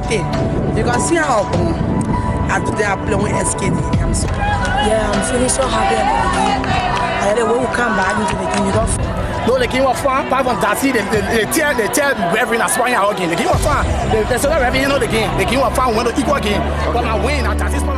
thing. You can see how after they are playing SKD. I'm feeling so happy about the game. And then when we come back into the game, you don't. No, the game was fun. Apart from that, see, they tell Reverend Aspire again. The game was fun. They said Reverend, you know the game. The game was fun. We went to equal game. But I win at this point.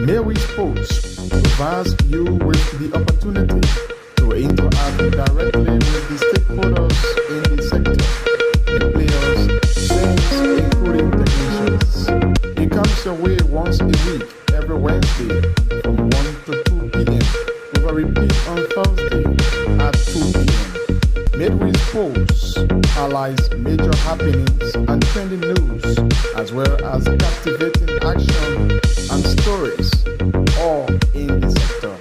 Mary Sports provides you with the opportunity to interact directly with the stakeholders in the sector, the players, fans, including technicians. It comes your way once a week, every Wednesday from 1 to 2 p.m. with a repeat on Thursday at 2 p.m. Midway Sports highlights major happenings and trending news, as well as captivating action and stories, all in the sector.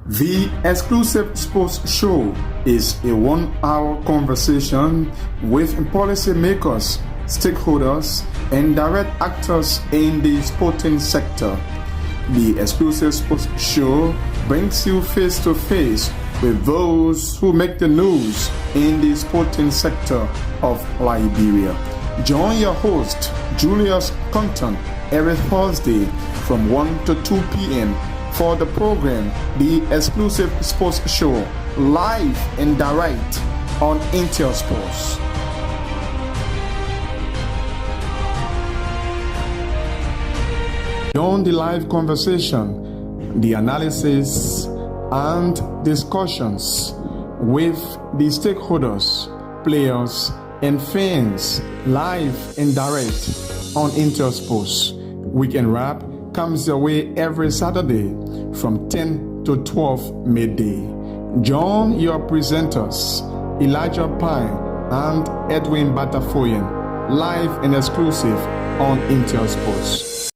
The exclusive sports show is a 1-hour conversation with policymakers, stakeholders, and direct actors in the sporting sector. The exclusive sports show brings you face to face with those who make the news in the sporting sector of Liberia. Join your host, Julius Compton, every Thursday from 1 to 2 p.m. for the program, The Exclusive Sports Show, live and direct on Intel Sports. Beyond the live conversation, the analysis and discussions with the stakeholders, players, and fans, live and direct on Intel Sports. Weekend Wrap comes your way every Saturday from 10 to 12 midday. Join your presenters, Elijah Pine and Edwin Batafoyan, live and exclusive on Intel Sports.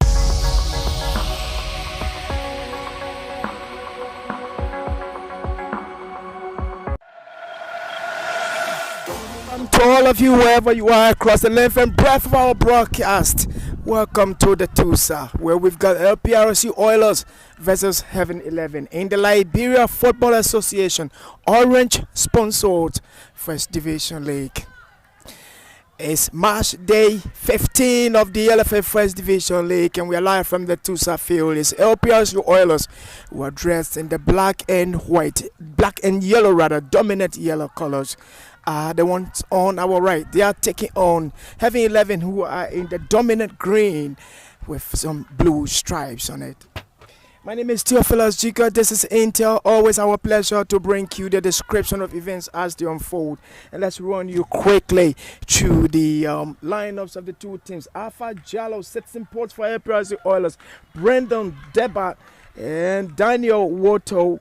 To all of you, wherever you are across the length and breadth of our broadcast, welcome to the TUSA, where we've got LPRC Oilers versus Heaven 11 in the Liberia Football Association Orange sponsored First Division League. It's March Day 15 of the LFA First Division League, and we are live from the TUSA field. It's LPRC Oilers who are dressed in the black and yellow, dominant yellow colors. The ones on our right, they are taking on Heaven 11, who are in the dominant green with some blue stripes on it. My name is Theophilus Jika. This is Intel. Always our pleasure to bring you the description of events as they unfold. And let's run you quickly through the lineups of the two teams. Alpha Jallo sits in ports for LPRC Oilers. Brendan Debat and Daniel Woto,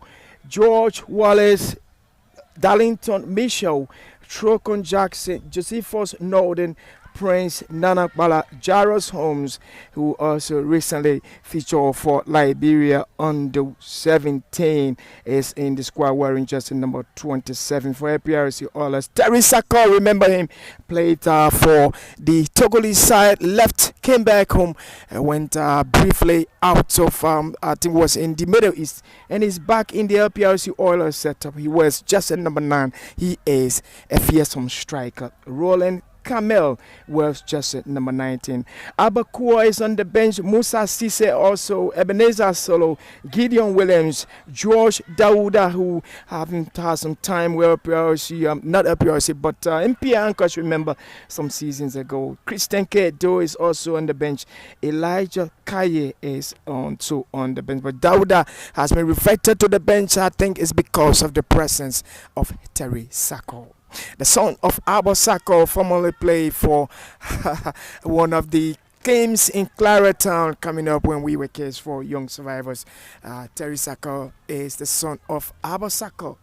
George Wallace, Darlington Mitchell, Trocon Jackson, Josephus Norden, Prince Nanakbala, Jaros Holmes, who also recently featured for Liberia under 17, is in the squad wearing jersey number 27 for LPRC Oilers. Terry Sako, remember him, played for the Togolese side, left, came back home, and went briefly out of, I think was in the Middle East, and is back in the LPRC Oilers setup. He wears jersey number 9. He is a fearsome striker. Roland Kamel Wells Jesse, number 19. Abakua is on the bench. Musa Sise also. Ebenezer Solo. Gideon Williams. George Dauda, who haven't had some time with LPRC, not LPRC, but MP Anchors, remember, some seasons ago. Christian Kedo is also on the bench. Elijah Kaye is also on the bench. But Dauda has been reverted to the bench. I think it's because of the presence of Terry Sacco. The son of Abba Sacco formerly played for one of the games in Claretown coming up when we were kids for young survivors. Terry Sacco is the son of Abba Sacco.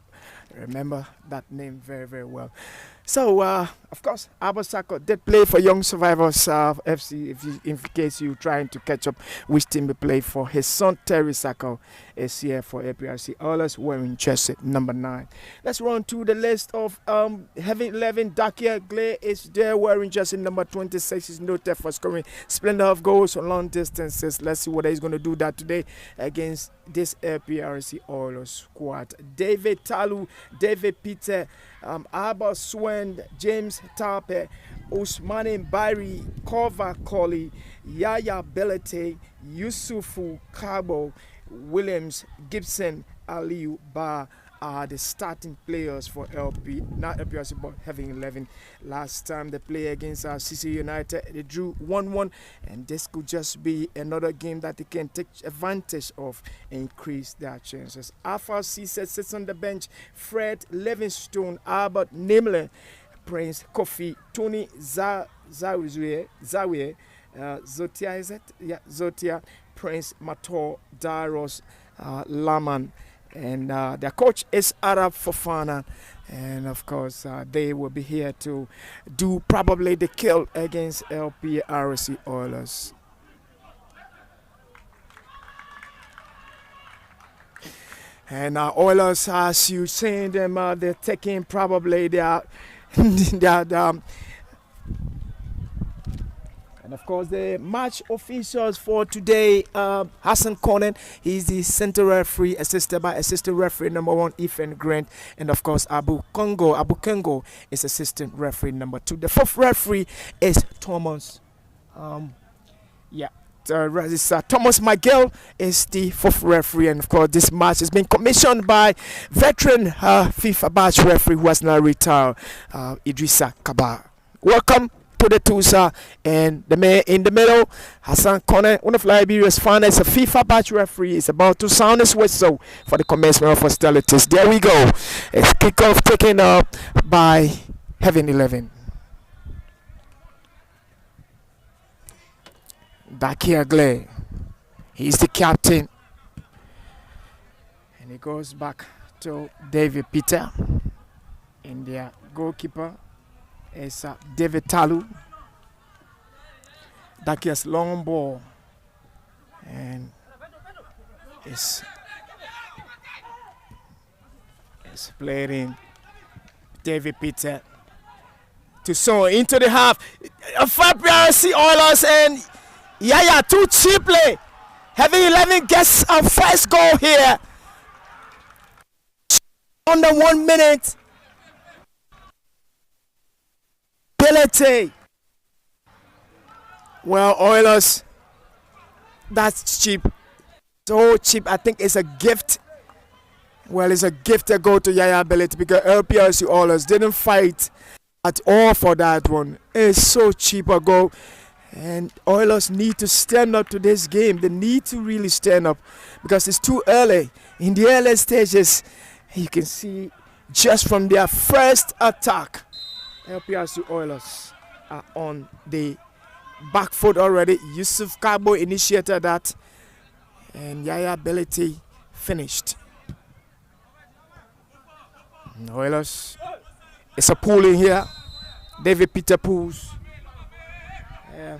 Remember that name very, very well. So, of course, Abba Sacco did play for Young Survivors FC. In case you're trying to catch up which team he played for, his son Terry Sacco is here for APRC Oilers wearing jersey number 9. Let's run to the list of Heavy 11. Dakia Glay is there wearing jersey number 26. He's noted for scoring splendor of goals on long distances. Let's see what he's going to do that today against this APRC Oilers squad. David Talu, David Peter, Abba Swen, James Tape, Usmane Bari, Kova Koli, Yaya Belete, Yusufu Kabo, Williams, Gibson, Aliu Ba are the starting players for LP, not LPRC, but having 11. Last time they played against CC United, they drew 1-1, and this could just be another game that they can take advantage of and increase their chances. Alpha C sits on the bench. Fred Livingstone, Albert Nimler, Prince Kofi, Tony Zawiye, Zotia, is it? Yeah, Zotia, Prince Mator, Daros, Laman, and their coach is Arab Fofana, and of course they will be here to do probably the kill against LPRC Oilers. And Oilers, as you seeing them, they're taking probably their and of course, the match officials for today, Hassan Conan, he's the center referee, assisted by assistant referee number 1, Ethan Grant, and of course, Abu Kengo is assistant referee number 2. The 4th referee is Thomas. Thomas Miguel is the 4th referee, and of course, this match has been commissioned by veteran FIFA batch referee who has now retired, Idrissa Kaba. Welcome to the Tusa, and the man in the middle, Hassan Conan, one of Liberia's finest, a FIFA batch referee, is about to sound his whistle for the commencement of hostilities. There we go. It's kickoff taken up by Heaven 11. Dakia Glay, he's the captain, and he goes back to David Peter, and their goalkeeper is David Talu. Dakia's long ball, and it's played in David Peter to sow into the half. FPRC Oilers and Yaya too cheaply. Heavy 11 gets a first goal here. Under 1 minute. Ability. Well, Oilers, that's cheap. So cheap. I think it's a gift. Well, it's a gift to go to Yaya Ability because LPRC Oilers didn't fight at all for that one. It's so cheap a goal. And Oilers need to stand up to this game. They need to really stand up because it's too early. In the early stages, you can see just from their first attack, LPRC Oilers are on the back foot already. Yusuf Kabo initiated that, and Yaya Ability finished. Oilers, it's a pooling here. David Peter pools. Yeah.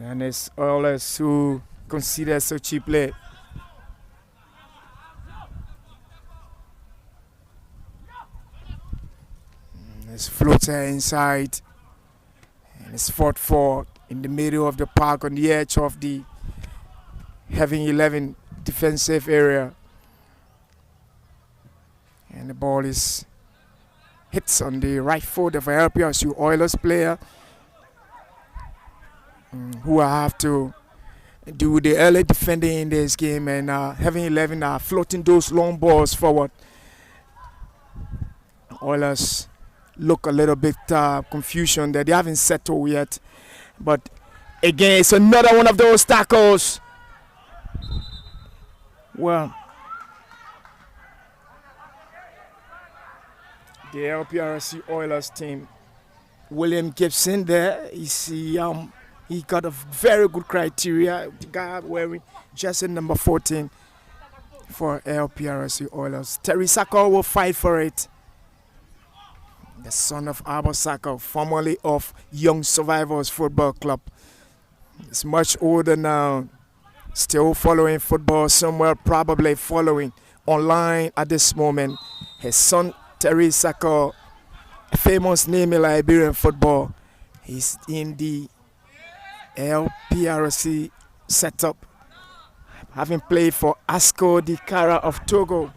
And it's Oilers who consider so cheaply. It's floater inside, and it's fought for in the middle of the park on the edge of the Heaven 11 defensive area. And the ball is hits on the right foot of a LPRC Oilers player who will have to do the early defending in this game, and Heaven 11 are floating those long balls forward. Oilers look a little bit confusion that they haven't settled yet, but again it's another one of those tackles. Well, the LPRC Oilers team, William Gibson there, he got a very good criteria. The guy wearing jersey number 14 for LPRC Oilers. Terry Sako will fight for it. The son of Abba Sako, formerly of Young Survivors Football Club. He's much older now, still following football somewhere, probably following online at this moment. His son Terry Sako, a famous name in Liberian football, he's in the LPRC setup, having played for Asco Dikara of Togo.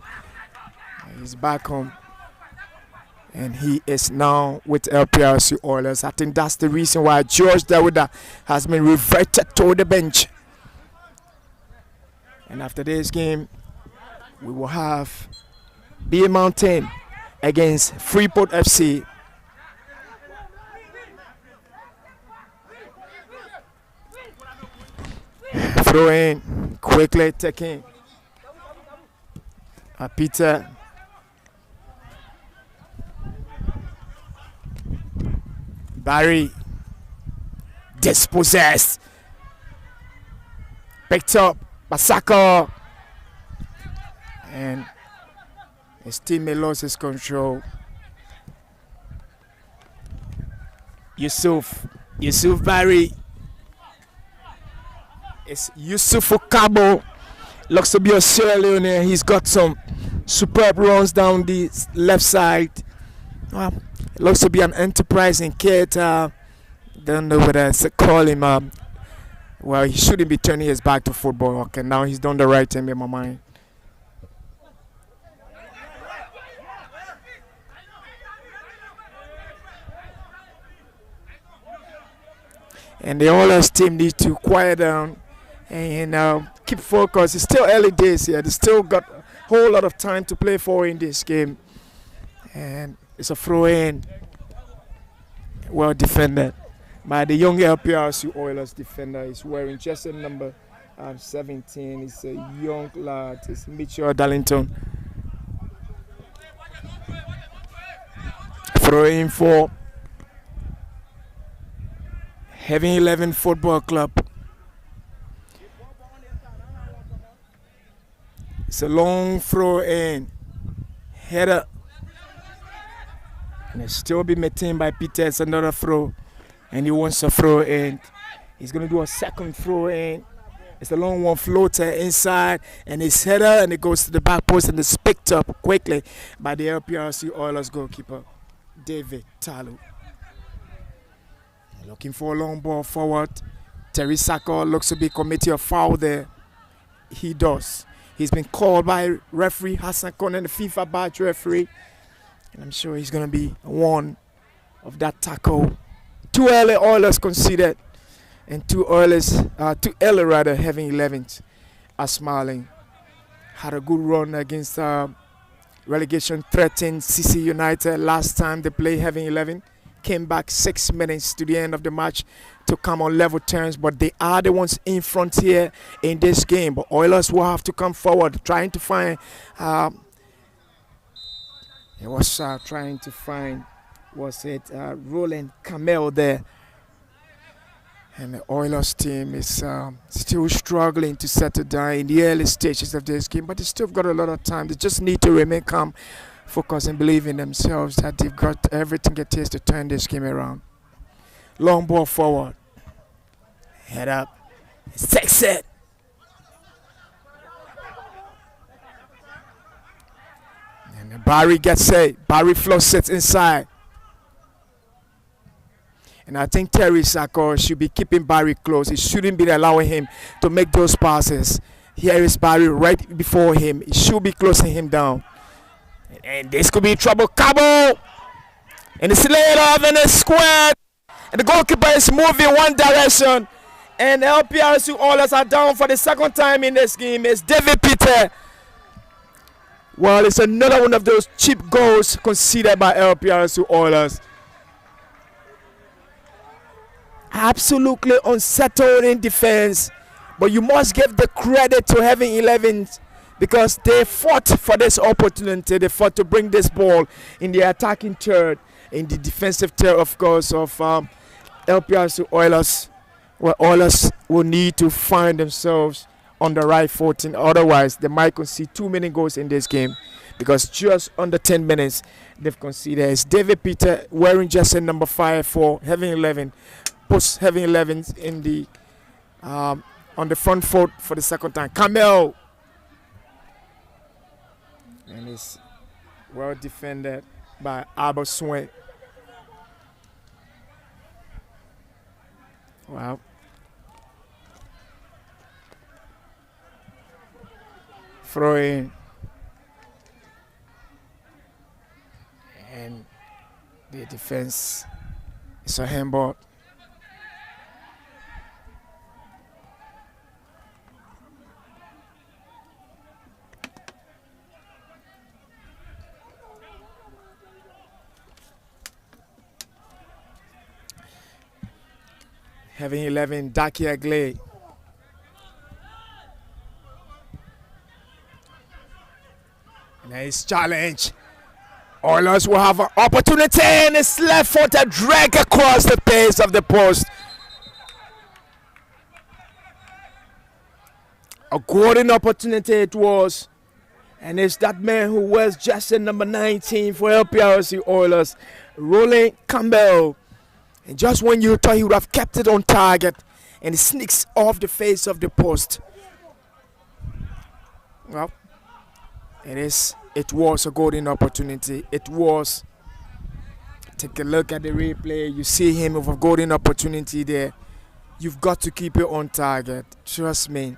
He's back home and he is now with LPRC Oilers. I think that's the reason why George Dawuda has been reverted to the bench. And after this game, we will have Beer Mountain against Freeport FC. Throw in, quickly taking Peter. Barry dispossessed. Picked up Basako. And his teammate lost his control. Yusuf Barry. It's Yusuf Okabo. Looks to be a Sierra Leone. He's got some superb runs down the left side. It looks to be an enterprising kid. Don't know whether to call him. Well, he shouldn't be turning his back to football. Okay, now he's done the right thing in my mind. And the Oilers team needs to quiet down and keep focused. It's still early days here. They still got a whole lot of time to play for in this game. And it's a throw in. Well defended by the young LPRC Oilers defender. He's wearing jersey number 17. He's a young lad. It's Mitchell Darlington. Throw in for Heaven 11 Football Club. It's a long throw in. Header. And it's still be maintained by Peter. It's another throw. And he wants a throw in. He's going to do a second throw in. It's a long one, floater inside. And it's header and it goes to the back post and it's picked up quickly by the LPRC Oilers goalkeeper, David Talu. Looking for a long ball forward. Terry Sako looks to be committing a foul there. He does. He's been called by referee Hassan Konen, the FIFA badge referee. And I'm sure he's going to be one of that tackle. Too early Oilers conceded. And too early Heaven 11s are smiling. Had a good run against relegation threatened CC United last time they played Heaven 11. Came back 6 minutes to the end of the match to come on level terms, but they are the ones in front here in this game. But Oilers will have to come forward, trying to find. Roland Camel there, and the Oilers team is still struggling to settle down in the early stages of this game, but they still got a lot of time. They just need to remain calm, focus and believe in themselves that they've got everything it takes to turn this game around. Long ball forward. Head up. Takes it. And Barry gets it. Barry flows it inside. And I think Terry Sako should be keeping Barry close. He shouldn't be allowing him to make those passes. Here is Barry right before him. He should be closing him down. And this could be trouble. Cabo! And it's laid off in the square. And the goalkeeper is moving one direction. And LPRC Oilers are down for the second time in this game. It's David Peter. Well, it's another one of those cheap goals conceded by LPRC Oilers. Absolutely unsettled in defense. But you must give the credit to Heaven 11 because they fought for this opportunity. They fought to bring this ball in the attacking third, in the defensive third, of course, of LPRC Oilers. Well, Oilers will need to find themselves on the right footing. Otherwise, they might concede too many goals in this game because just under 10 minutes they've conceded. It's David Peter wearing jersey number 5 for Heaven 11. Puts Heaven 11 in the on the front foot for the second time. Camel. And it's well defended by Albert Swain. Wow. Throw in. And the defense is a handball. Heaven 11, Dakia Glade. Nice challenge. Oilers will have an opportunity and it's left footed drag across the pace of the post. A golden opportunity it was. And it's that man who wears jersey number 19 for LPRC Oilers, Roland Campbell. And just when you thought he would have kept it on target, and it sneaks off the face of the post. Well, it was a golden opportunity. It was. Take a look at the replay. You see him with a golden opportunity there. You've got to keep it on target. Trust me.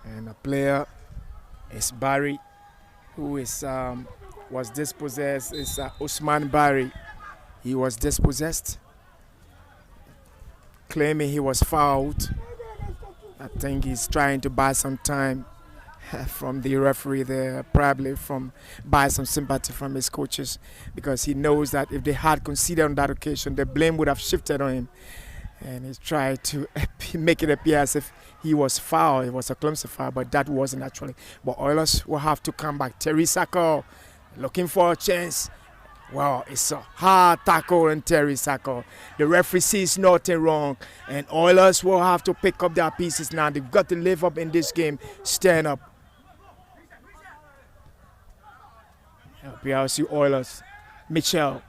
And a player is Barry, who is was dispossessed. Is Usman Barry. He was dispossessed, claiming he was fouled. I think he's trying to buy some time from the referee there, probably buy some sympathy from his coaches, because he knows that if they had conceded on that occasion, the blame would have shifted on him. And he's tried to make it appear as if he was foul. It was a clumsy foul, but that wasn't actually. But Oilers will have to come back. Terry Sako looking for a chance. Well, it's a hard tackle on Terry Sako. The referee sees nothing wrong. And Oilers will have to pick up their pieces now. They've got to live up in this game. Stand up. LPRC Oilers. Mitchell.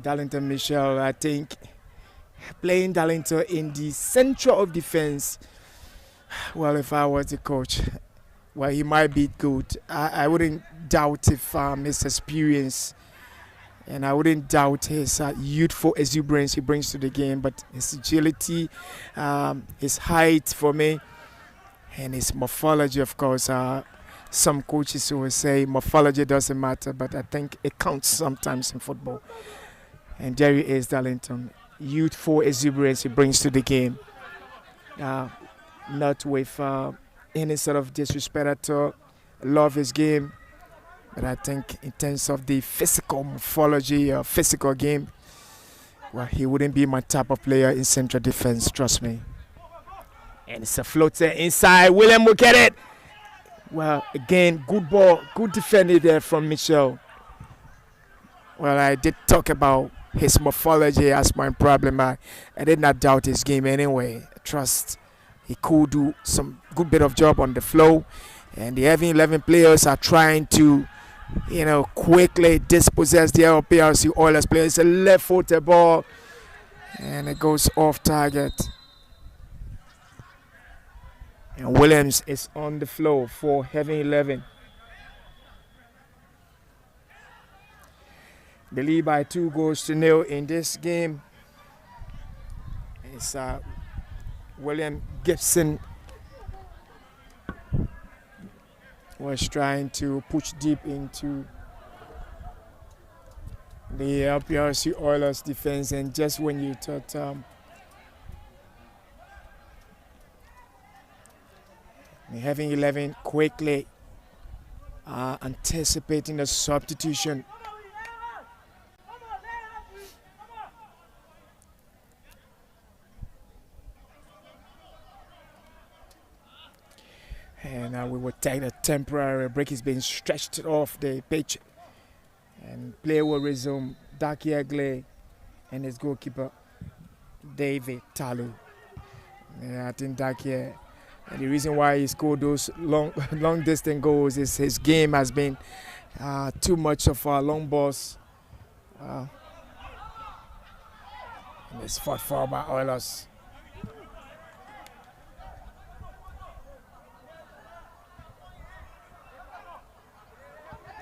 Darlington Michel, I think, playing Darlington in the center of defense. Well, if I was the coach, well, he might be good. I wouldn't doubt if his experience, and I wouldn't doubt his youthful exuberance he brings to the game, but his agility, his height for me, and his morphology, of course. Some coaches will say morphology doesn't matter, but I think it counts sometimes in football. And there he is, Darlington. Youthful exuberance he brings to the game. Not with any sort of disrespect at all. Love his game. But I think in terms of the physical morphology or physical game, well, he wouldn't be my type of player in central defense, trust me. And it's a floater inside. William will get it. Well, again, good ball, good defending there from Michel. Well, I did talk about his morphology as my problem. I did not doubt his game anyway. I trust he could do some good bit of job on the flow. And the Heaven 11 players are trying to, quickly dispossess the LPRC Oilers players. It's a left-footed ball, and it goes off target. And Williams is on the floor for Heaven 11. The lead by 2-0 in this game. It's William Gibson was trying to push deep into the LPRC Oilers defense, and just when you thought Heaven 11 quickly anticipating the substitution. And we will take a temporary break. He's been stretched off the pitch. And play will resume. Daki Agle and his goalkeeper, David Talu. Yeah, I think Daki, and the reason why he scored those long distance goals is his game has been too much of long balls. And it's fought for by Oilers.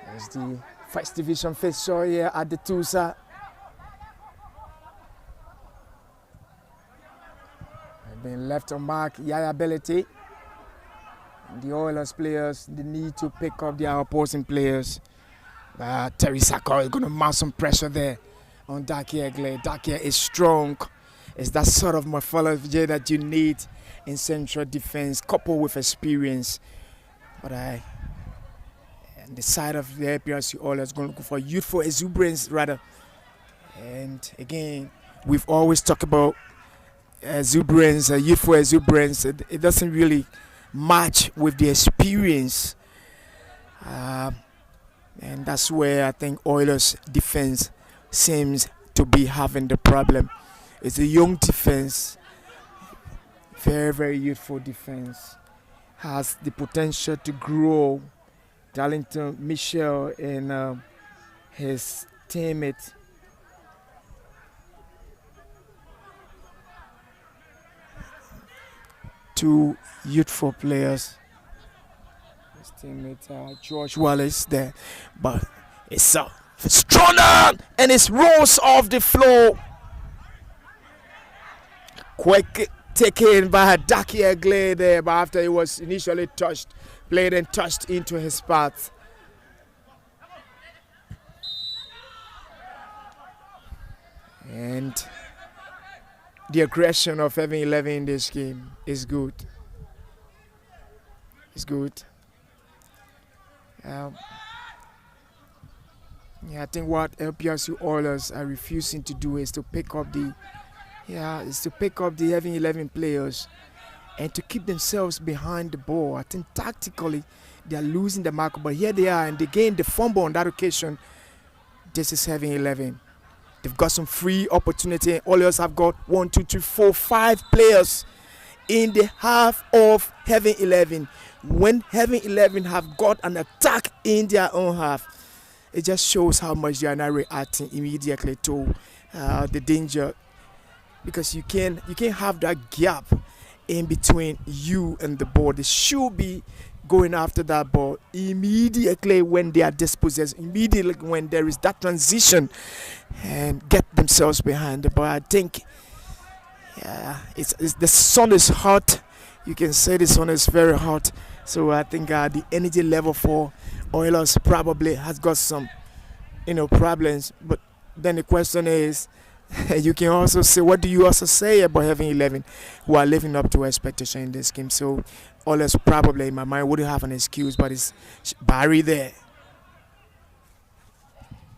There's the First Division fixture here at the Tusa. Been left on mark, Yaya ability. The Oilers players, they need to pick up their opposing players. Terry Saka is going to mount some pressure there on Daki Egle. Daki is strong. It's that sort of morphology that you need in central defense, coupled with experience. But and the side of the APRC Oilers going to go for youthful exuberance rather. And again, we've always talked about exuberance, youthful exuberance. It doesn't really match with the experience, and that's where I think Oilers defense seems to be having the problem. It's a young defense, very youthful defense, has the potential to grow. Darlington Michel and his teammate two youthful players. His teammate George Wallace there, but it's Stronan and it's rolls off the floor. Quick taken by Daki Egle there, but after he was initially played and touched into his path. And the aggression of Heaven 11 in this game is good. It's good. Yeah, I think what LPRC Oilers are refusing to do is to pick up the Heaven 11 players and to keep themselves behind the ball. I think tactically they are losing the mark, but here they are, and they gained the fumble on that occasion. This is Heaven 11. They've got some free opportunity. Oilers have got 1, 2, 3, 4, 5 players in the half of Heaven 11. When Heaven 11 have got an attack in their own half, it just shows how much they are not reacting immediately to the danger, because you can't have that gap in between you and the ball. They should be going after that ball immediately when they are dispossessed, immediately when there is that transition, and get themselves behind the ball. I think it's the sun is hot. You can say the sun is very hot. So I think the energy level for Oilers probably has got some problems. But then the question is, you can also say, what do you also say about Heaven 11 who are living up to expectation in this game? So Oilers probably, in my mind, wouldn't have an excuse, but it's Barry there.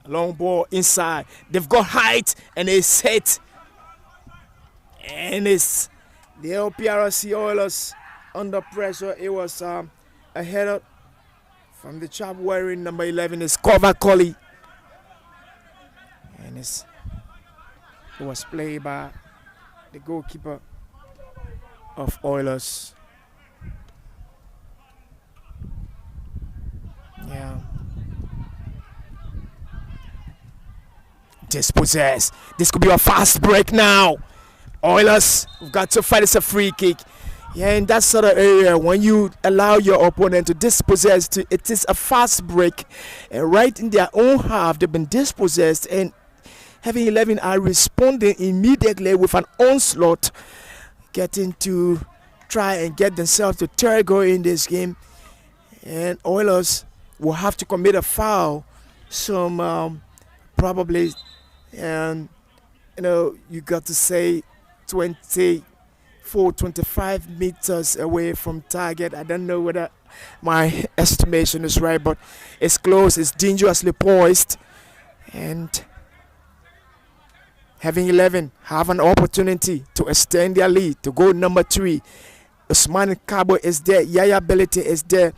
Long ball inside. They've got height and it's hit. And it's the LPRC Oilers under pressure. It was a header from the chap wearing number 11. It's Cover Collie. And it was played by the goalkeeper of Oilers. Yeah. Dispossessed. This could be a fast break now. Oilers, we've got to fight. It's a free kick. Yeah, in that sort of area, when you allow your opponent to dispossess, it is a fast break. And right in their own half, they've been dispossessed, and Heaven 11 are responding immediately with an onslaught, getting to try and get themselves to third goal in this game. And Oilers will have to commit a foul. Some probably, and you got to say 25 meters away from target. I don't know whether my estimation is right, but it's close. It's dangerously poised, and Heaven 11 have an opportunity to extend their lead to go number 3. Usman Kabo is there. Yaya Belete is there.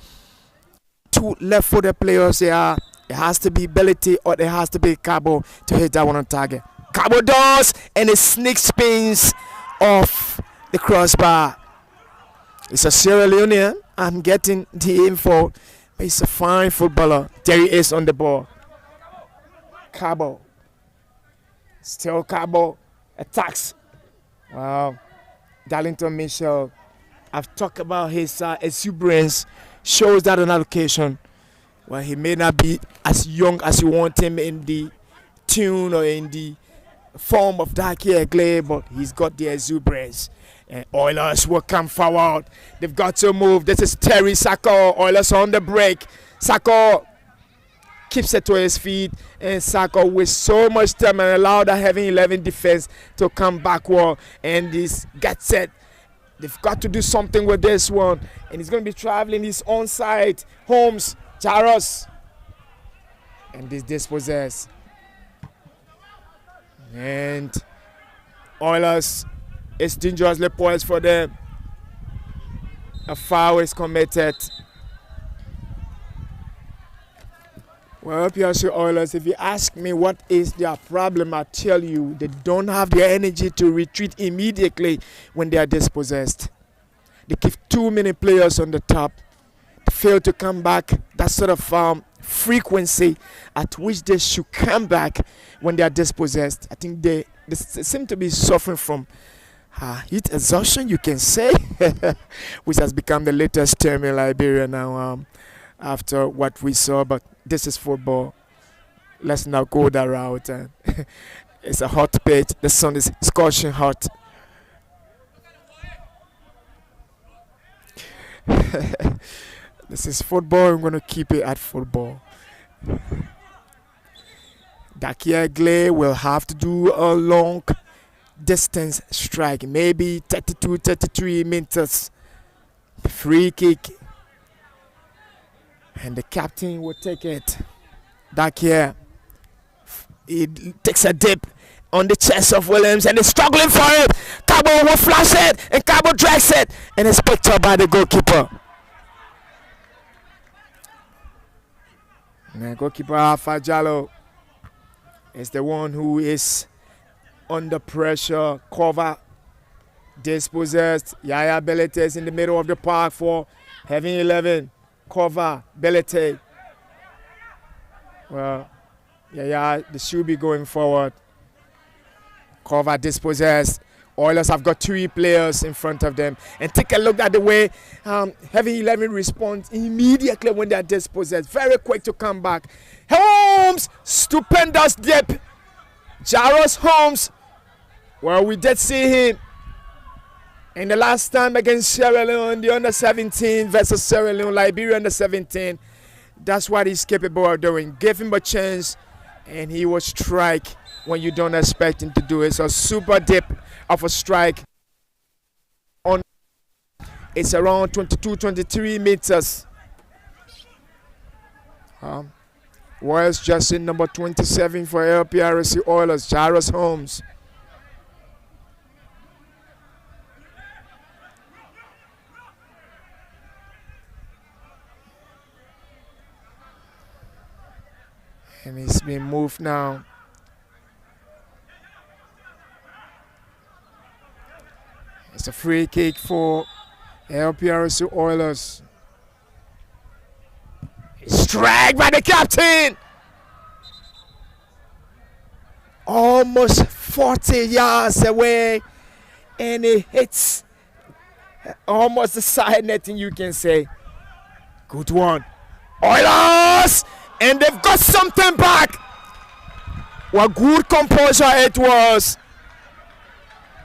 2 left-footed players there. It has to be Belete or it has to be Kabo to hit that one on target. Kabo does, and it sneak spins off the crossbar. It's a Sierra Leonean. I'm getting the info. He's a fine footballer. There he is on the ball. Kabo. Still Kabo attacks. Wow. Darlington Mitchell. I've talked about his exuberance. Shows that on occasion. Well, he may not be as young as you want him in the tune or in the form of Dakia Glay, but he's got the exuberance. And Oilers will come forward. They've got to move. This is Terry Sako. Oilers on the break. Sako keeps it to his feet, and Sako with so much time and allow the Heaven 11 defense to come backward, and this gets it. They've got to do something with this one, and he's going to be traveling his own side. Holmes, Jaros, and this dispossess. And Oilers is dangerously poised for them. A foul is committed. Well, PRC Oilers, if you ask me what is their problem, I tell you they don't have the energy to retreat immediately when they are dispossessed. They keep too many players on the top. They fail to come back. That sort of frequency at which they should come back when they are dispossessed. I think they seem to be suffering from heat exhaustion, you can say, which has become the latest term in Liberia now after what we saw. But this is football. Let's not go that route. It's a hot pitch. The sun is scorching hot. This is football. I'm going to keep it at football. Dakia Glay will have to do a long distance strike, maybe 33 meters. Free kick. And the captain will take it. Dakia. He takes a dip on the chest of Williams and is struggling for it. Cabo will flash it and Cabo drags it and is picked up by the goalkeeper. And the goalkeeper Alpha Jallo is the one who is under pressure. Cover dispossessed. Yaya Belete is in the middle of the park for Heaven 11. Cover Belete. Well, Yaya, they should be going forward. Cover dispossessed. Oilers have got 3 players in front of them. And take a look at the way Heaven 11 responds immediately when they are dispossessed. Very quick to come back. Holmes! Stupendous dip. Jaros Holmes. Well, we did see him in the last time against Sierra Leone, the under-17 versus Sierra Leone, Liberia under-17. That's what he's capable of doing. Give him a chance, and he will strike when you don't expect him to do it. So super dip of a strike. It's around 22-23 meters. Wales just in number 27 for LPRC Oilers, Jaros Holmes. And he's been moved now. It's a free kick for LPRC Oilers. It's dragged by the captain. Almost 40 yards away. And it hits Almost the side netting, you can say. Good one. Oilers! And they've got something back. What good composure it was.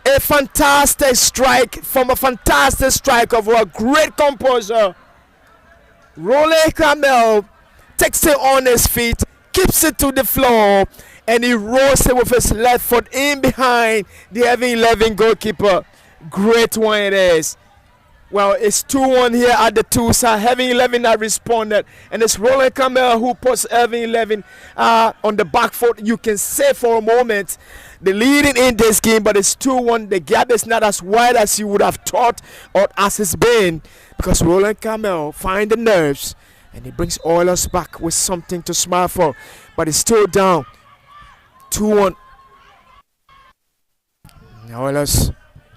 A fantastic strike from a fantastic striker of a great composure. Role Camel takes it on his feet, keeps it to the floor, and he rolls it with his left foot in behind the Heaven 11 goalkeeper. Great one it is. Well, it's 2-1 here at the Tusa. Heaven 11 have responded, and it's Roland Camel who puts Heaven 11 on the back foot. You can say for a moment the leading in this game, but it's 2-1. The gap is not as wide as you would have thought or as it's been, because Roland Camel find the nerves, and he brings Oilers back with something to smile for, but it's still down 2-1. Oilers,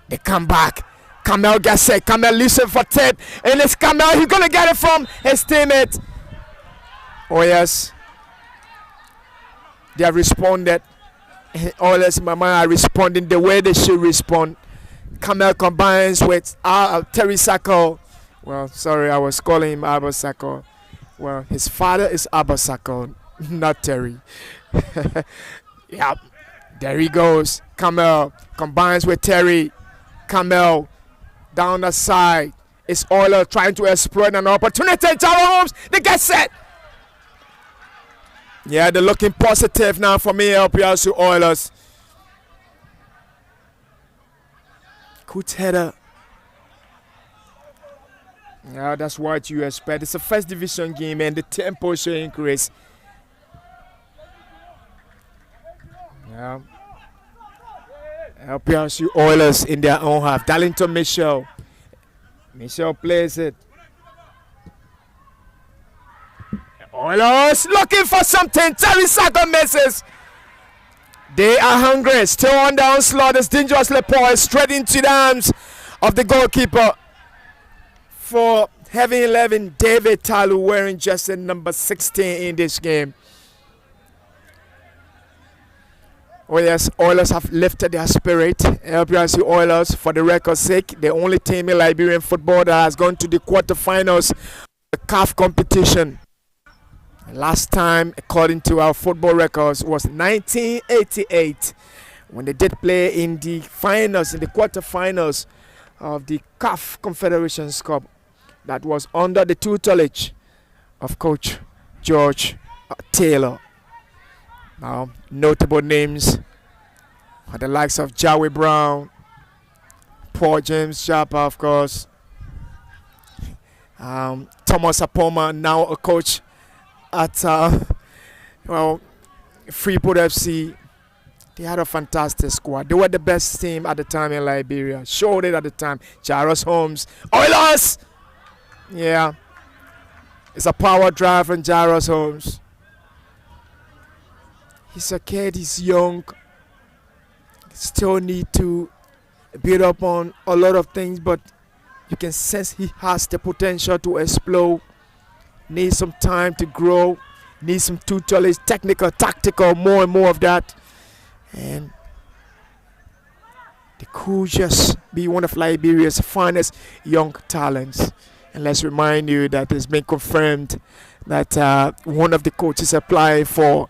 they come back. Camel gets set. Camel leaves it for Ted. And it's Camel. He's going to get it from his teammate. Oh, yes. They have responded. Oilers, Mama are responding the way they should respond. Camel combines with Terry Sacco. Well, sorry, I was calling him Abba Sacco. Well, his father is Abba Sacco, not Terry. Yeah, there he goes. Camel combines with Terry. Camel down the side. It's Oilers trying to exploit an opportunity. Jaro Holmes, they get set. Yeah, they're looking positive now for me, LPRC Oilers. Good header. Yeah, that's what you expect. It's a first division game and the tempo should increase. Yeah. LPRC Oilers in their own half. Darlington Michelle. Michelle plays it. Oilers looking for something. Terry Sacco misses. They are hungry. Still on the onslaught. It's dangerously poised straight into the arms of the goalkeeper for Heaven 11, David Talu, wearing jersey number 16 in this game. Oh yes, Oilers have lifted their spirit. LPRC Oilers, for the record's sake, the only team in Liberian football that has gone to the quarterfinals of the CAF competition. Last time, according to our football records, was 1988 when they did play in the finals, in the quarterfinals of the CAF Confederations Cup. That was under the tutelage of Coach George Taylor. Now, notable names are the likes of Joey Brown, Paul James Sharper, of course, Thomas Apoma, now a coach at Freeport FC. They had a fantastic squad. They were the best team at the time in Liberia. Showed it at the time. Jairus Holmes, Oilers. Yeah, it's a power drive from Jairus Holmes. He's a kid, he's young, still need to build up on a lot of things, but you can sense he has the potential to explode. Needs some time to grow, needs some tutelage, technical, tactical, more and more of that. And they could just be one of Liberia's finest young talents. And let's remind you that it's been confirmed that one of the coaches applying for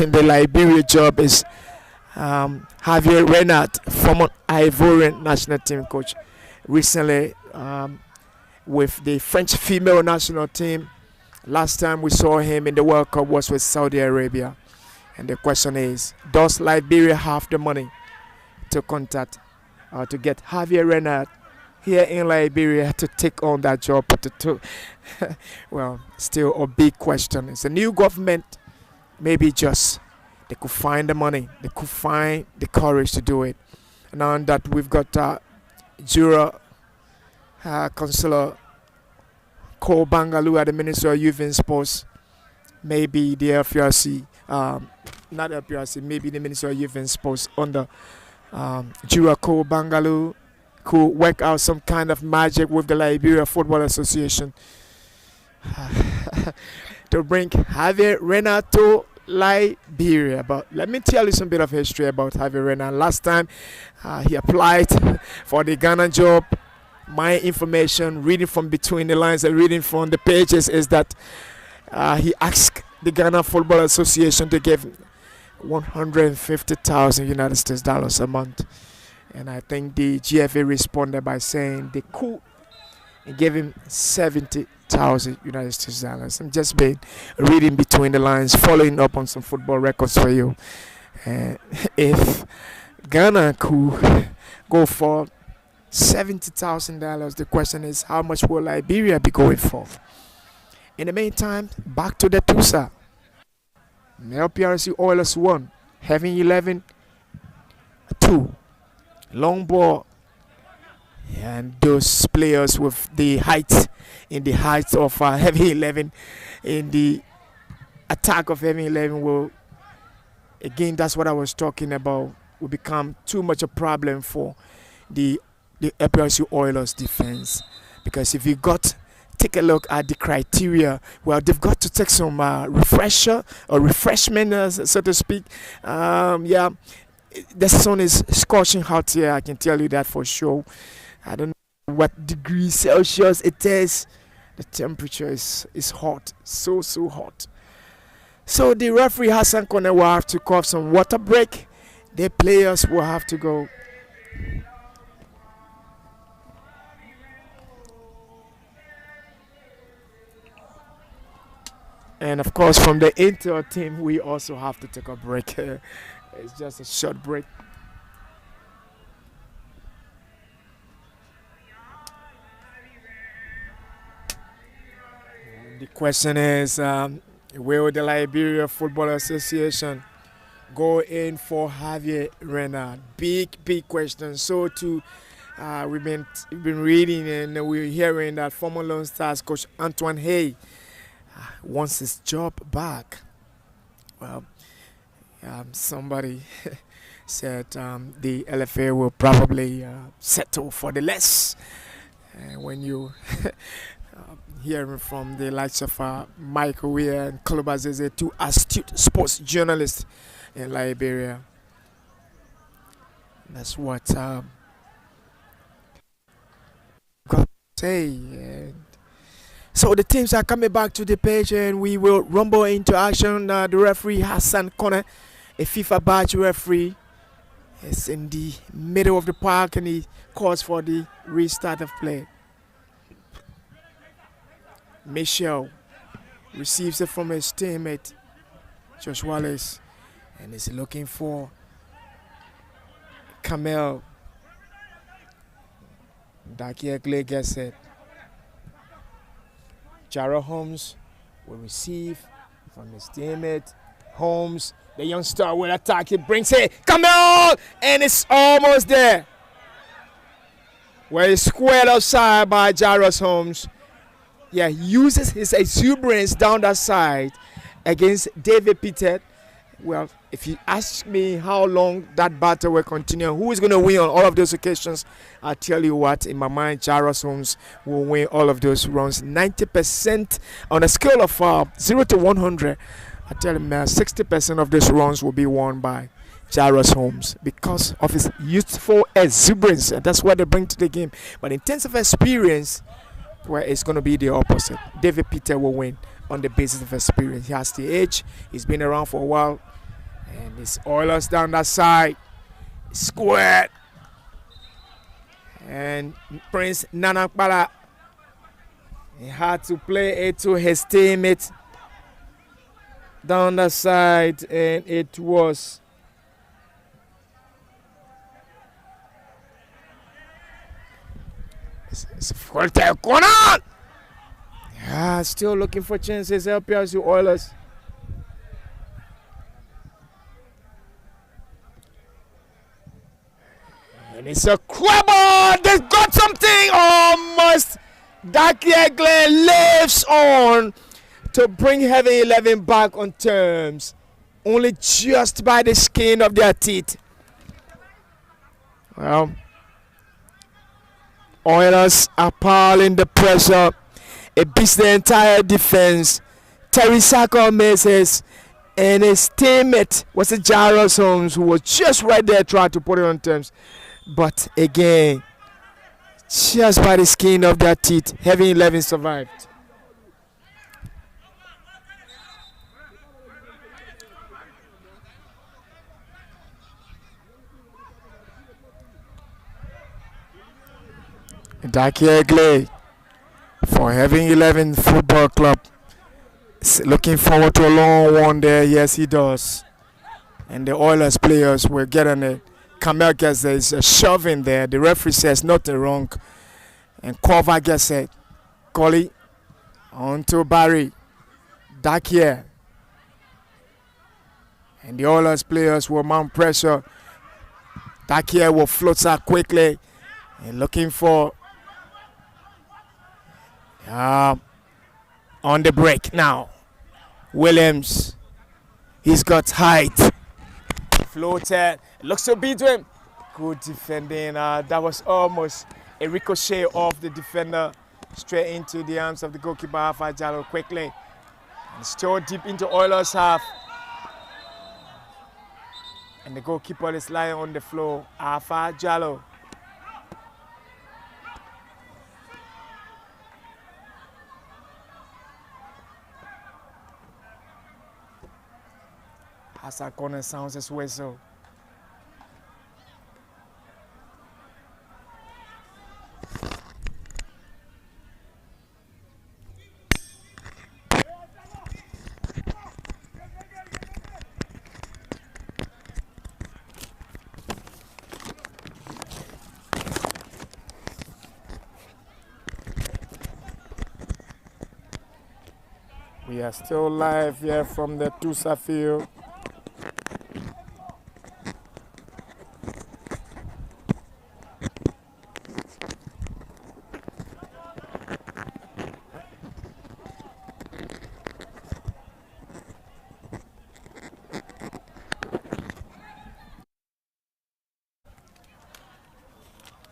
in the Liberia job is Javier Renat, former Ivorian national team coach. Recently with the French female national team. Last time we saw him in the World Cup was with Saudi Arabia. And the question is, does Liberia have the money to contact to get Javier Renat here in Liberia to take on that job? Well, still a big question. It's a new government. Maybe just they could find the money. They could find the courage to do it. And now that we've got Jura Councillor Cole Bangaloo at the Ministry of Youth and Sports, maybe the FPRC, not FPRC, maybe the Ministry of Youth and Sports under Jura Cole Bangaloo could work out some kind of magic with the Liberia Football Association to bring Javier Renat to Liberia. But let me tell you some bit of history about Javier Renat. Last time he applied for the Ghana job, my information, reading from between the lines and reading from the pages, is that he asked the Ghana Football Association to give 150,000 United States dollars a month. And I think the GFA responded by saying they could and gave him 70,000 United States dollars. I'm just been reading between the lines, following up on some football records for you. If Ghana could go for $70,000, the question is, how much will Liberia be going for? In the meantime, back to the TUSA. LPRC Oilers 1, Heaven 11 2. Long ball, and those players with the height of Heavy 11 in the attack of Heavy 11 will, again, that's what I was talking about, will become too much a problem for the LPRC Oilers defense. Because if you take a look at the criteria, well, they've got to take some refreshment, so to speak. The sun is scorching hot here, I can tell you that for sure. I don't know what degrees Celsius it is. The temperature is hot, so hot. So the referee Hassan Kone will have to call some water break. The players will have to go. And of course, from the Inter team, we also have to take a break. It's just a short break. The question is, will the Liberia Football Association go in for Javier Renard? Big question. So too, we've been reading and we're hearing that former Lone Stars coach Antoine Hey wants his job back. Well, somebody said the LFA will probably settle for the less. When you hearing from the likes of Michael Weir and Kolobazeze, two astute sports journalists in Liberia. That's what got to say. And so the teams are coming back to the page and we will rumble into action. The referee Hassan Kone, a FIFA badge referee, is in the middle of the park and he calls for the restart of play. Michel receives it from his teammate Josh Wallace and is looking for Kamel. Dakia Clay gets it. Jara Holmes will receive from his teammate. Holmes, the young star, will attack. He brings it. Kamel! And it's almost there. Where he's squared outside by Jairus Holmes. Yeah, he uses his exuberance down that side against David Peter. Well, if you ask me how long that battle will continue, who is going to win on all of those occasions, I'll tell you what, in my mind, Jairus Holmes will win all of those runs. 90% on a scale of 0 to 100, I tell him 60% of those runs will be won by Jairus Holmes because of his youthful exuberance. And that's what they bring to the game. But in terms of experience, well, it's going to be the opposite. David Peter will win on the basis of experience. He has the age. He's been around for a while. And it's Oilers down that side. Squared. And Prince Nanakbala, he had to play it to his teammate down the side. And it was it's fuerte corner. Yeah, still looking for chances. LPRC Oilers. And it's a crabber. They've got something almost. Dakia Clay lives on to bring Heaven 11 back on terms. Only just by the skin of their teeth. Well, Oilers are piling the pressure. It beats the entire defense. Terry Saka misses, and his teammate was a Jairus Holmes who was just right there trying to put it on terms. But again, just by the skin of their teeth. Heaven 11 survived. Dakia Egle for Heaven 11 Football Club. Looking forward to a long one there. Yes, he does. And the Oilers players will get on it. Kamel gets there. It's a shove in there. The referee says nothing wrong. And Korver gets it. Collie on to Barry. Dakia. And the Oilers players will mount pressure. Dakia will float out quickly. And looking for on the break now. Williams. He's got height. Floated. Looks to beat him. Good defending. That was almost a ricochet off the defender straight into the arms of the goalkeeper Alpha Jallo quickly. And still deep into Oilers half. And the goalkeeper is lying on the floor. Alpha Jallo. As our corner sounds his whistle. We are still live here from the Tusa field.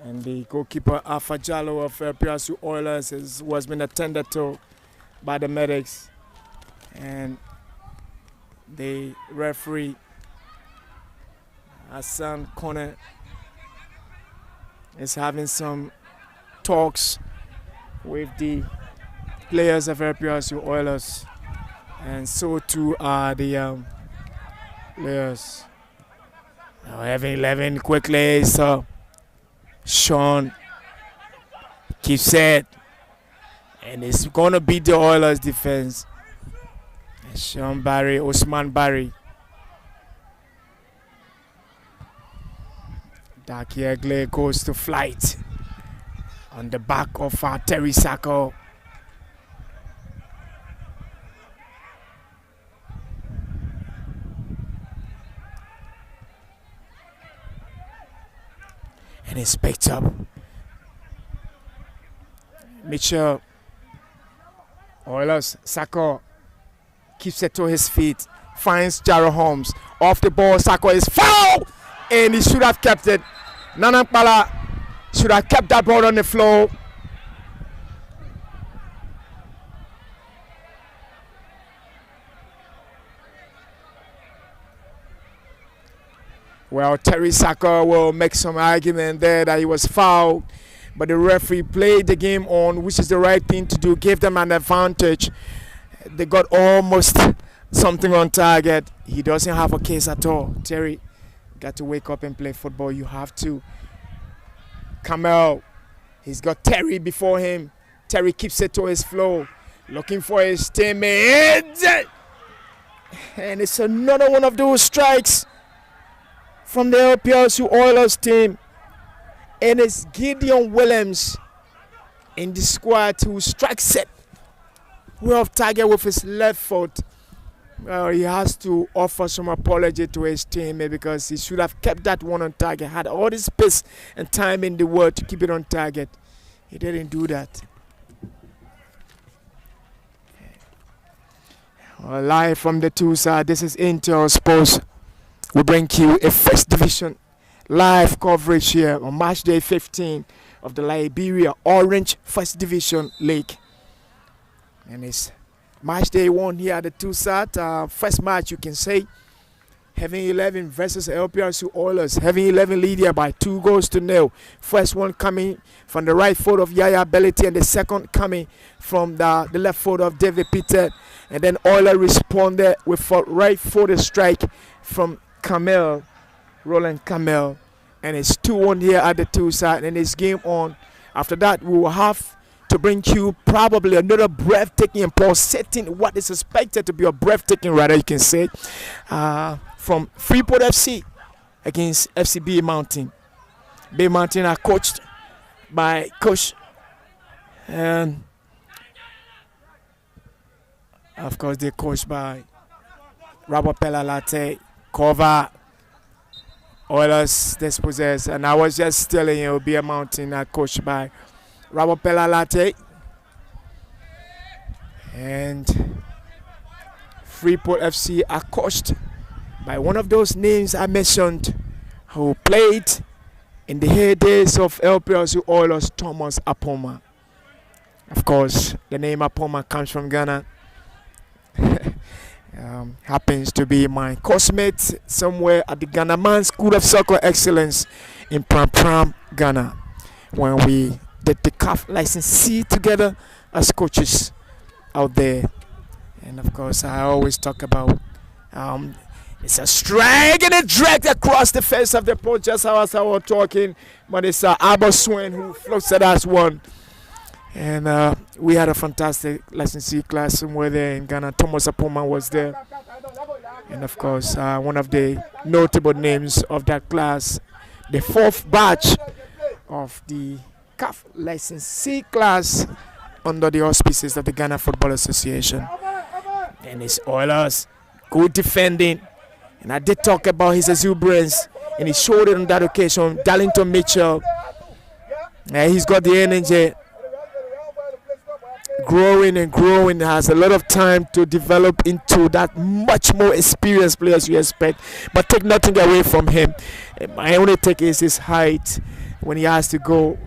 And the goalkeeper Alpha Jallo of PRC Oilers was being attended to by the medics. And the referee Hassan Kone is having some talks with the players of PRC Oilers, and so too are the players. Now Heaven 11 quickly, so Sean keeps it, and it's gonna beat the Oilers defense. Sean Barry, Osman Barry. Dakia Egle goes to flight on the back of Terry Sacco. And it's picked up. Mitchell. Oilers, Sacco keeps it to his feet, finds Jarrell Holmes. Off the ball, Sacco is foul! And he should have kept it. Nanankpala should have kept that ball on the floor. Well, Terry Sacco will make some argument there that he was fouled, but the referee played the game on, which is the right thing to do, gave them an advantage. They got almost something on target. He doesn't have a case at all. Terry got to wake up and play football. You have to. Kamel, he's got Terry before him. Terry keeps it to his flow, looking for his teammate. And it's another one of those strikes from the LPLC Oilers team. And it's Gideon Williams in the squad who strikes it. We're off target with his left foot. Well, he has to offer some apology to his teammate because he should have kept that one on target. Had all the space and time in the world to keep it on target. He didn't do that. Well, live from the Tusa, this is Intel Sports. We bring you a First Division live coverage here on March Day 15 of the Liberia Orange First Division League. And it's match day 1 here at the Tusa. First match, you can say. Heaven 11 versus LPRC Oilers. Heaven 11 lead here by 2-0. First one coming from the right foot of Yaya Belletti, and the second coming from the left foot of David Peter. And then Oilers responded with a right footed strike from Kamel, Roland Kamel. And it's 2-1 here at the two side, and it's game on. After that, we will have to bring you probably another breathtaking and pulsating, what is expected to be a breathtaking, rather you can say, from Freeport FC against FC Bay Mountain. Bay Mountain are coached by Coach, and of course they're coached by Robert Pelalate. Cover Oilers dispossessed, and I was just telling you, Bay Mountain are coached by Robert Pelalate, and Freeport FC are coached by one of those names I mentioned who played in the heydays of LPRC Oilers, Thomas Apoma. Of course, the name Apoma comes from Ghana. Happens to be my coursemate somewhere at the Ghana Man School of Soccer Excellence in Pram Pram, Ghana, when we did the CAF License C together as coaches out there. And of course, I always talk about it's a strike and a drag across the face of the post, just as I was talking. But it's Abba Swain who floats at us one. And we had a fantastic licensee class somewhere there in Ghana. Thomas Apoma was there. And of course, one of the notable names of that class, the fourth batch of the CAF licensee class under the auspices of the Ghana Football Association. And it's Oilers, good defending. And I did talk about his exuberance, and he showed it on that occasion. Darlington Mitchell, he's got the energy, growing and growing, has a lot of time to develop into that much more experienced player as you expect. But take nothing away from him. My only take is his height. When he has to go,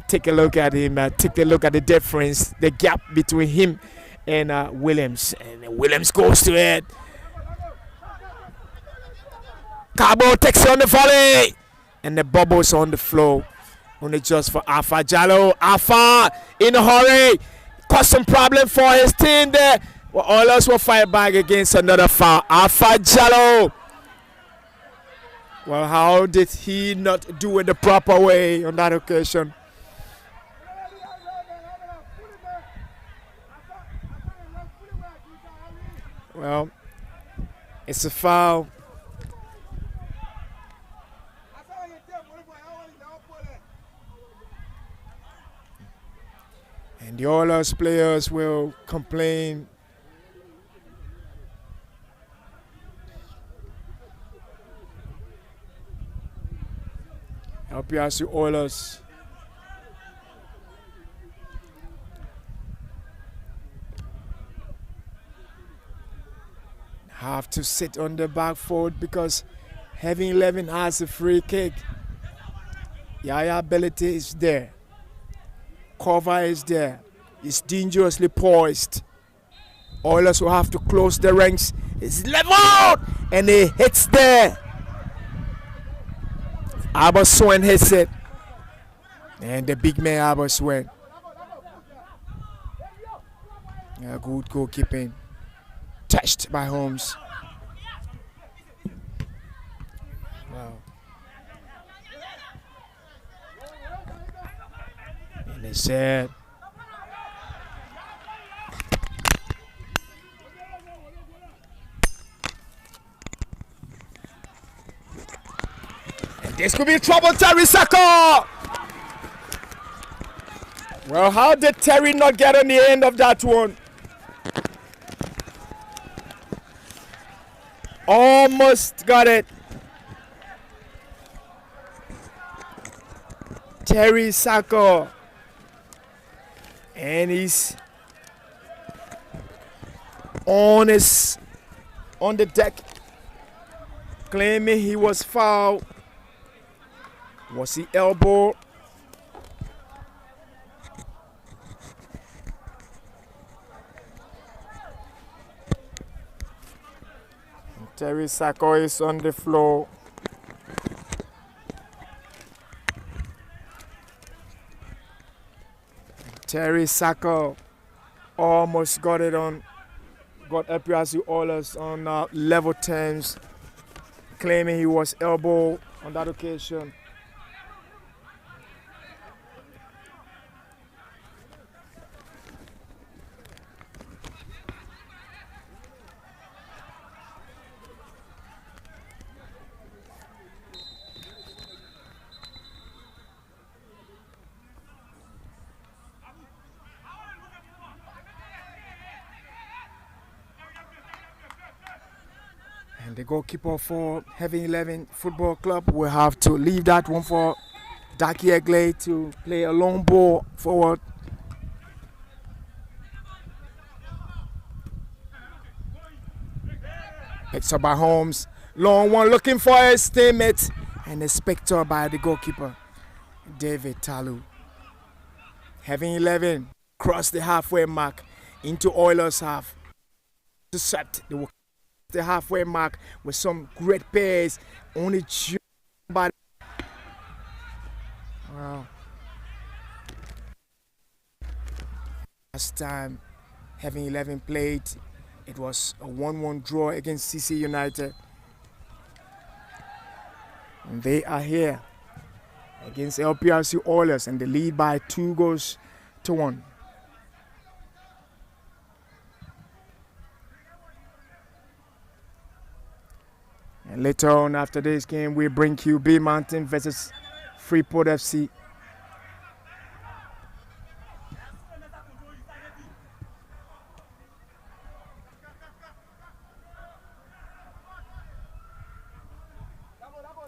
take a look at him, take a look at the difference, the gap between him and Williams. And Williams goes to it. Cabo takes it on the volley, and the bubbles on the floor. Only just for Alpha Jallo. Alpha in a hurry, caused some problem for his team there. Well, Oilers will fight back against another foul. Alpha Jallo. Well, how did he not do it the proper way on that occasion? Well, it's a foul. And the Oilers players will complain. LPRC Oilers have to sit on the back foot because Heaven 11 has a free kick. Yaya Belletti is there. Cover is there. It's dangerously poised. Oilers will have to close the ranks. It's leveled, and he hits there. Abba Swain hits it, and the big man Abba Swain. Yeah, good goalkeeping. Touched by Holmes. Wow. And they said, this could be trouble, Terry Sacco. Well, how did Terry not get on the end of that one? Almost got it. Terry Sacco. And he's on the deck, claiming he was fouled. Was he elbow? Terry Sacco is on the floor. Terry Sacco almost got LPRC Oilers on level terms, claiming he was elbowed on that occasion. And the goalkeeper for Heaven 11 Football Club will have to leave that one for Daki Egley to play a long ball forward. Picked up by Holmes. Long one looking for his teammate. And a spectre by the goalkeeper, David Talu. Heaven 11 crossed the halfway mark into Oilers half. Intercept the halfway mark with some great pace. Only just by. Wow. Last time Heaven 11 played, it was a 1-1 draw against CC United. And they are here against LPRC Oilers and they lead by 2-1. And later on after this game, we bring QB Mountain versus Freeport FC.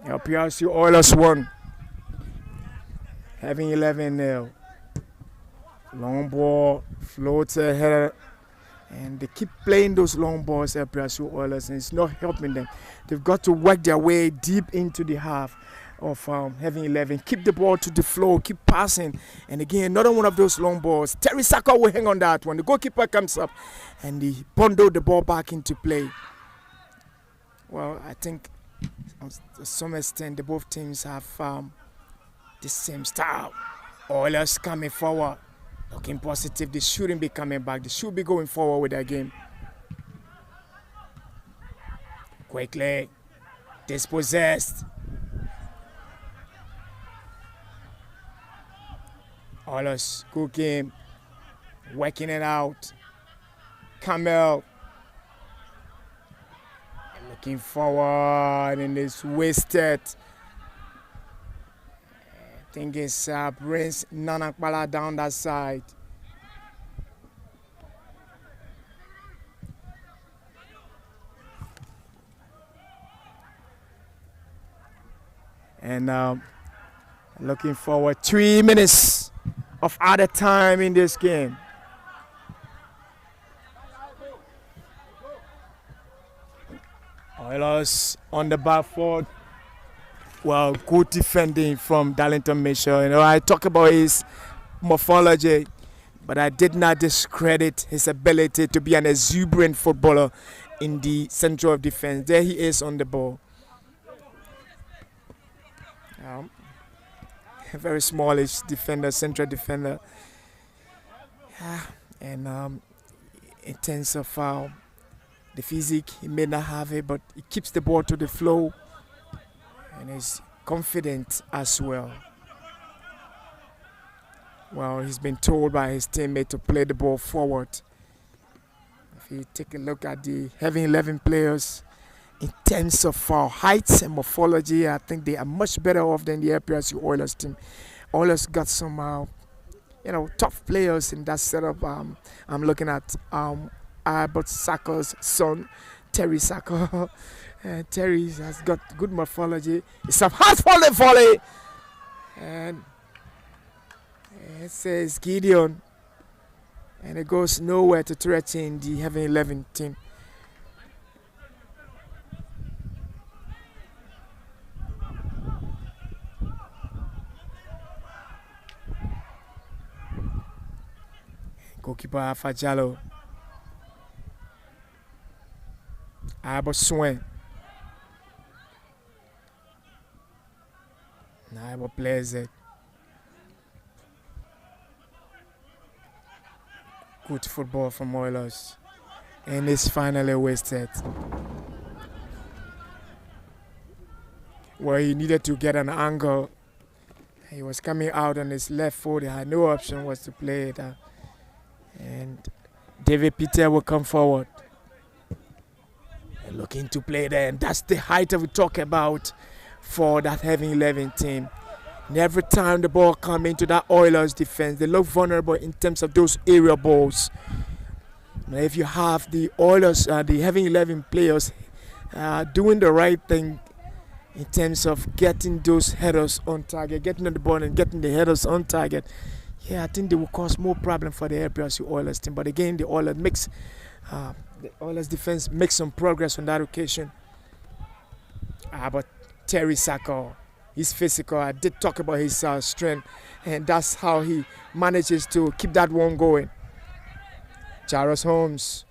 LPRC Oilers won. Having 11-0. Long ball, floater, header. And they keep playing those long balls, LPRC Oilers, and it's not helping them. They've got to work their way deep into the half of Heaven 11. Keep the ball to the flow, keep passing. And again, another one of those long balls. Terry Sacco will hang on that one. The goalkeeper comes up and he bundled the ball back into play. Well, I think to some extent, both teams have the same style. Oilers coming forward, looking positive. They shouldn't be coming back. They should be going forward with their game. Quickly, dispossessed. Oilers, good game, working it out. Camel. Looking forward and it's wasted. I think it's Prince Nanakbala down that side. And looking forward 3 minutes of added time in this game. Oilers on the back foot. Well, good defending from Darlington Mitchell. You know, I talk about his morphology, but I did not discredit his ability to be an exuberant footballer in the center of defense. There he is on the ball. A very smallish defender, central defender. And in terms of the physique, he may not have it, but he keeps the ball to the flow and is confident as well. Well, he's been told by his teammate to play the ball forward. If you take a look at the Heaven 11 players, in terms of height and morphology, I think they are much better off than the LPRC Oilers team. Oilers got some, tough players in that setup. I'm looking at Albert Sacco's son, Terry Sacco. Terry has got good morphology. It's a hard volley. And it says Gideon. And it goes nowhere to threaten the Heaven 11 team. Goalkeeper Alpha Jallo. Albert Swain. Cyber plays it. Good football from Oilers. And it's finally wasted. Where he needed to get an angle. He was coming out on his left foot. He had no option was to play it. And David Peter will come forward. And looking to play there. And that's the height that we talk about for that Heaven 11 team. And every time the ball comes into that Oilers defense, they look vulnerable in terms of those aerial balls. Now if you have the Oilers, the Heaven 11 players doing the right thing in terms of getting those headers on target, getting on the ball and getting the headers on target, yeah, I think they will cause more problem for the LPRC Oilers team. But again, the Oilers defense makes some progress on that occasion. But Terry Sacco, he's physical. I did talk about his strength, and that's how he manages to keep that one going. Jaros Holmes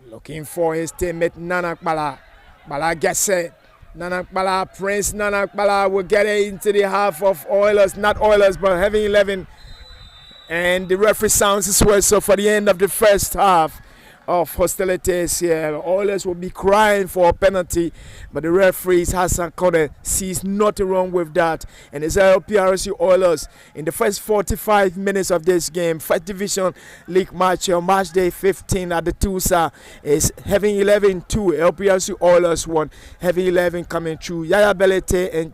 looking for his teammate Nanak Bala. Bala gets it. Nanak Bala, Prince Nanak Bala will get it into the half of Oilers, not Oilers, but Heaven 11. And the referee sounds his whistle for the end of the first half of hostilities here. Oilers will be crying for a penalty, but the referees Hassan Kone sees nothing wrong with that. And it's LPRC Oilers in the first 45 minutes of this game. First Division League match on March Day 15 at the Tusa is Heaven 11 2, LPRC Oilers 1. Heaven 11 coming through. Yaya Belete and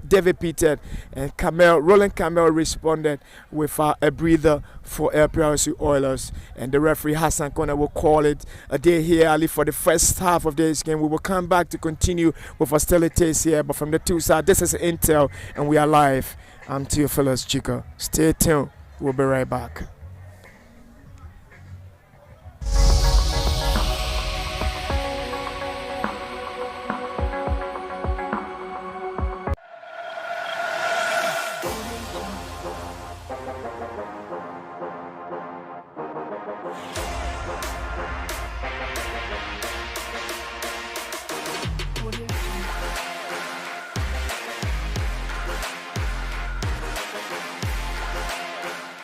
David Peter and Roland Camel responded with a breather for LPRC Oilers, and the referee Hassan Kone will call it a day here early for the first half of this game. We will come back to continue with hostilities here, but from the two sides, this is Intel and we are live. I'm Theophilus Chico. Stay tuned. We'll be right back.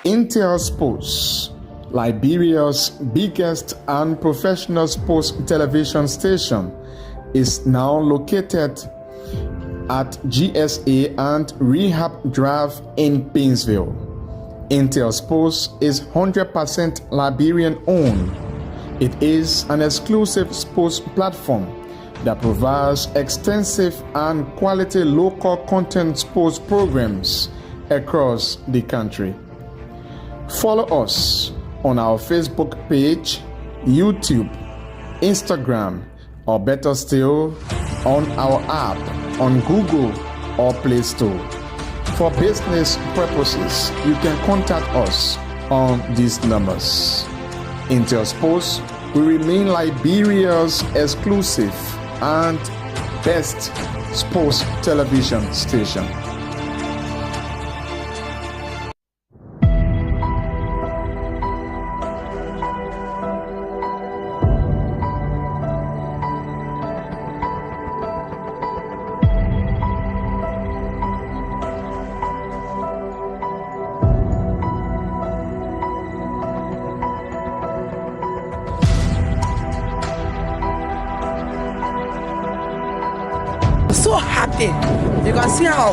Intel Sports, Liberia's biggest and professional sports television station, is now located at GSA and Rehab Drive in Painesville. Intel Sports is 100% Liberian owned. It is an exclusive sports platform that provides extensive and quality local content sports programs across the country. Follow us on our Facebook page, YouTube, Instagram, or better still, on our app on Google or Play Store. For business purposes, you can contact us on these numbers. Intel Sports will remain Liberia's exclusive and best sports television station. So happy. You can see how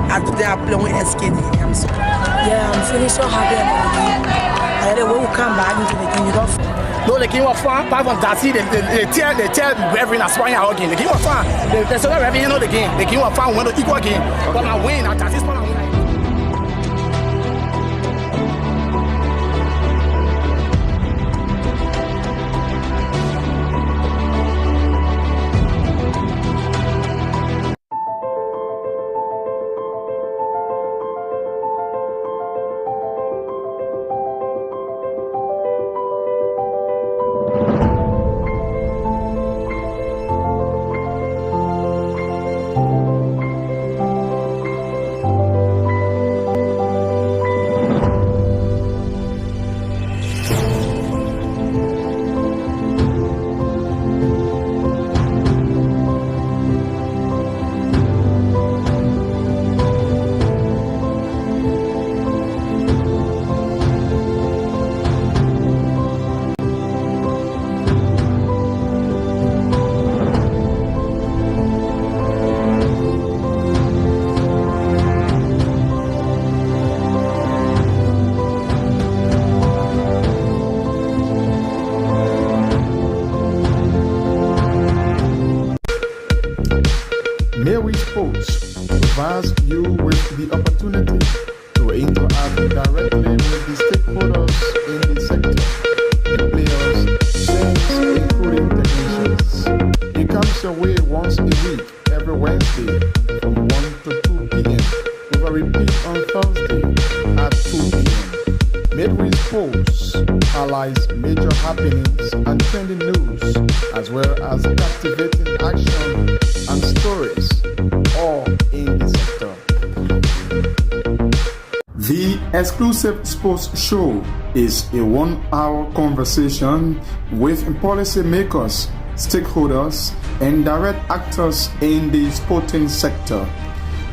after they are playing SKD. I'm so I'm feeling so happy about the game. I had a way to come back into the game. You don't. No, the game was fun. Apart from Darcy, they tell Reverend Aspire our game. The game was fun. They said Reverend, you know the game. The game was fun. We went to equal game. But I win at Darcy's point. Midway Sports highlights major happenings and trending news, as well as captivating action and stories, all in the sector. The exclusive sports show is a 1-hour conversation with policymakers, stakeholders, and direct actors in the sporting sector.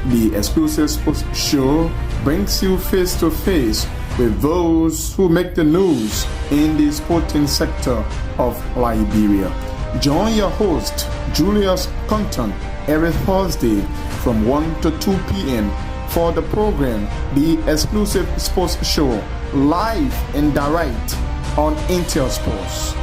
The exclusive sports show brings you face to face with those who make the news in the sporting sector of Liberia. Join your host, Julius Compton, every Thursday from 1 to 2 p.m. for the program, The Exclusive Sports Show, live and direct on Intel Sports.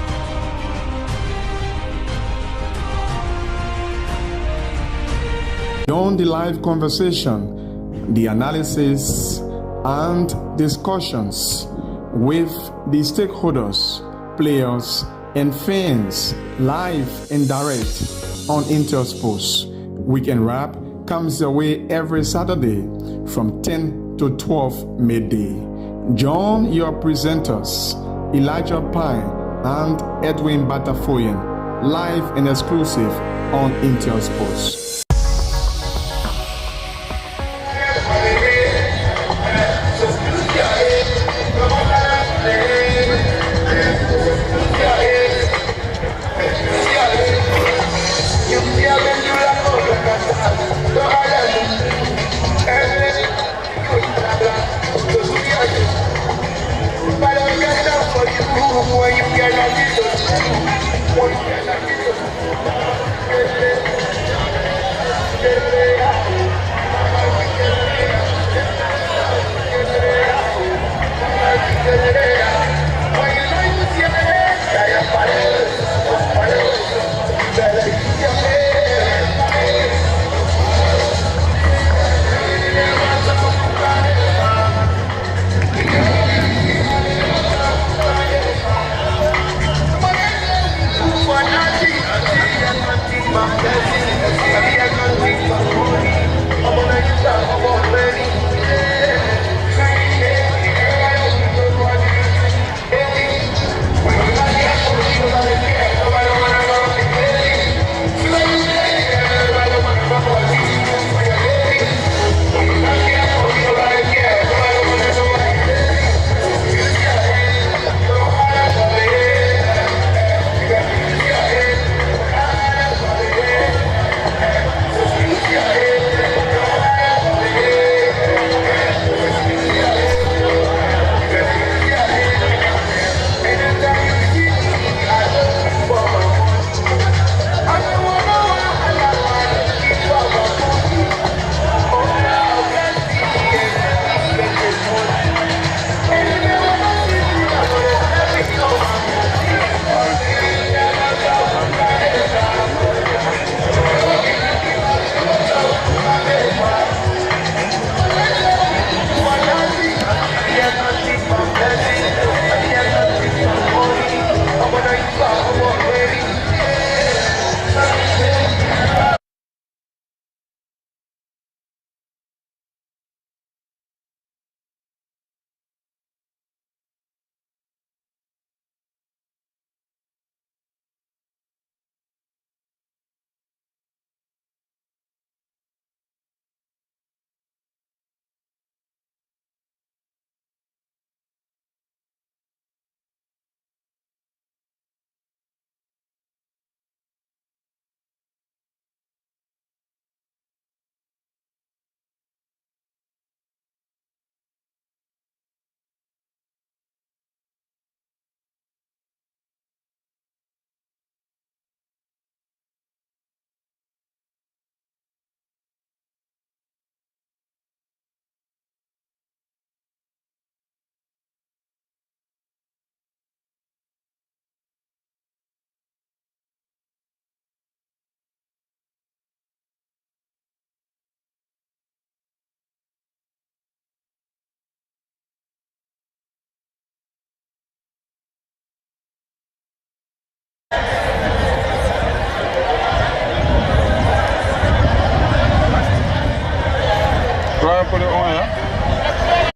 Beyond the live conversation, the analysis and discussions with the stakeholders, players, and fans, live and direct on Intel Sports. Weekend Wrap comes your way every Saturday from 10 to 12 midday. Join your presenters, Elijah Pine and Edwin Batafoyan, live and exclusive on Intel Sports. Put it on, yeah?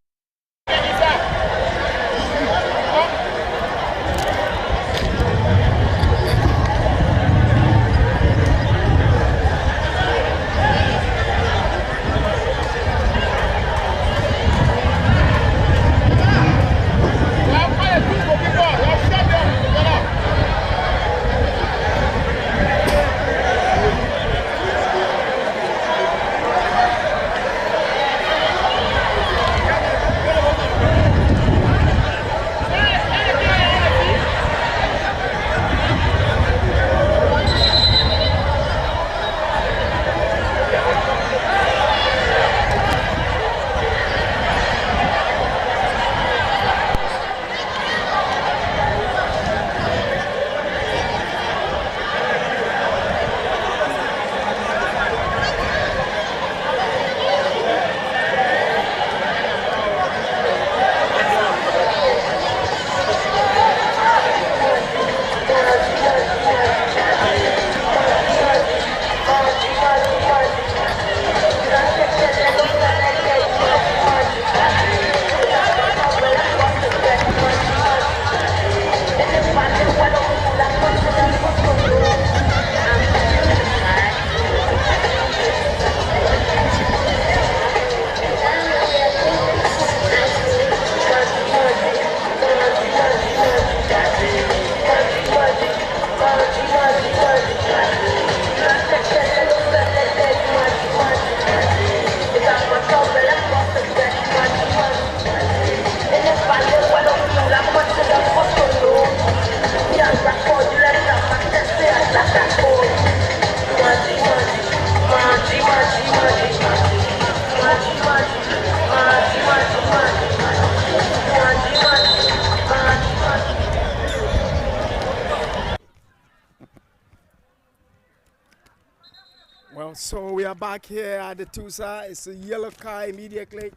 So we are back here at the Tusa. It's a yellow card immediately.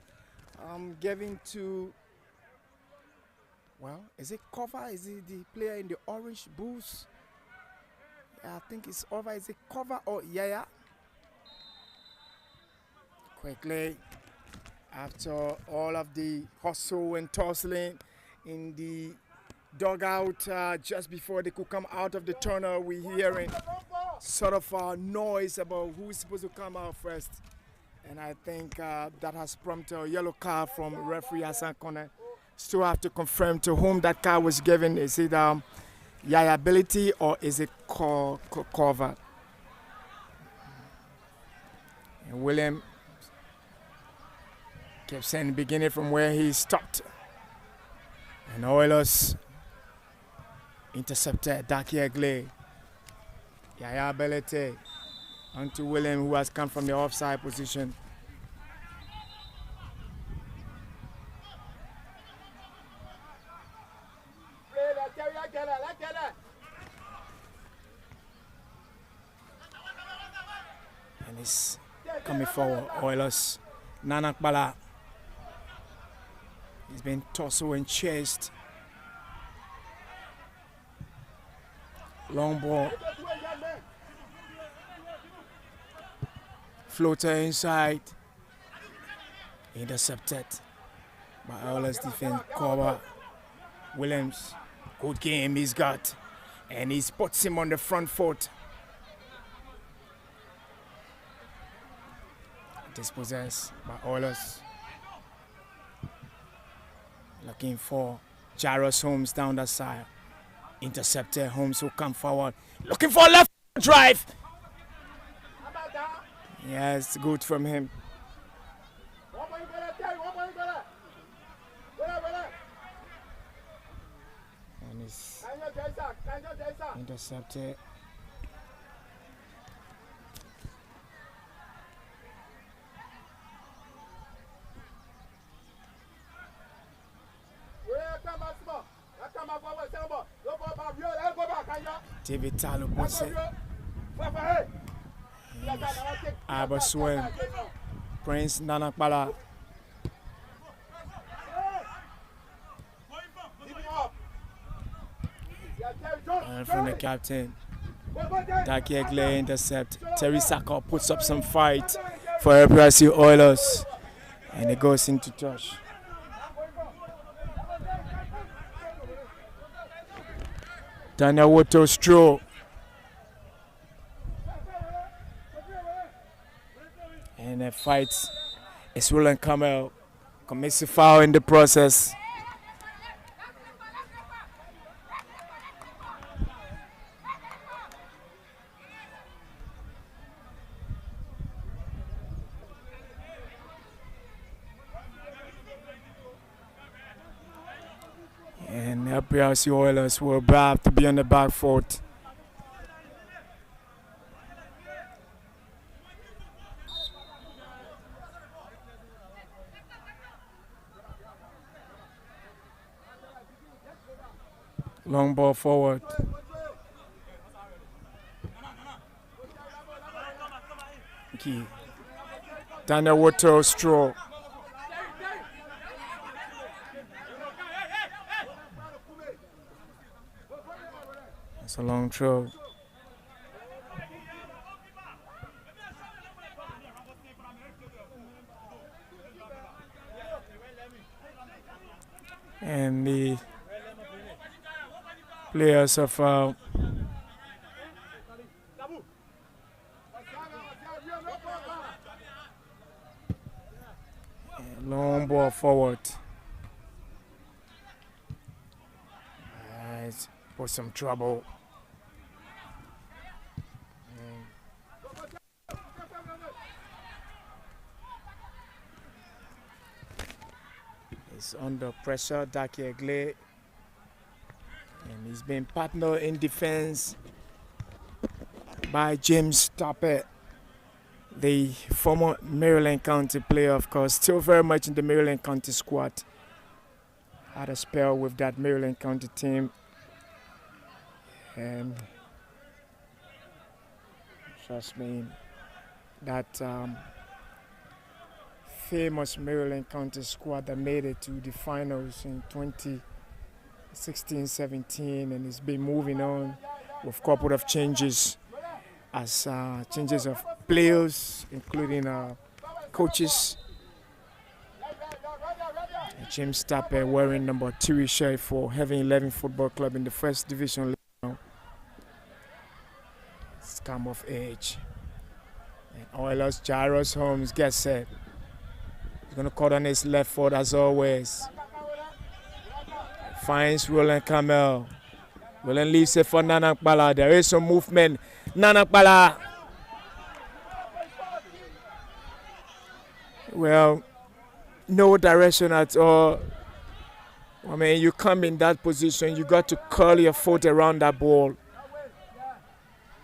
Giving to, well, is it Cover? Is it the player in the orange boots? Yeah, I think it's over. Is it Cover or Yaya? Quickly, after all of the hustle and tussling in the dugout just before they could come out of the tunnel, we're hearing sort of a noise about who is supposed to come out first. And I think that has prompted a yellow card from referee Hassan Kone. Still have to confirm to whom that card was given. Is it Yaya Ability or is it Cover? And William kept saying beginning from where he stopped. And Oilers intercepted Daki Egle. Yaya Ability onto William, who has come from the offside position. And he's coming forward, Oilers. Nanak Bala. He's been tussled and chased. Long ball. Floater inside. Intercepted by Oilers defense. Cover. Williams. Good game he's got. And he spots him on the front foot. Dispossessed by Oilers. Looking for Jairus Holmes down that side. Intercepted. Holmes will come forward. Looking for a left drive. Yeah, it's good from him. And it's intercepted. David Talo puts it. Abaswem. Prince Nanakbala. And from the captain, Daki Egle intercept. Terry Saka puts up some fight for LPRC Oilers. And it goes into touch. Daniel Woto Stroh. And the fight is Roland Kamel. Commits a foul in the process. And LPRC Oilers were about to be on the back foot. Long ball forward. Okay. Daniel Woto Stroh. It's a long throw. And the players of long ball forward. For some trouble. He's under pressure, Daki Egle. And he's been partnered in defense by James Tappet, the former Maryland County player, of course, still very much in the Maryland County squad. Had a spell with that Maryland County team. And trust me, that famous Maryland County squad that made it to the finals in 2016-17, and it's been moving on with a couple of changes as changes of players, including coaches. James Tapper wearing number 3 shirt for Heaven 11 Football Club in the first division. It's come of age. And Oilers, Jairus Holmes gets set. He's going to cut on his left foot as always. Finds Roland Camel. Roland leaves it for Nanak Bala. There is some movement. Nanak Bala. Well, no direction at all. I mean, you come in that position, you got to curl your foot around that ball.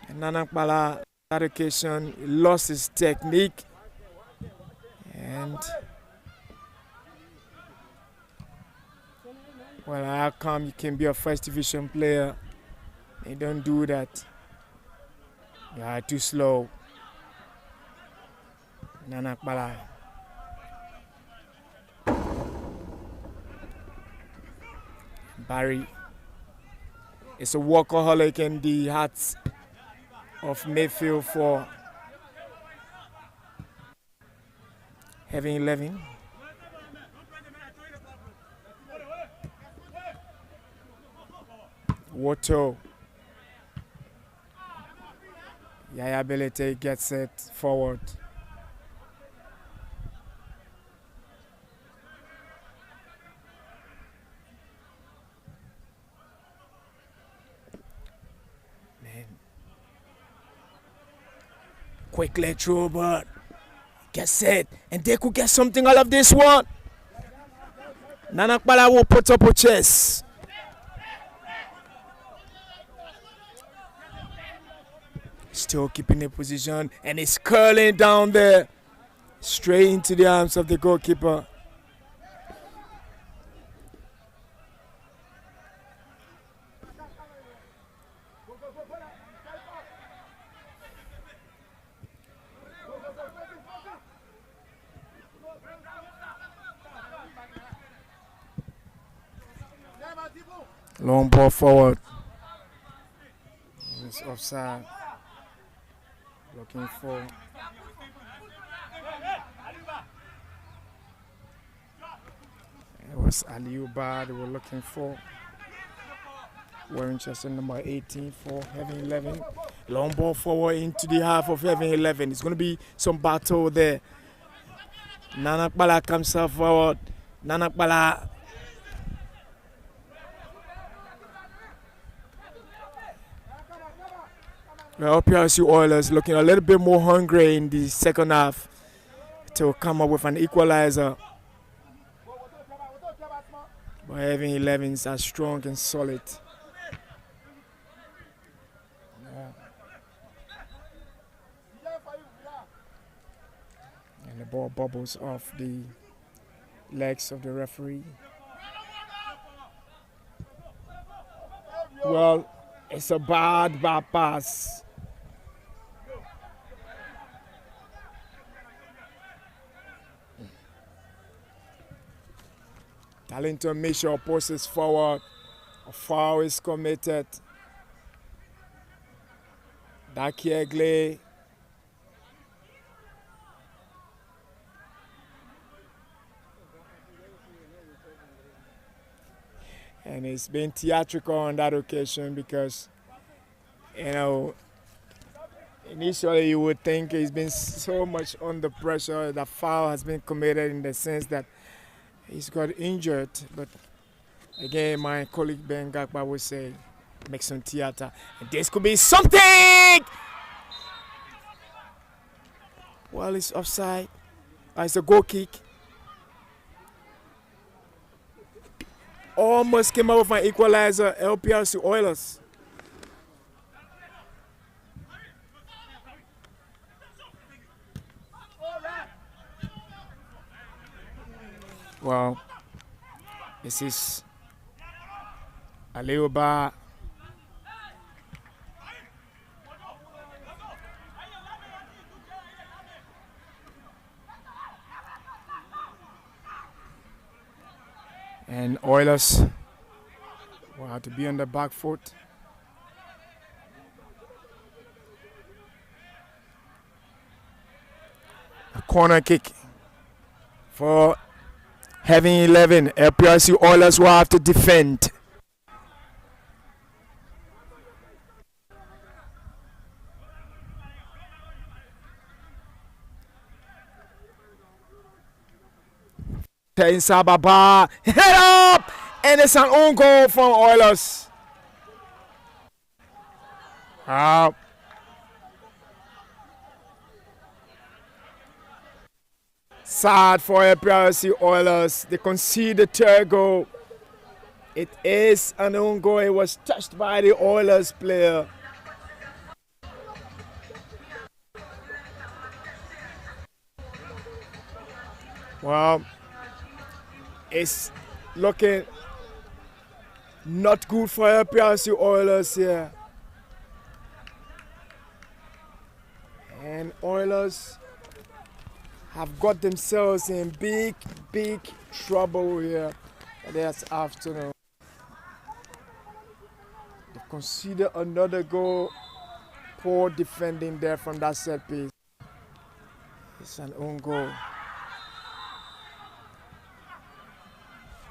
And Nanak Bala, that occasion, he lost his technique. And, well, how come you can be a first division player? You don't do that. You are too slow. Nanak Bala. Barry is a workaholic in the hearts of Mayfield for Heaven 11. Woto. Yaya Belete gets it forward. Quickly through, but get set, and they could get something out of this one. Nanak Bala will put up a chest. Still keeping the position, and it's curling down there, straight into the arms of the goalkeeper. Long ball forward. It's offside. Looking for. It was Aliuba they were looking for. Wearing just number 18 for Heaven 11. Long ball forward into the half of Heaven 11. It's going to be some battle there. Nanak Bala comes up forward. Nanak Bala. Well, PRC Oilers looking a little bit more hungry in the second half to come up with an equalizer. But Heaven 11s are strong and solid. And the ball bubbles off the legs of the referee. Well, it's a bad pass. Darlington Mitchell pushes forward. A foul is committed. Daki Egle. And it's been theatrical on that occasion because, you know, initially you would think he's been so much under pressure. The foul has been committed in the sense that he's got injured. But again, my colleague Ben Gakba would say, make some theater. And this could be something! Well, it's offside. It's a goal kick. Almost came out with an equalizer, LPRC Oilers. Well, this is Aliuba. And Oilers will have to be on the back foot. A corner kick for Heaven 11. LPRC Oilers will have to defend. Inside Baba, head up, and it's an own goal from Oilers. Sad for LPRC Oilers. They concede the third goal. It is an own goal. It was touched by the Oilers player. Well, it's looking not good for LPRC Oilers here. And Oilers have got themselves in big trouble here this afternoon. They conceded another goal. Poor defending there from that set piece. It's an own goal.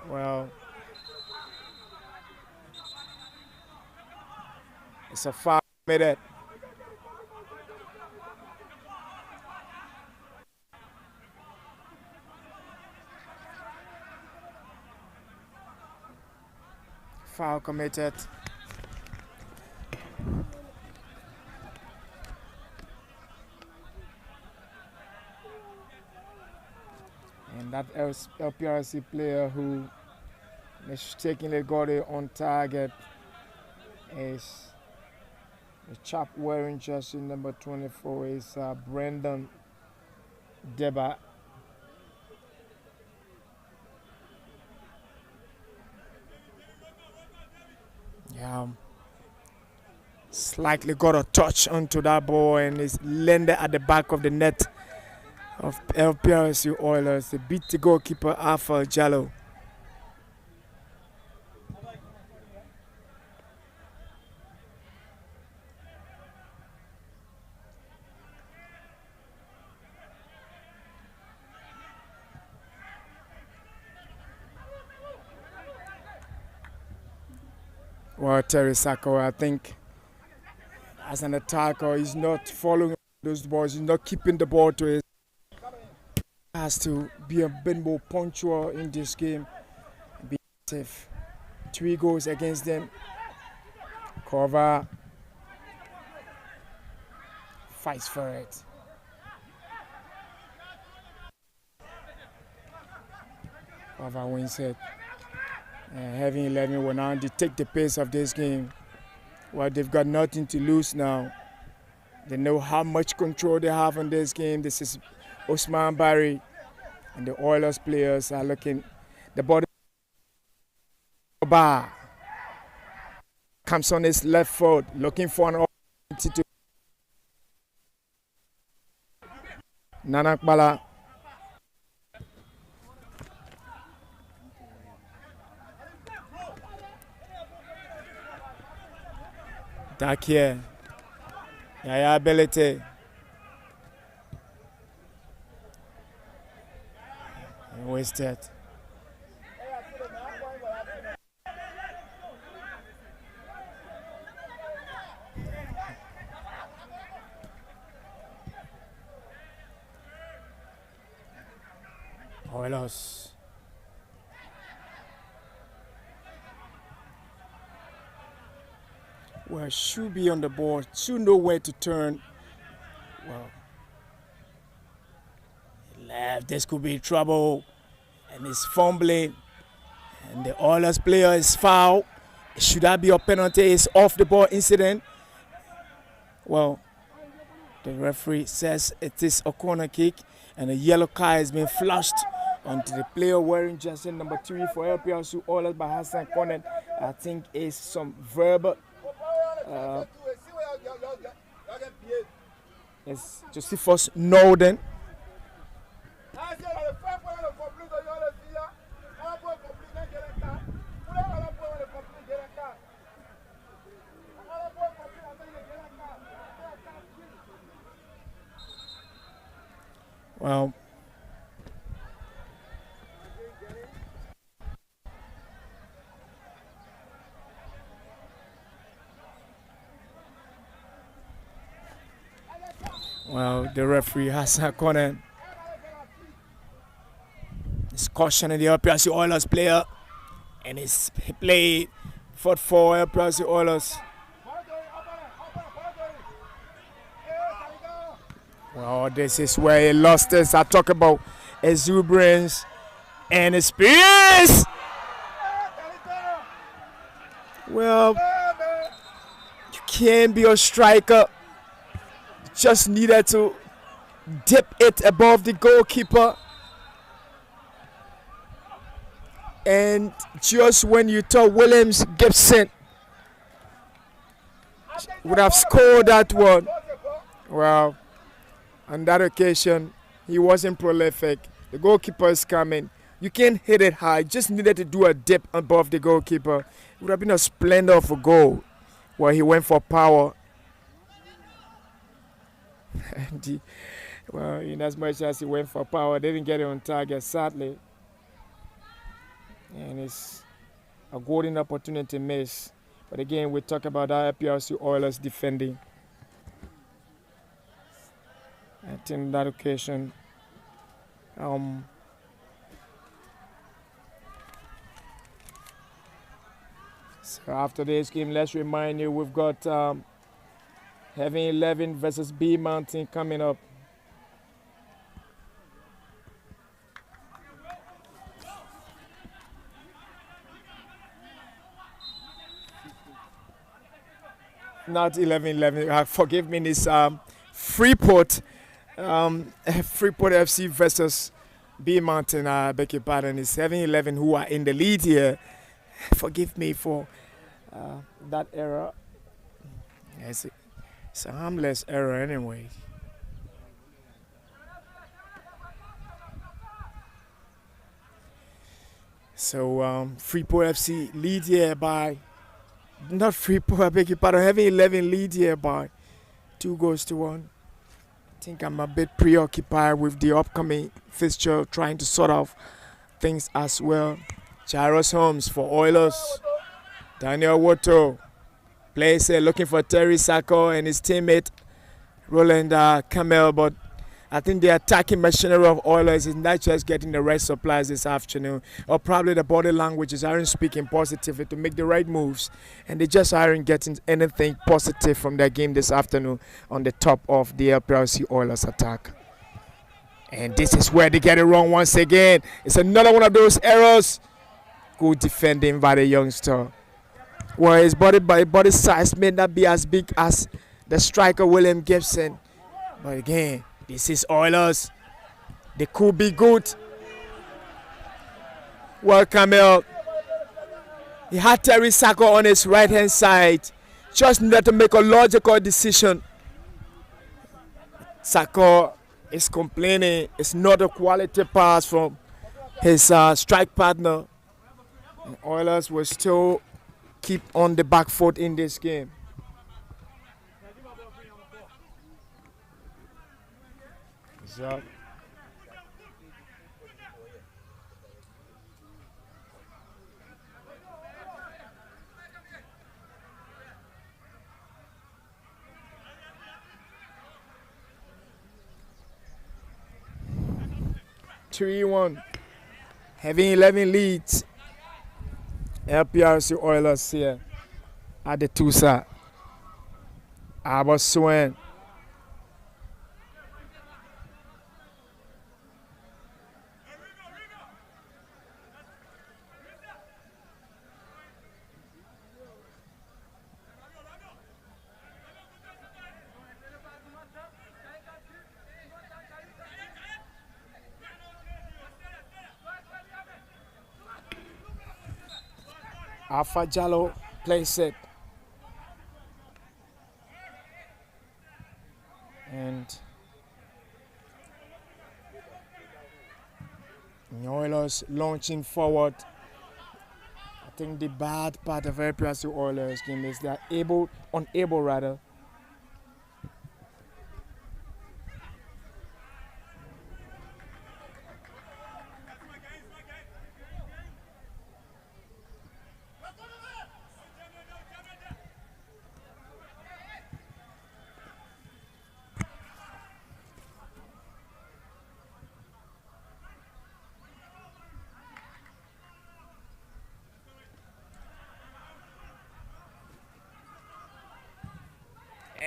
Well, it's a foul committed. Foul committed. And that LPRC player who mistakenly got it on target is the chap wearing jersey number 24 is Brendan Deba. Yeah, slightly got a touch onto that ball and it's landed at the back of the net of LPRC Oilers. They beat the goalkeeper Alpha Jallo. Well, Terry Sacco, I think, as an attacker, he's not following those balls. He's not keeping the ball to his. Has to be a bit more punctual in this game. Be safe. 3 goals against them. Cover. Fights for it. Cover wins it. Heaven 11 will now take the pace of this game. Well, they've got nothing to lose now. They know how much control they have on this game. This is Osman Barry and the Oilers players are looking. The body bar comes on his left foot, looking for an opportunity to Nanak Bala. Dakia, Yaya Ability. Wasted. Oilers. Well, should be on the board, should know where to turn. Well, left, this could be trouble. And he's fumbling. And the Oilers player is fouled. Should that be a penalty? It's off the ball incident. Well, the referee says it is a corner kick. And a yellow card has been flushed onto the player wearing jersey number 3 for LPRC Oilers by Hassan Cornet. I think it's some verbal. It's Josephus Norden. Well, the referee has a corner. He's cautioning the LPRC Oilers player, and he played for LPRC Oilers. Well, this is where he lost this. I talk about exuberance and experience. Well, you can't be a striker. You just needed to dip it above the goalkeeper. And just when you thought Williams Gibson would have scored that one, well, on that occasion, he wasn't prolific. The goalkeeper is coming. You can't hit it high. Just needed to do a dip above the goalkeeper. It would have been a splendor of a goal where he went for power. And well, in as much as he went for power, they didn't get it on target, sadly. And it's a golden opportunity miss. But again, we talk about our LPRC Oilers defending. I think that occasion, so after this game, let's remind you we've got Heaven 11 versus B Mountain coming up. Not 11-11. Forgive me. This Freeport FC versus B Mountain. I beg your pardon. It's 7-11 who are in the lead here. Forgive me for that error. It's a harmless error anyway. So Freeport FC lead here by, not Freeport, I beg your pardon, 7-11 lead here by 2-1. I think I'm a bit preoccupied with the upcoming fixture, trying to sort out things as well. Jairus Holmes for Oilers. Daniel Woto plays looking for Terry Sacco and his teammate Roland Kamel, but I think the attacking machinery of Oilers is not just getting the right supplies this afternoon, or probably the body languages aren't speaking positively to make the right moves, and they just aren't getting anything positive from their game this afternoon on the top of the LPRC Oilers attack. And this is where they get it wrong once again. It's another one of those errors. Good defending by the youngster. Well, his body size may not be as big as the striker William Gibson, but again, this is Oilers. They could be good. Well, Kamel, he had Terry Sacco on his right-hand side. Just needed to make a logical decision. Sacco is complaining it's not a quality pass from his strike partner. And Oilers will still keep on the back foot in this game. So, (3-1). Having 11 leads. LPRC Oilers here at the Tusa. Albert Swain. Alpha Jallo plays it. And the Oilers launching forward. I think the bad part of LPRC Oilers game is they're unable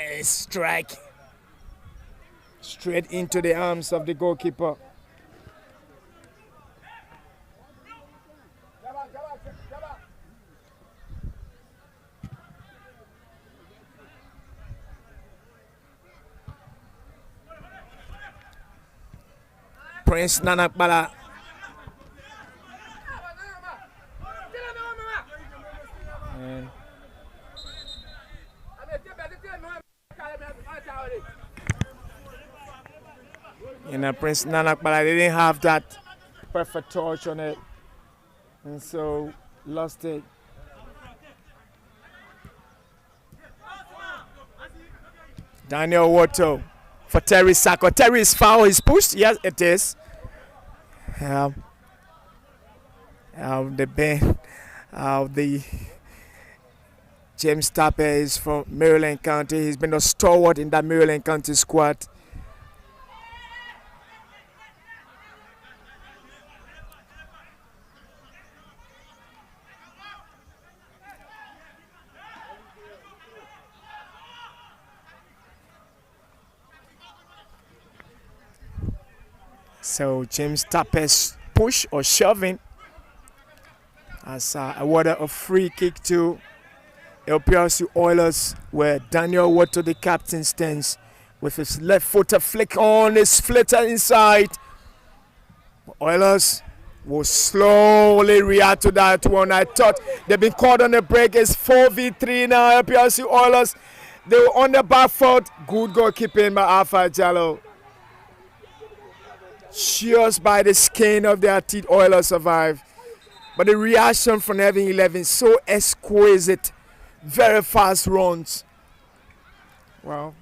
And strike straight into the arms of the goalkeeper. Prince Nana Akpala. And Prince Nana Akpala, they didn't have that perfect touch on it, and so lost it. Daniel Woto for Terry Sako. Terry's foul is pushed. Yes, it is. The James Tapper is from Maryland County. He's been a stalwart in that Maryland County squad. So James Tapper's push or shoving as awarded a free kick to LPRC Oilers, where Daniel Woto, the captain, stands with his left footer flick on his flitter inside. Oilers will slowly react to that one. I thought they've been caught on the break. It's 4v3 now. LPRC Oilers, they were on the back foot. Good goalkeeping by Alpha Jallo. Just by the skin of their teeth, Oilers survive. But the reaction from Heaven 11 so exquisite. Very fast runs. Wow.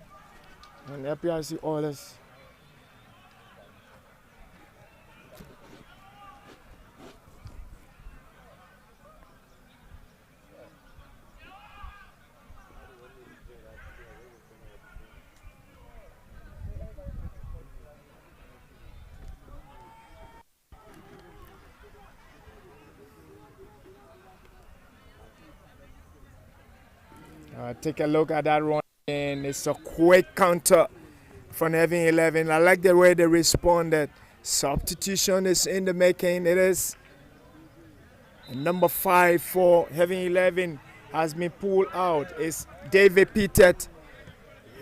And LPRC Oilers. Take a look at that run, and it's a quick counter from Heaven 11. I like the way they responded. Substitution is in the making. It is. And number 5 for Heaven 11 has been pulled out. It's David Petett,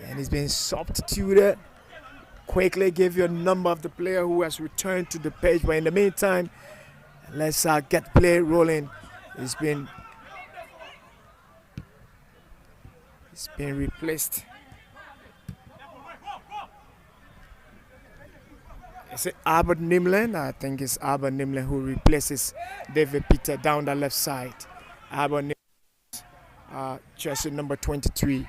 and he's been substituted. Quickly give you a number of the player who has returned to the page. But in the meantime, let's get play rolling. It's been replaced. Is it Albert Nimlen? I think it's Albert Nimlen who replaces David Petett down the left side. Albert Nimlen, jersey number 23.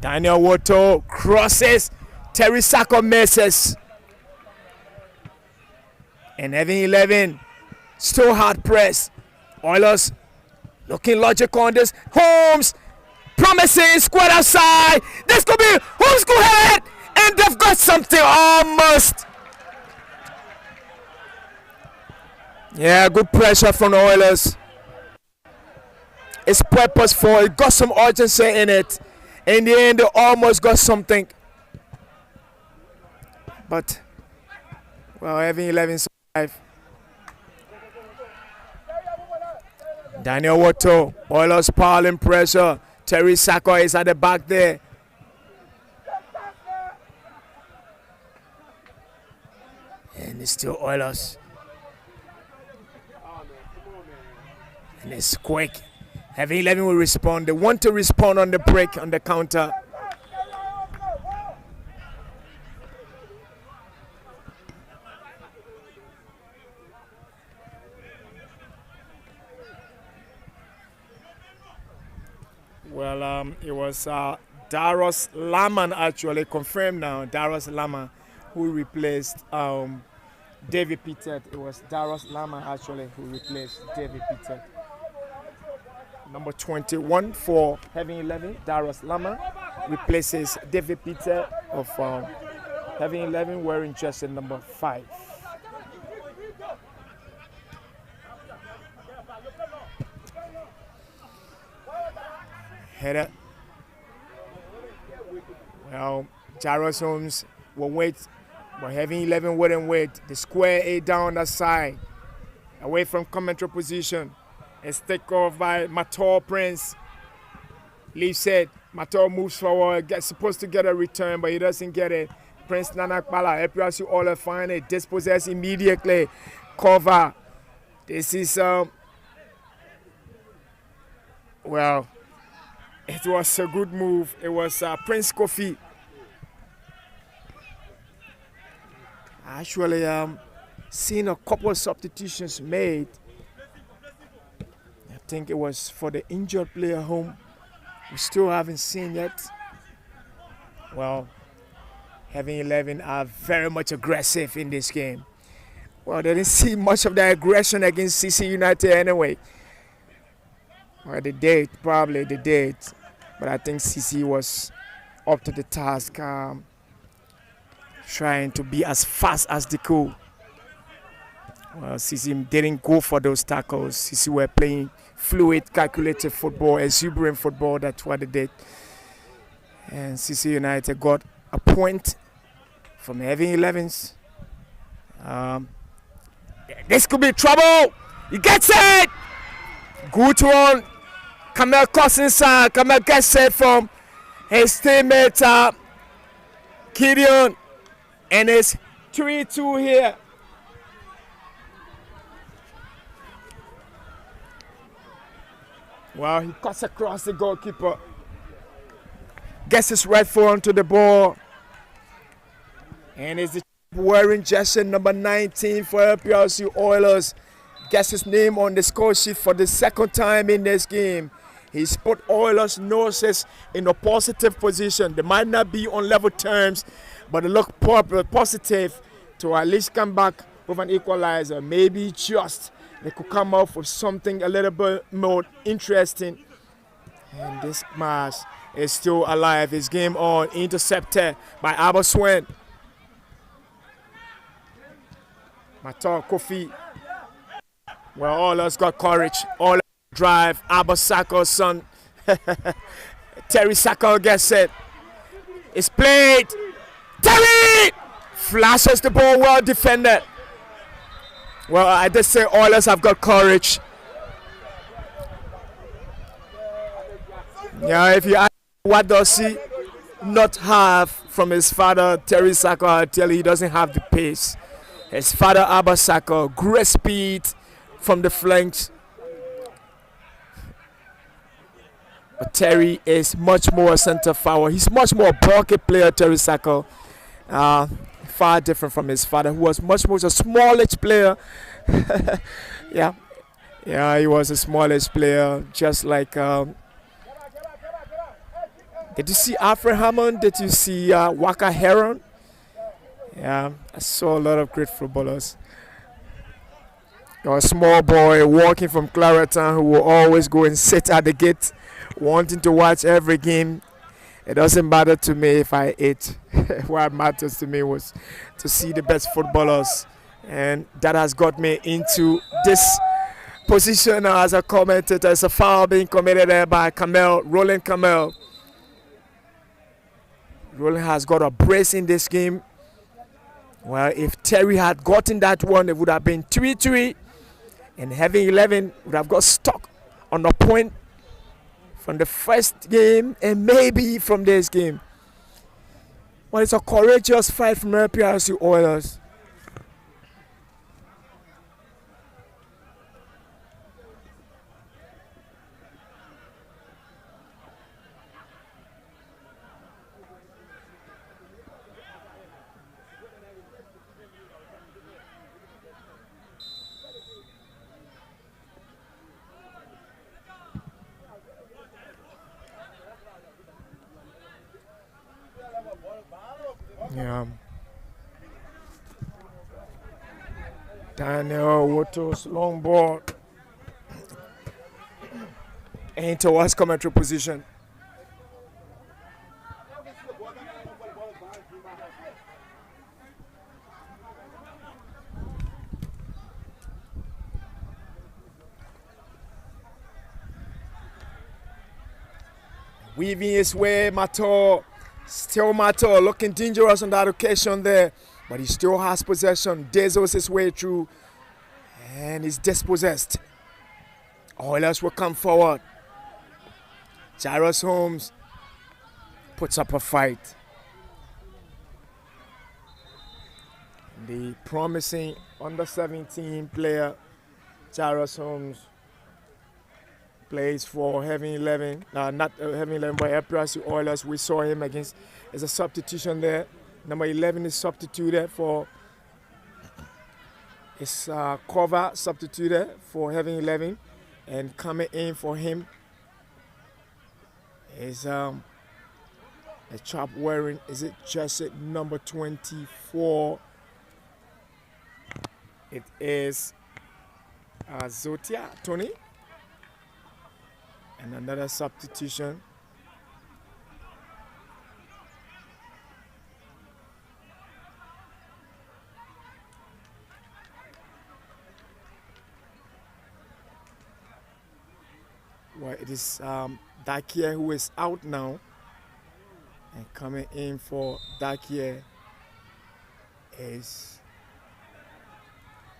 Daniel Woto crosses. Terry Sako misses. And Heaven 11 still hard press. Oilers looking logical on this. Holmes promising, square outside. This could be Holmes go ahead, and they've got something almost. Yeah, good pressure from the Oilers. It's purposeful. It got some urgency in it. In the end, they almost got something. But, well, Heaven 11 survived. Daniel Woto, Oilers piling pressure. Terry Sako is at the back there. And it's still Oilers. And it's quick. Heaven 11 will respond. They want to respond on the break, on the counter. Well, it was Daros Laman, actually confirmed now. Daros Laman, who replaced David Petett. It was Daros Laman actually who replaced David Petett. Number 21 for Heaven 11, Daros Laman replaces David Petett of Heaven 11, wearing jersey number 5. Header. Well, Jairus Holmes will wait, but Heaven 11 wouldn't wait. The square A down that side, away from commentary position. It's taken off by Mator Prince. Leaves it. Mator moves forward, gets supposed to get a return, but he doesn't get it. Prince Nanakbala, FPRC all find it, dispossess immediately. Cover. This is well, it was a good move. It was Prince Kofi. Actually, seen a couple of substitutions made. I think it was for the injured player whom we still haven't seen yet. Well, Heaven 11 are very much aggressive in this game. Well, they didn't see much of that aggression against CC United anyway. Well, they did, probably they did. But I think CC was up to the task, trying to be as fast as they could. Well, CC didn't go for those tackles. CC were playing fluid, calculated football, exuberant football. That's what they did. And CC United got a point from Heaven 11s. This could be trouble. He gets it. Good one. Kamel Cousins. Kamel gets it from his teammate Gideon. And it's 3-2 here. Well, he cuts across the goalkeeper. Gets his right foot onto the ball. And it's the wearing jersey number 19 for LPRC Oilers. Gets his name on the score sheet for the second time in this game. He's put Oilers' noses in a positive position. They might not be on level terms, but they look positive to at least come back with an equalizer. Maybe just they could come up with something a little bit more interesting. And this match is still alive. It's game on. Intercepted by Aboswen. Mator Kofi. Well, all us got courage. All drive. Abasako's son. Terry Sako gets it. It's played. Terry! Flashes the ball, well defended. Well, I just say Oilers have got courage. Yeah, if you ask what does he not have from his father, Terry Sako, I tell you he doesn't have the pace. His father, Abba Sako, great speed from the flanks. But Terry is much more center forward. He's much more bulky player, Terry Sako. Far different from his father, who was much more a smallish player. Yeah, he was a smallish player, just like. Did you see Alfred Hammond? Did you see Waka Heron? Yeah, I saw a lot of great footballers. There was a small boy walking from Clareton who will always go and sit at the gate, wanting to watch every game. It doesn't matter to me if I ate. What matters to me was to see the best footballers. And that has got me into this position as a commentator. It's a foul being committed there by Roland Kamel. Roland has got a brace in this game. Well, if Terry had gotten that one, it would have been 3-3. And Heaven 11 would have got stuck on the point from the first game and maybe from this game. Well, it's a courageous fight from LPRC Oilers. Yeah. Daniel Woto's long ball and towards commentary position. weaving his way. Mato, still Mato, looking dangerous on that occasion there, but he still has possession. Dezos his way through, and he's dispossessed. Oilers will come forward. Jairus Holmes puts up a fight. The promising under-17 player, Jairus Holmes, plays for Heaven 11. Not Heaven 11, but LPRC Oilers. We saw him against, as a substitution there. Number 11 is substituted for, his cover substituted for Heaven 11. And coming in for him is a chap wearing, is it jersey number 24? It is Zotia Tony. And another substitution. Well, it is Dakia who is out now. And coming in for Dakia is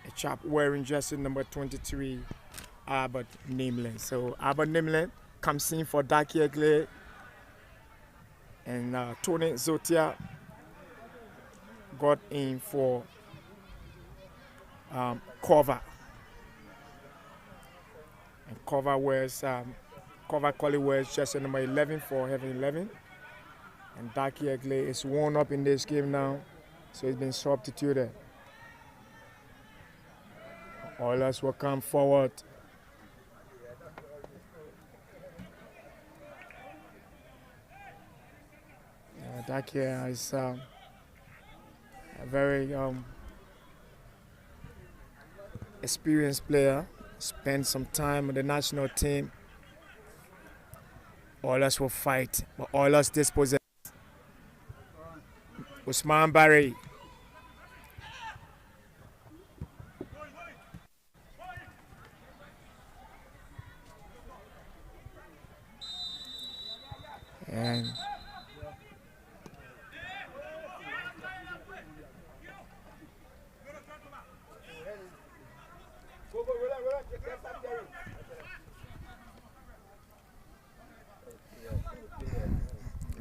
a chap wearing jersey number 23, Albert Nimlin. So Albert Nimlin comes in for Dakia Clay, and Tony Zotia got in for Cover. And Cover wears Cover Collie wears jersey number 11 for Heaven 11. And Dakia Clay is worn up in this game now, so he's been substituted. Oilers will come forward. Dakia is a very experienced player. Spent some time on the national team. Oilers will fight, but Oilers dispossess. Usman Barry. And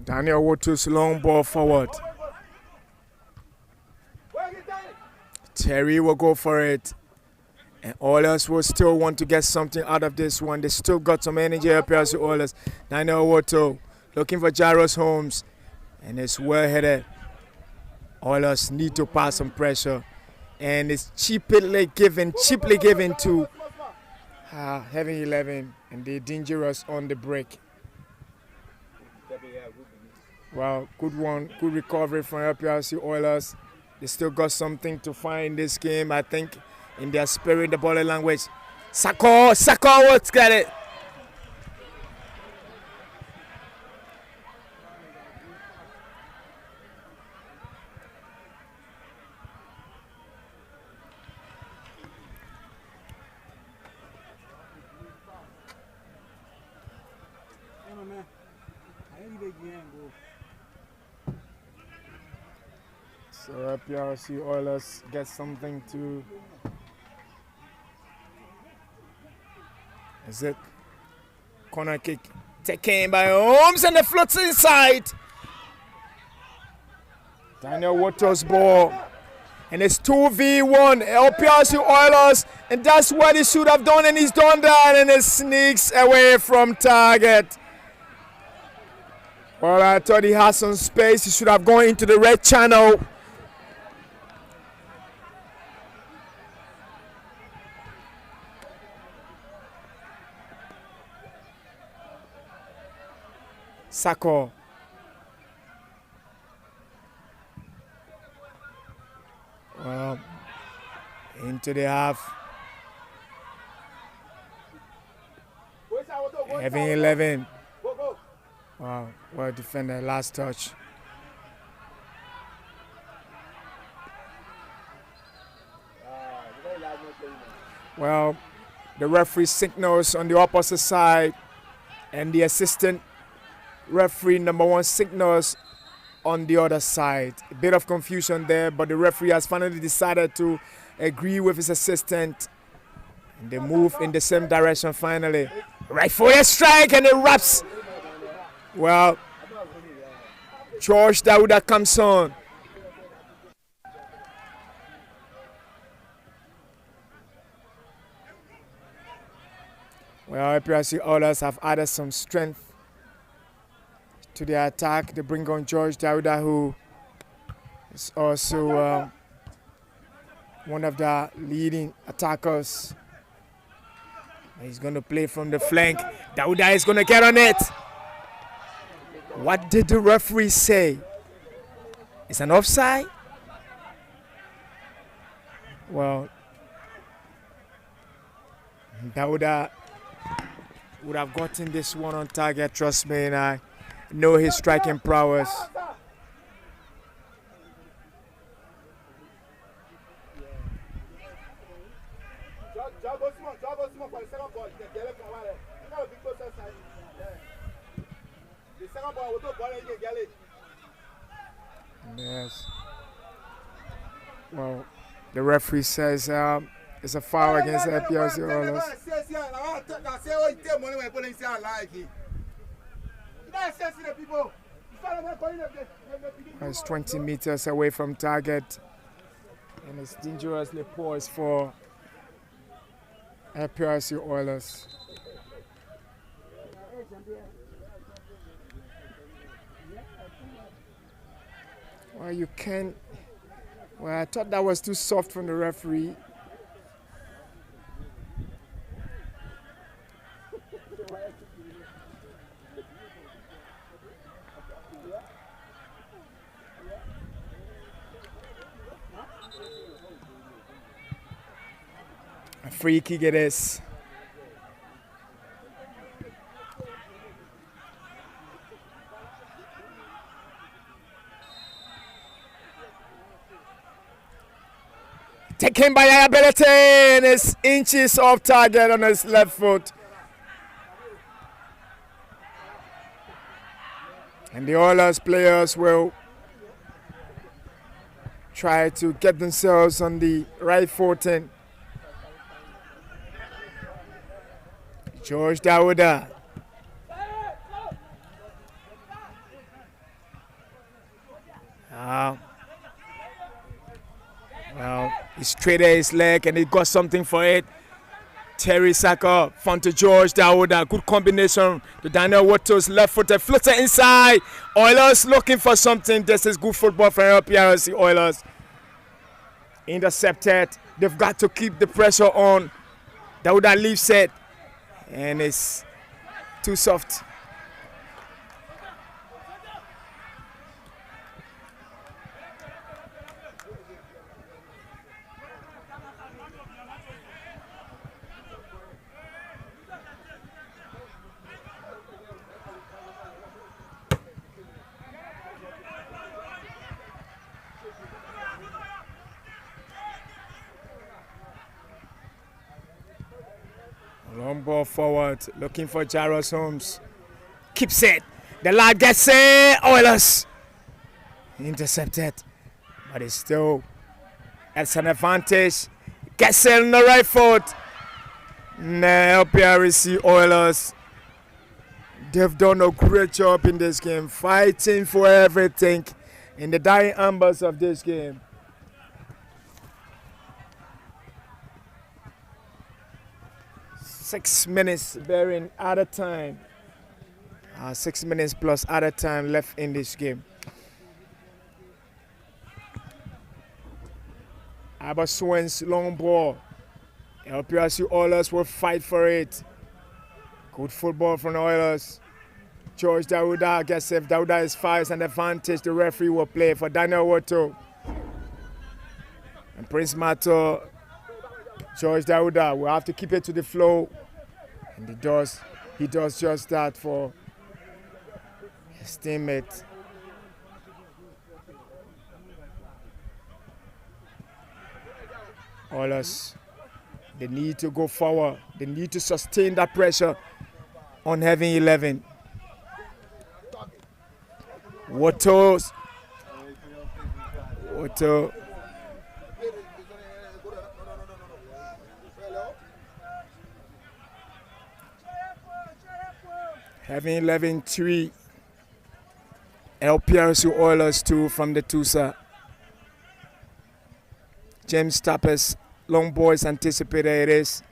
Daniel Woto's long ball forward. Terry will go for it. And Oilers will still want to get something out of this one. They still got some energy up here, so Oilers. Daniel Woto looking for Jairus Holmes. And it's well headed. Oilers need to pass some pressure. And it's cheaply given to Heaven 11. And they're dangerous on the break. Well, good one. Good recovery from LPRC Oilers. They still got something to find in this game, I think, in their spirit, the body language. Sako, what's got it? So LPRC Oilers get something to. Is it corner kick taken by Holmes and the floats inside. Daniel Woto's ball. And it's 2v1 LPRC Oilers, and that's what he should have done, and he's done that, and it sneaks away from target. Well, I thought he had some space. He should have gone into the red channel. Sako. Well, into the half. Heaven 11. Wow, well defended, last touch. Well, the referee signals on the opposite side, and the assistant referee number 1 signals on the other side. A bit of confusion there, but the referee has finally decided to agree with his assistant. And they move in the same direction finally. Right for a strike, and it wraps. Well, George Dawuda comes on. Well, APRC Oilers have added some strength to their attack. They bring on George Dawuda, who is also one of the leading attackers. He's going to play from the flank. Dawuda is going to get on it. What did the referee say? It's an offside? Well, Dawuda would have gotten this one on target, trust me, and I know his striking prowess. Yes. Well, the referee says it's a foul against APRC Oilers. It's 20 meters away from target, and it's dangerously poised for APRC Oilers. Well, you can. Well, I thought that was too soft from the referee. A free kick it is. Taken by Ayabelete, and it's inches off target on his left foot. And the Oilers players will try to get themselves on the right footing. George Dawuda. Well, he straightened his leg and he got something for it. Terry Saka, front to George Dawuda. Good combination to Daniel Watto's left footed flutter inside. Oilers looking for something. This is good football for APRC Oilers. Intercepted. They've got to keep the pressure on. Dawuda leaves it. And it's too soft. Long ball forward, looking for Jaros Holmes. Keeps it. The lad gets it. Oilers intercepted, but it's still at an advantage. Gets it on the right foot. Now APRC Oilers, they've done a great job in this game, fighting for everything in the dying embers of this game. Six minutes bearing added time. 6 minutes plus added time left in this game. Abaswens long ball. APRC Oilers will fight for it. Good football from the Oilers. George Dawuda gets if Dawuda is fires an advantage. The referee will play for Daniel Watto. And Prince Mato. George Dawuda will have to keep it to the flow. And he does just that for his teammate. Oilers, they need to go forward. They need to sustain that pressure on Heaven 11. Wato. Having 11-3. LPRC Oilers 2 from the Tusa. James Tappers, Long Boys anticipated it is.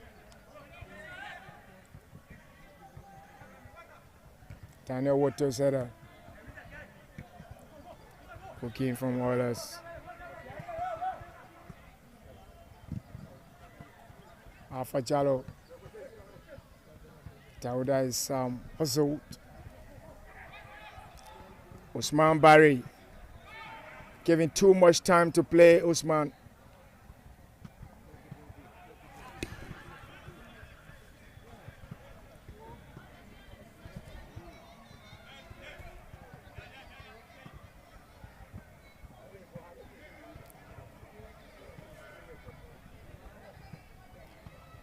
Daniel Wato said cooking from Oilers. Alpha Jallo. Dauda is puzzled. Usman Barry giving too much time to play. Usman.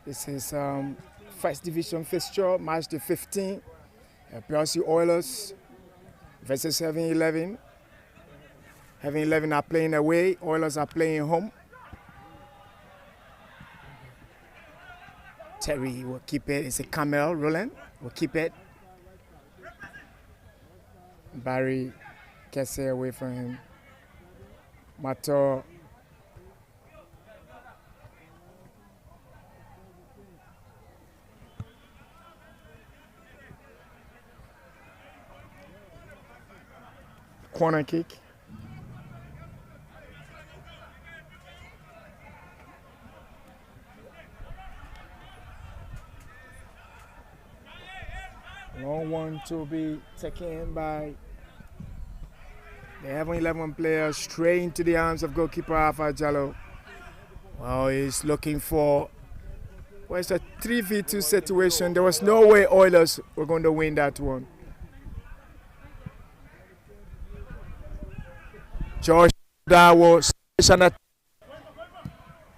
This is First Division fixture, March the 15th. PLC Oilers versus 7-11. 7-11 are playing away, Oilers are playing home. Terry will keep it, it's a camel, Roland will keep it. Barry gets it away from him. Mato. Corner kick. Long one to be taken by the 11 players straight into the arms of goalkeeper Alpha Jallo. Well, he's looking for, well, it's a 3v2 situation. There was no way Oilers were going to win that one. George Dawo,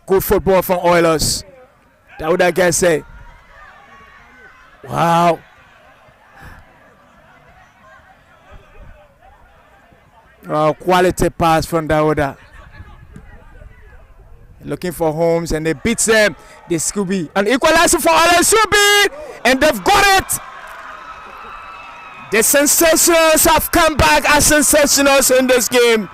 good football from Oilers. Dauda gets it. Wow. Oh, quality pass from Dauda. Looking for Holmes and they beat them. They Scooby. An equalizer for Oilers, Scooby! And they've got it! The Sensationals have come back as Sensationals in this game.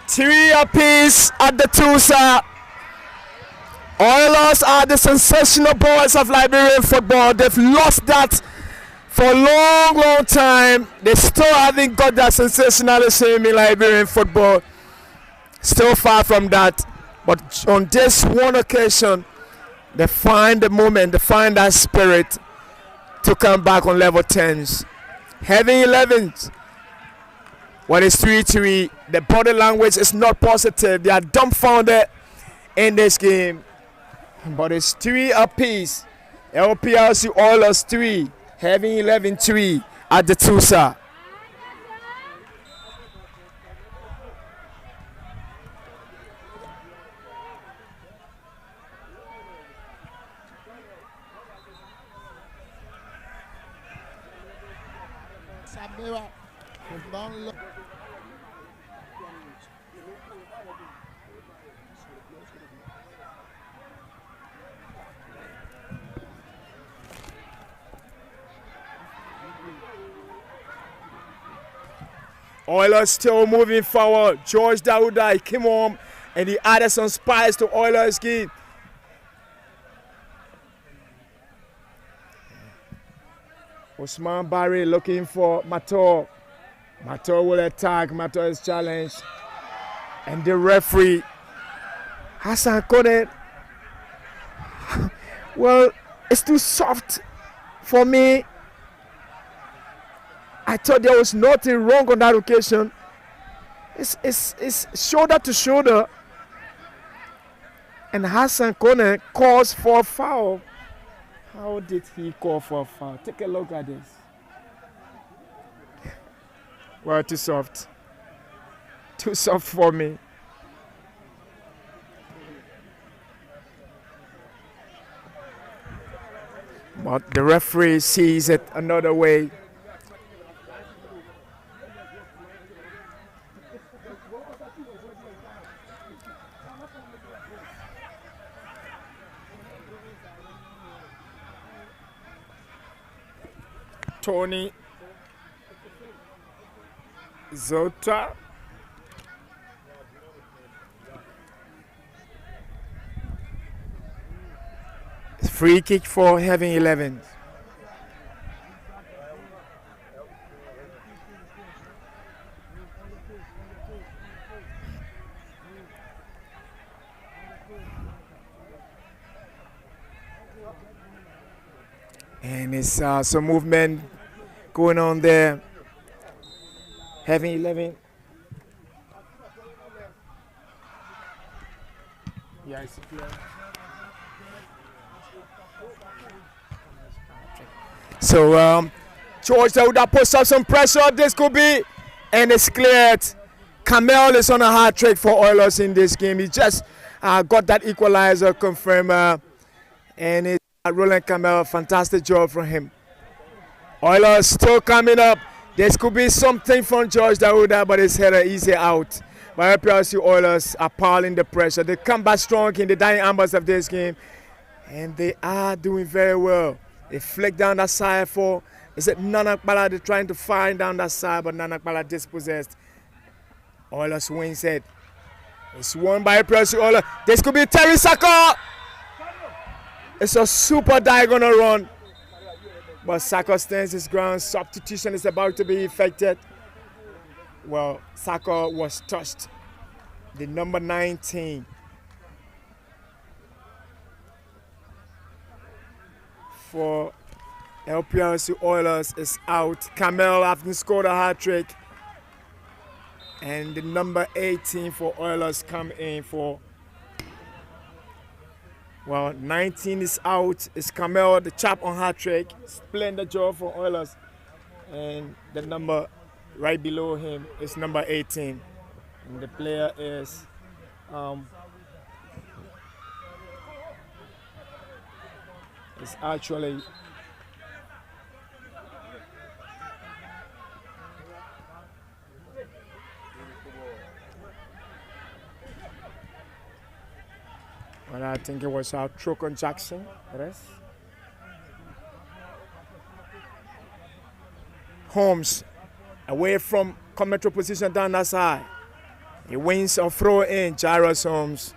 3 apiece at the Tusa. Oilers are the sensational boys of Liberian football. They've lost that for a long time. They still haven't got that sensationalism in Liberian football. Still far from that. But on this one occasion, they find the moment, they find that spirit to come back on level 10s. Having 11s. When it's 3-3, the body language is not positive. They are dumbfounded in this game. But it's 3 apiece. LPRC Oilers 3, having 11-3 at the Tusa. Oilers still moving forward. George Dauda, he came home and he added some spice to Oilers' game. Usman Barry looking for Mato. Mato will attack. Mato is challenged. And the referee, Hassan Kone. Well, it's too soft for me. I thought there was nothing wrong on that occasion. It's shoulder to shoulder. And Hassan Kone calls for a foul. How did he call for a foul? Take a look at this. Well, too soft. Too soft for me. But the referee sees it another way. Tony Zota. Free kick for Heaven 11. And it's some movement going on there. Heaven 11. Yeah, it's so George Dawuda puts up some pressure. This could be, and it's cleared. Kamel is on a hard trick for Oilers in this game. He just got that equalizer confirmed, and it's Roland Kamel. Fantastic job from him. Oilers still coming up. This could be something from George Dawuda, but it's headed easy out. But LPRC Oilers are piling the pressure. They come back strong in the dying embers of this game, and they are doing very well. They flick down that side for, is it Nanak Bala? They're trying to find down that side, but Nanak Bala dispossessed. Oilers wins it. It's won by LPRC Oilers. This could be Terry Saka. It's a super diagonal run. But Saka stands his ground. Substitution is about to be effected. Well, Saka was touched. The number 19. For LPRC Oilers is out. Kamel having scored a hat-trick. And the number 18 for Oilers come in for, well, 19 is out. It's Kamel, the chap on hat-trick. Splendid job for Oilers. And the number right below him is number 18. And the player is it's actually well, I think it was Trocon Jackson. Yes. Holmes away from commentary position down that side. He wins a throw in. Jairus Holmes.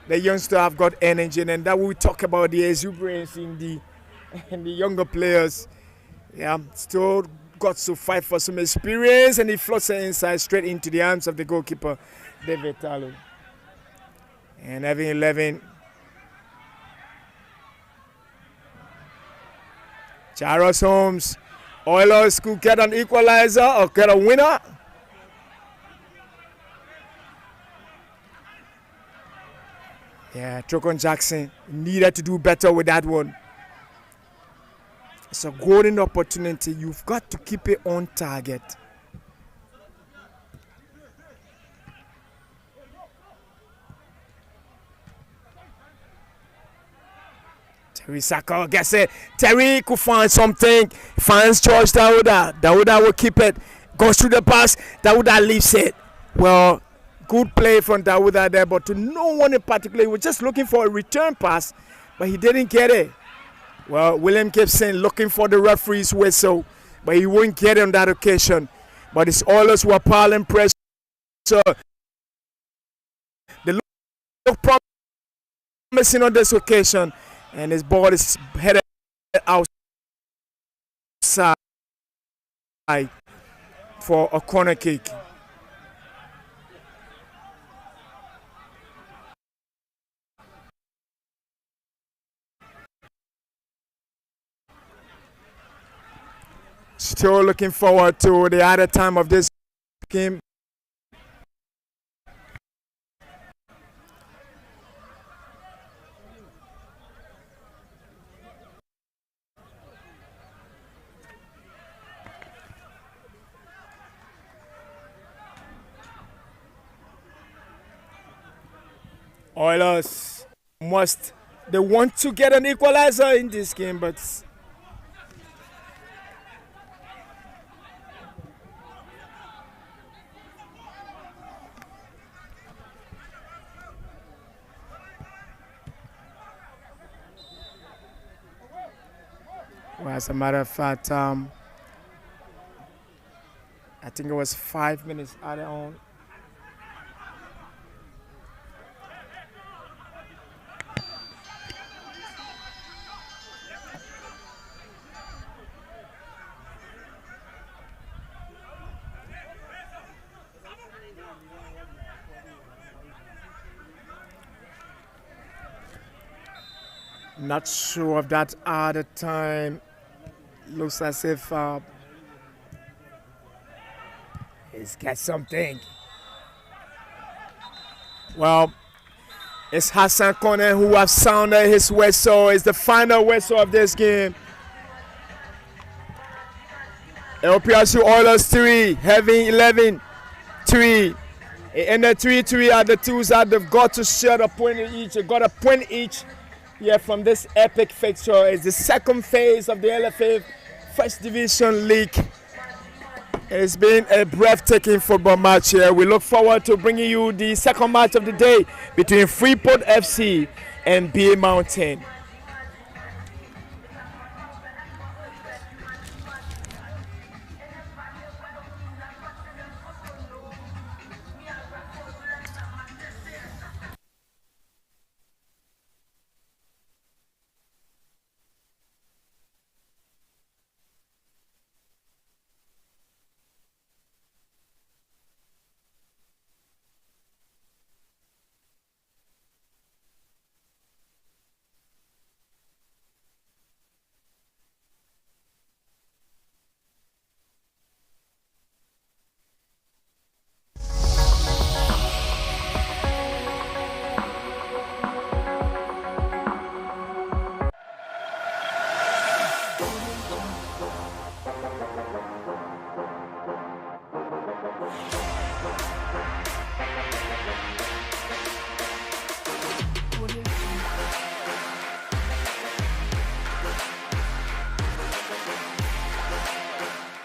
The youngsters have got energy, and that we talk about the exuberance in the younger players. Yeah, still got to fight for some experience, and he floats it inside straight into the arms of the goalkeeper, David Talo. And having 11. Jairus Holmes. Oilers could get an equalizer or get a winner. Yeah, Trocon Jackson needed to do better with that one. It's a golden opportunity. You've got to keep it on target. Terry Saka gets it. Terry could find something. Finds George Dawuda. Dawuda will keep it. Goes through the pass. Dawuda leaves it. Well, good play from Dawuda there, but to no one in particular. He was just looking for a return pass, but he didn't get it. Well, William Gibson looking for the referee's whistle, but he won't get it on that occasion. But it's Oilers who are piling pressure. They look promising on this occasion, and his ball is headed outside for a corner kick. Still looking forward to the other time of this game. Oilers they want to get an equalizer in this game, but Well, as a matter of fact, I think it was 5 minutes added on. Not sure of that added time. Looks as if he's got something. Well, it's Hassan Kone who has sounded his whistle. It's the final whistle of this game. LPRC Oilers 3, Heavy 11 3. It ended 3-3 at the twos. They've got to share a point each. They got a point each. Yeah, from this epic fixture. It's the second phase of the LFA First Division League. It's been a breathtaking football match here. We look forward to bringing you the second match of the day between Freeport FC and BA Mountain.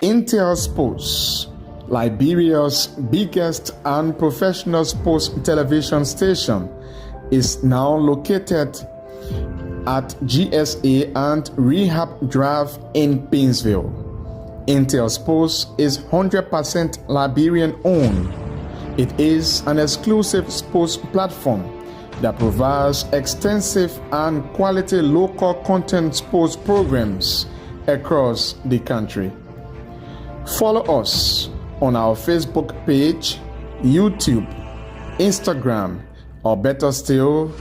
Intel Sports, Liberia's biggest and professional sports television station, is now located at GSA and Rehab Drive in Painesville. Intel Sports is 100% Liberian owned. It is an exclusive sports platform that provides extensive and quality local content sports programs across the country. Follow us on our Facebook page, YouTube, Instagram, or better still,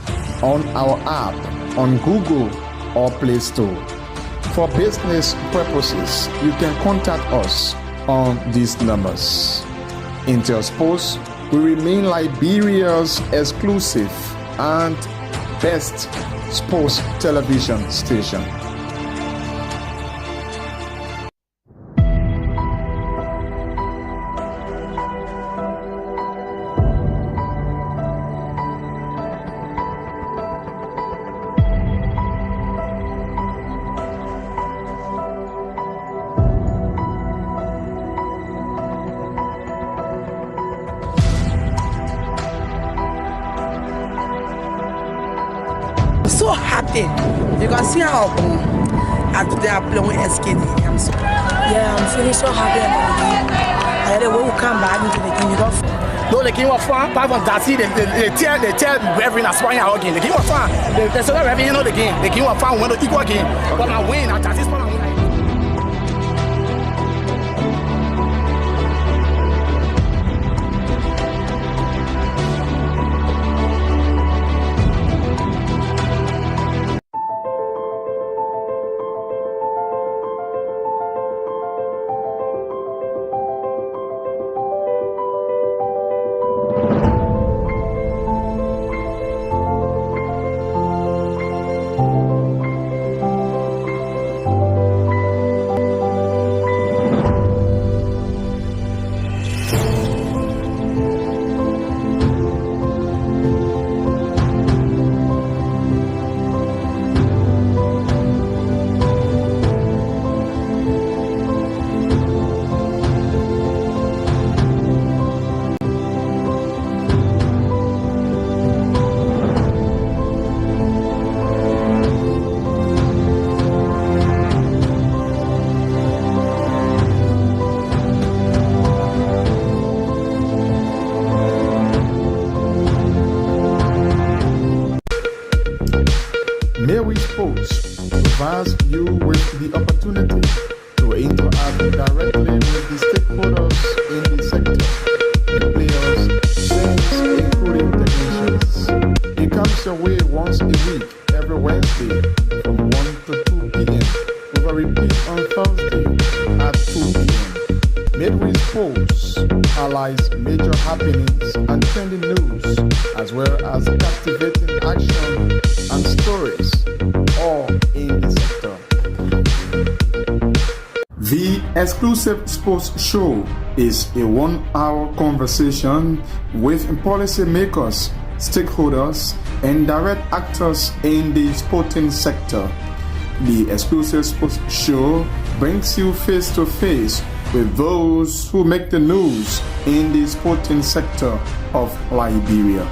on our app on Google or Play Store. For business purposes, you can contact us on these numbers. Intel Sports will remain Liberia's exclusive and best sports television station. So happy. You can see how today I play with SKD. I'm so Yeah, I'm feeling so happy about the game. And then when we come back into the game, you don't. No, the game was fun. Apart from Darcy, they tell Reverend Aspire out again. The game was fun. They said Reverend, you know the game. The game was fun. We went to equal game. But I win. And Darcy's fun. Mary Sports provides you with the opportunity to interact directly with the stakeholders in the sector, the players, fans, including technicians. It comes your way once a week, every Wednesday from 1 to 2 p.m. with a repeat on Thursday at 2 p.m. Midway Sports highlights major happenings and trending news, as well as captivating action and stories, all in the sector. The exclusive sports show is a 1-hour conversation with policymakers, stakeholders, and direct actors in the sporting sector. The exclusive sports show brings you face to face with those who make the news in the sporting sector of Liberia.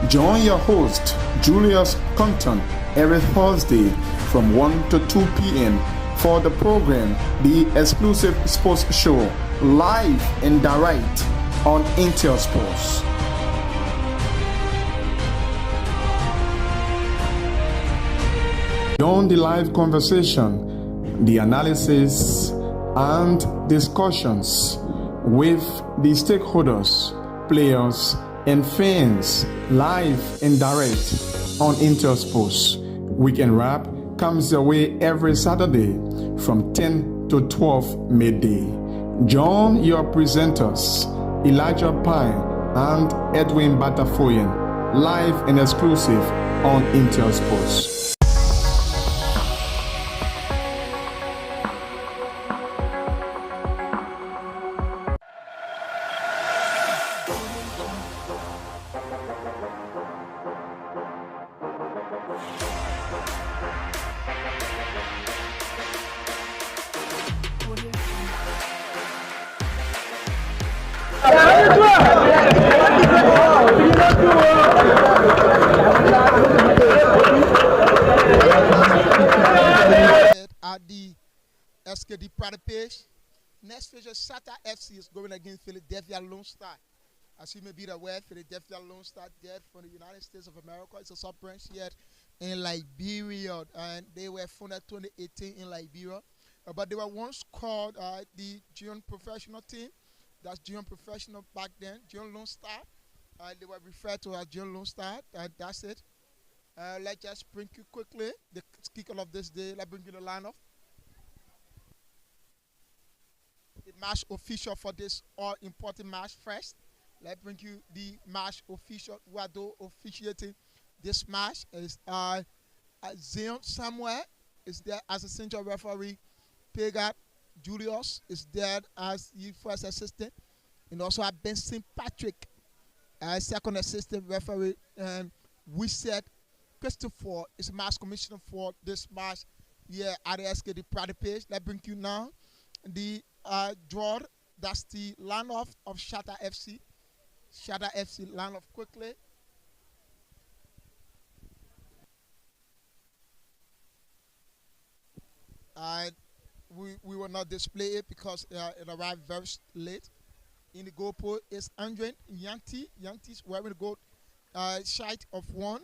Join your host, Julius Compton, every Thursday from 1 to 2 p.m. for the program, The Exclusive Sports Show, live and direct on Intel Sports. Beyond the live conversation, the analysis and discussions with the stakeholders, players, and fans, live and direct on Intel Sports. Weekend Wrap comes your way every Saturday from 10 to 12 midday. Join your presenters, Elijah Pine and Edwin Batafoyen, live and exclusive on Intel Sports. At the SKD Prada page, next feature Shatta FC is going against Philadelphia Lone Star. As you may be aware, Philadelphia Lone Star dead from the United States of America. It's a sub-branch here in Liberia, and they were founded 2018 in Liberia. But they were once called the Junior Professional Team. That's Junior Professional back then, Junior Lone Star. They were referred to as Junior Lone Star, and that's it. Let's just bring you quickly the kicker of this day. Let's bring you the lineup. The match official for this all-important match first. Let's bring you the match official who are officiating this match. Is Zion Samuel is there as a central referee. Pegat Julius is there as the first assistant. And also have Benson Patrick as second assistant referee. And we said Christopher is match commissioner for this match here at the SKD Prada page. Let's bring you now the draw. That's the lineup of Shatta FC. Shatta FC lineup quickly. We will not display it because it arrived very late. In the goal post is Andre Yanti. Yanti's wearing the goal shite of one.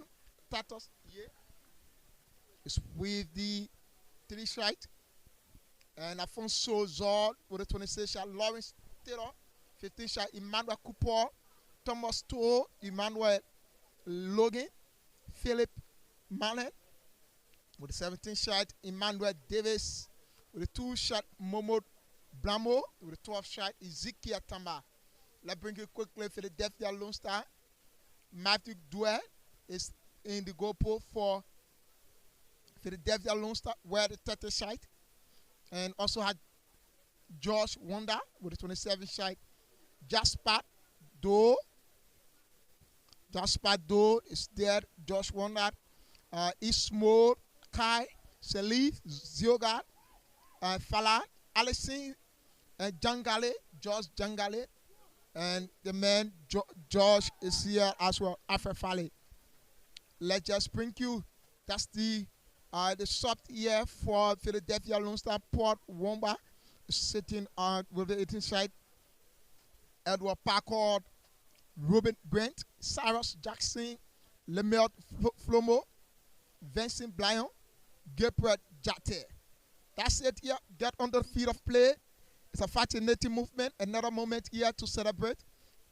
Tatos here is with the 3 shite. And Afonso Zord with the 26 shot. Lawrence Taylor, 15 shot. Emmanuel Cooper, Thomas Toh, Emmanuel Logan, Philip Mallet with the 17 shot. Emmanuel Davis with the 2 shot. Momo Blamo with the 12 shot. Ezekiel Tamba. Let's bring you quickly Philadelphia Lone Star. Matthew Dwell is in the goal post for Philadelphia Lone Star, where the 30 shot. And also had Josh Wonder with the 27 shot. Jasper Doe. Jasper Doe is there. Josh Wonder. Ismo Kai. Salif Ziogat. Fala Allison. And Jangale. Josh Jangale. And the man Josh is here as well. After Fale. Let's just bring you. That's the sub here for Philadelphia Lone Star. Port Womba sitting on with the 18 side. Edward Packard, Ruben Brent, Cyrus Jackson, Lemert Flomo, Vincent Blyon, Gabriel Jate. That's it here. Get on the field of play. It's a fascinating movement. Another moment here to celebrate.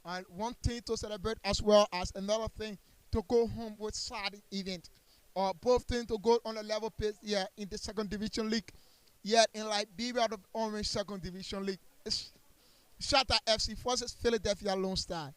And one thing to celebrate as well as another thing to go home with sad event. Or both things to go on a level pace here in the second division league. Yet in Liberia, the Orange second division league. It's Shatta FC versus Philadelphia Lone Star.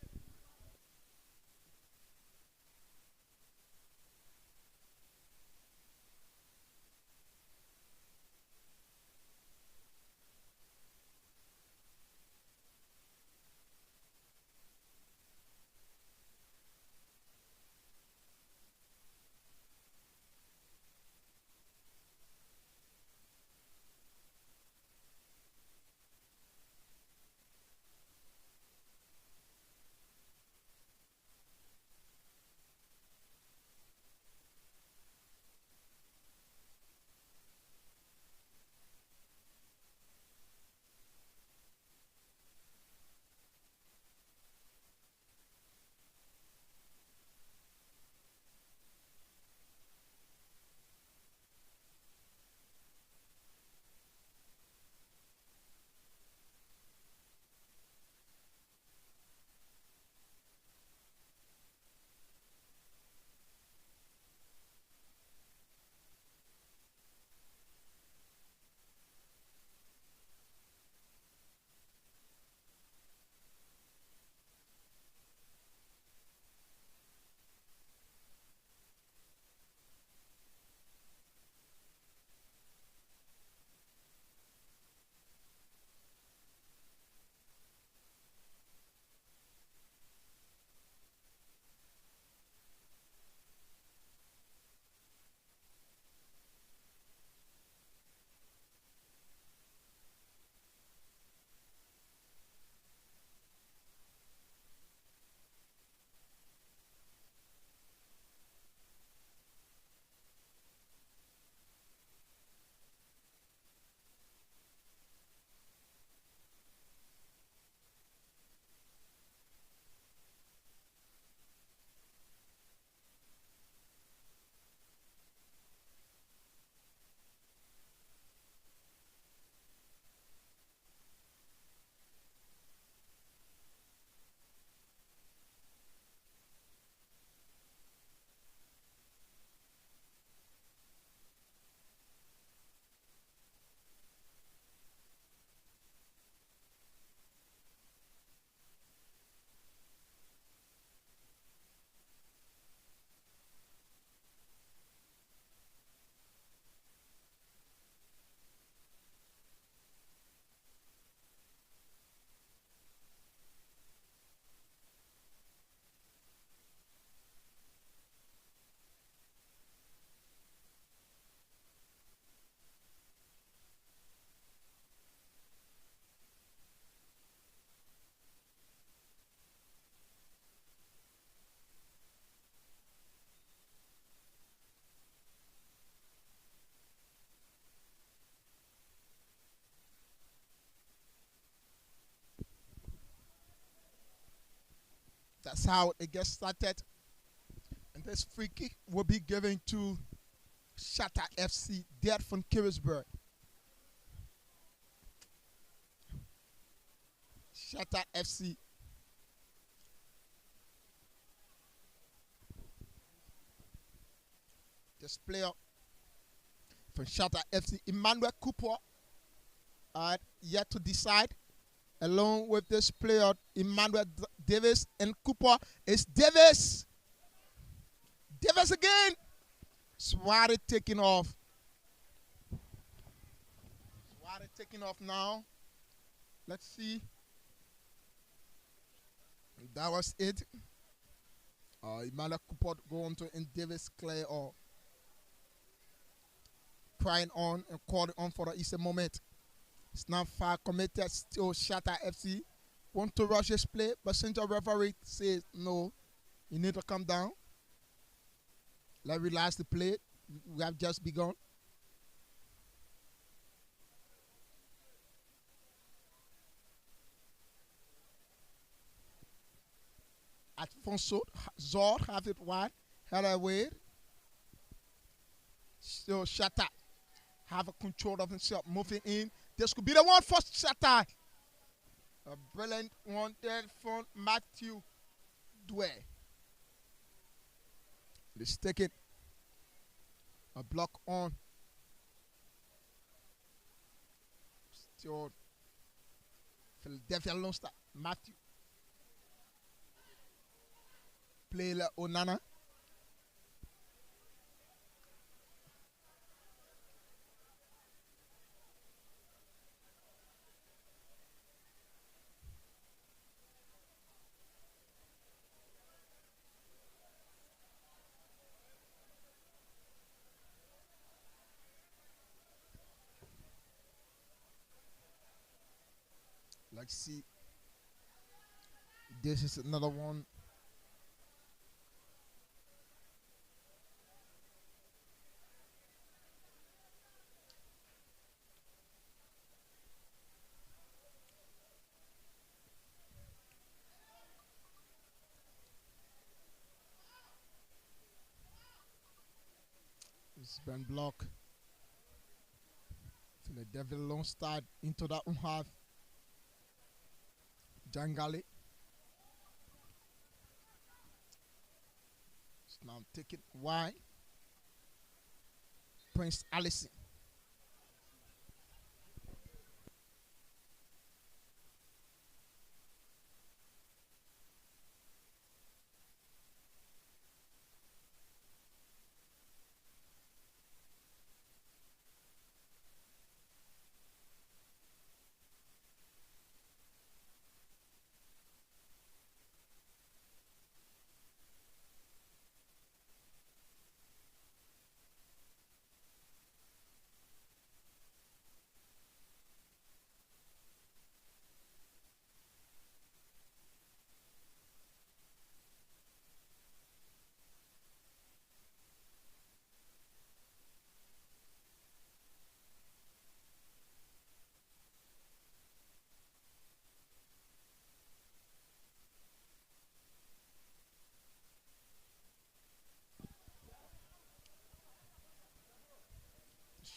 That's how it gets started. And this free kick will be given to Shatta FC, dead from Kirisburg. Shatta FC. This player from Shatta FC, Emmanuel Cooper, yet to decide. Along with this player, Emmanuel Davis, and Cooper is Davis. Davis again. Swati taking off. Swati taking off now. Let's see. That was it. Emmanuel Cooper go on to and Davis clear or crying on and calling on for the Easter moment. It's not far committed, still Shatta FC. Want to rush his play, but central referee says no, you need to come down. Let's relax the play. We have just begun. Alfonso Zor have it wide, head away. So Shatta have a control of himself, moving in. This could be the one for Shatta. A brilliant one there from Matthew Dwyer. Let's take it. A block on. Still Philadelphia Lone Star. Matthew. Play la Onana. Let's see. This is another one. It's been blocked. Philadelphia Lone Star into that one half. Jangali. It's now taken wide. Prince Allison.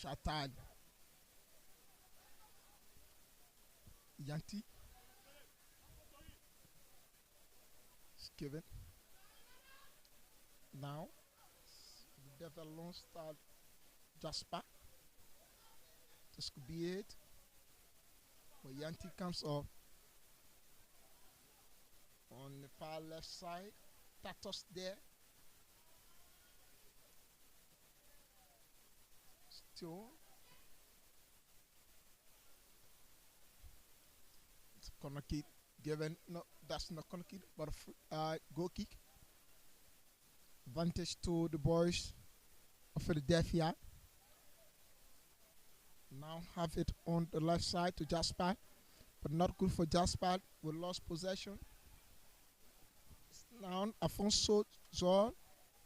Shattered. Yanti. It's given. Now, the Devil Lone Star Jasper. This could be it. But Yanti comes off on the far left side. Tatos there. Still. It's corner kick given. No, that's not corner kick, but a goal kick. Advantage to the boys of Philadelphia. Now have it on the left side to Jasper, but not good for Jasper. We lost possession. Now Afonso Zor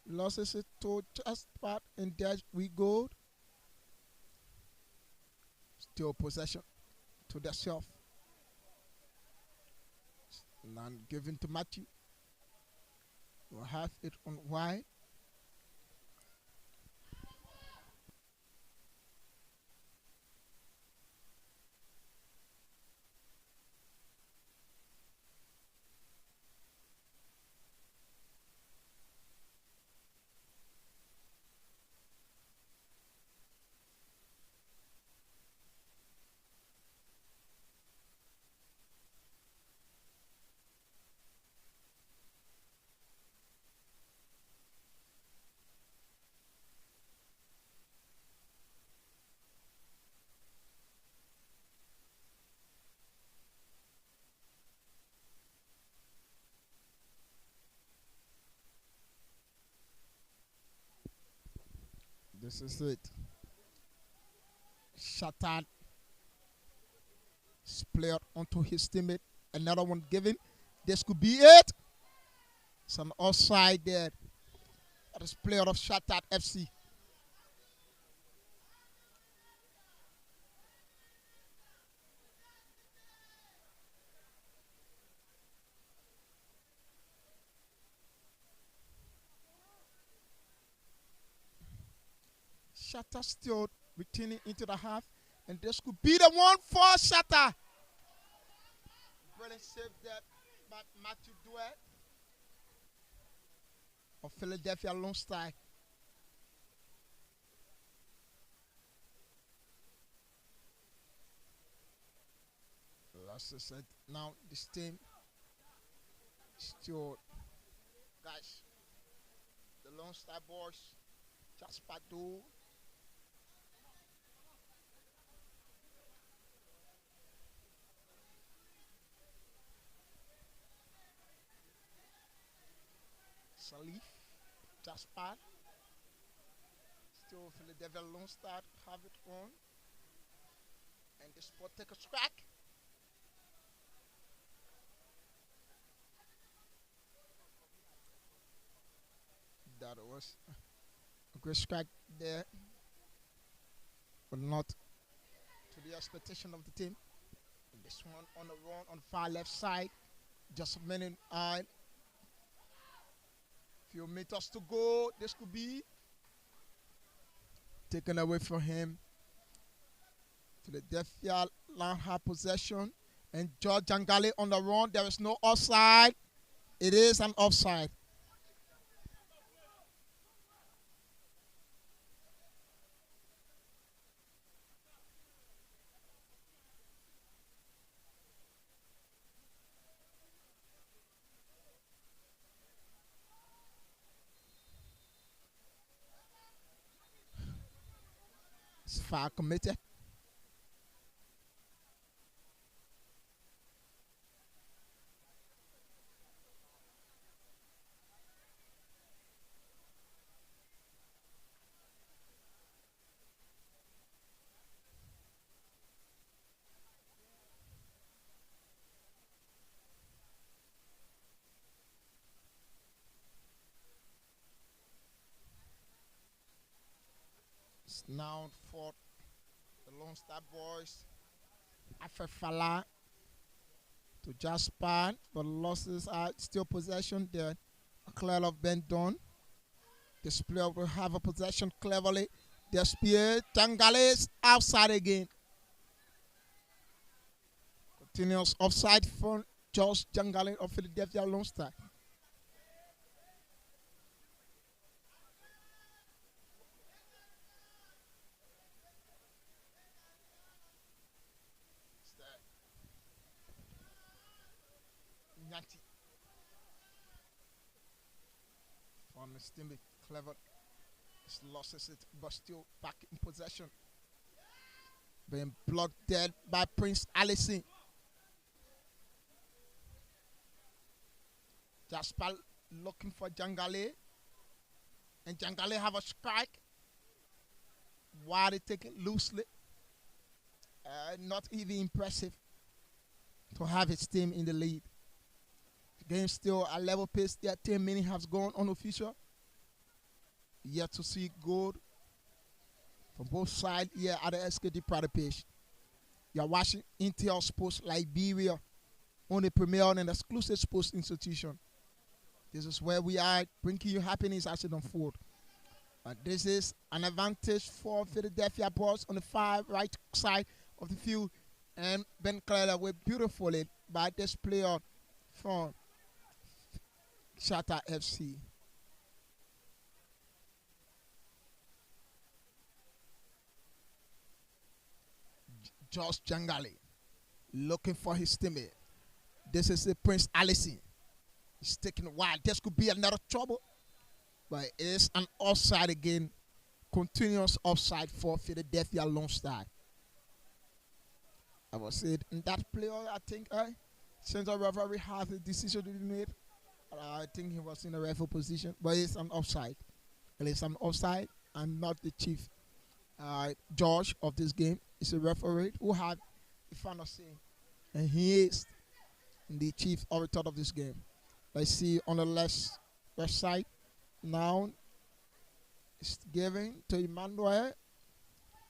loses it to Jasper, and there we go. Still possession to the self. Now given to Matthew. We'll have it on wide. This is it. Shattered. Player onto his teammate. Another one given. This could be it. It's an offside there. That is player of Shattered FC. Shatter still returning into the half. And this could be the one for Shatter. Brilliant save there by Matthew Duet of Philadelphia Lone Star. As I said, now this team still, guys, the Lone Star boys, Jasper Do. Salif, Jasper, still Philadelphia Lone Star have it on, and the spot take a strike. That was a great strike there, but not to the expectation of the team. And this one on the run on the far left side, just a minute and few meters to go. This could be taken away from him. Philadelphia land have possession, and George Jangale on the run. There is no offside. It is an offside. It's foul committed. It's now for the Lone Star boys. Afefala to Jasper, but losses are still possession there. A clear of Ben Don. This player will have a possession cleverly. The spear, Jangale is outside again. Continuous offside for Josh Jangale of Philadelphia Lone Star. Nyanti. From Stimby, clever. Losses it, but still back in possession. Being blocked dead by Prince Allison. Jasper looking for Jangale. And Jangale have a strike. While they take it loosely. Not even impressive to have his team in the lead. The game still a level pace. Their 10 minutes has gone unofficial. Yet to see goal from both sides here at the SKD Pride page. You're watching Intel Sports Liberia on the premier and exclusive sports institution. This is where we are bringing you happiness as it unfolds. This is an advantage for Philadelphia Boys on the far right side of the field. And Ben Clayler were beautifully by this player from Shatter FC. Josh Jangale looking for his teammate. This is the Prince Allison. He's taking a while. This could be another trouble. But it is an offside again. Continuous offside for Philadelphia Lone Star. I was said in that player, I think since the referee has a decision to be made, I think he was in a referee position, but it's an offside. It is an offside. I'm not the chief judge of this game. It's a referee who had the final say, and he is the chief authority of this game. Let's see on the left side now. It's given to Emmanuel.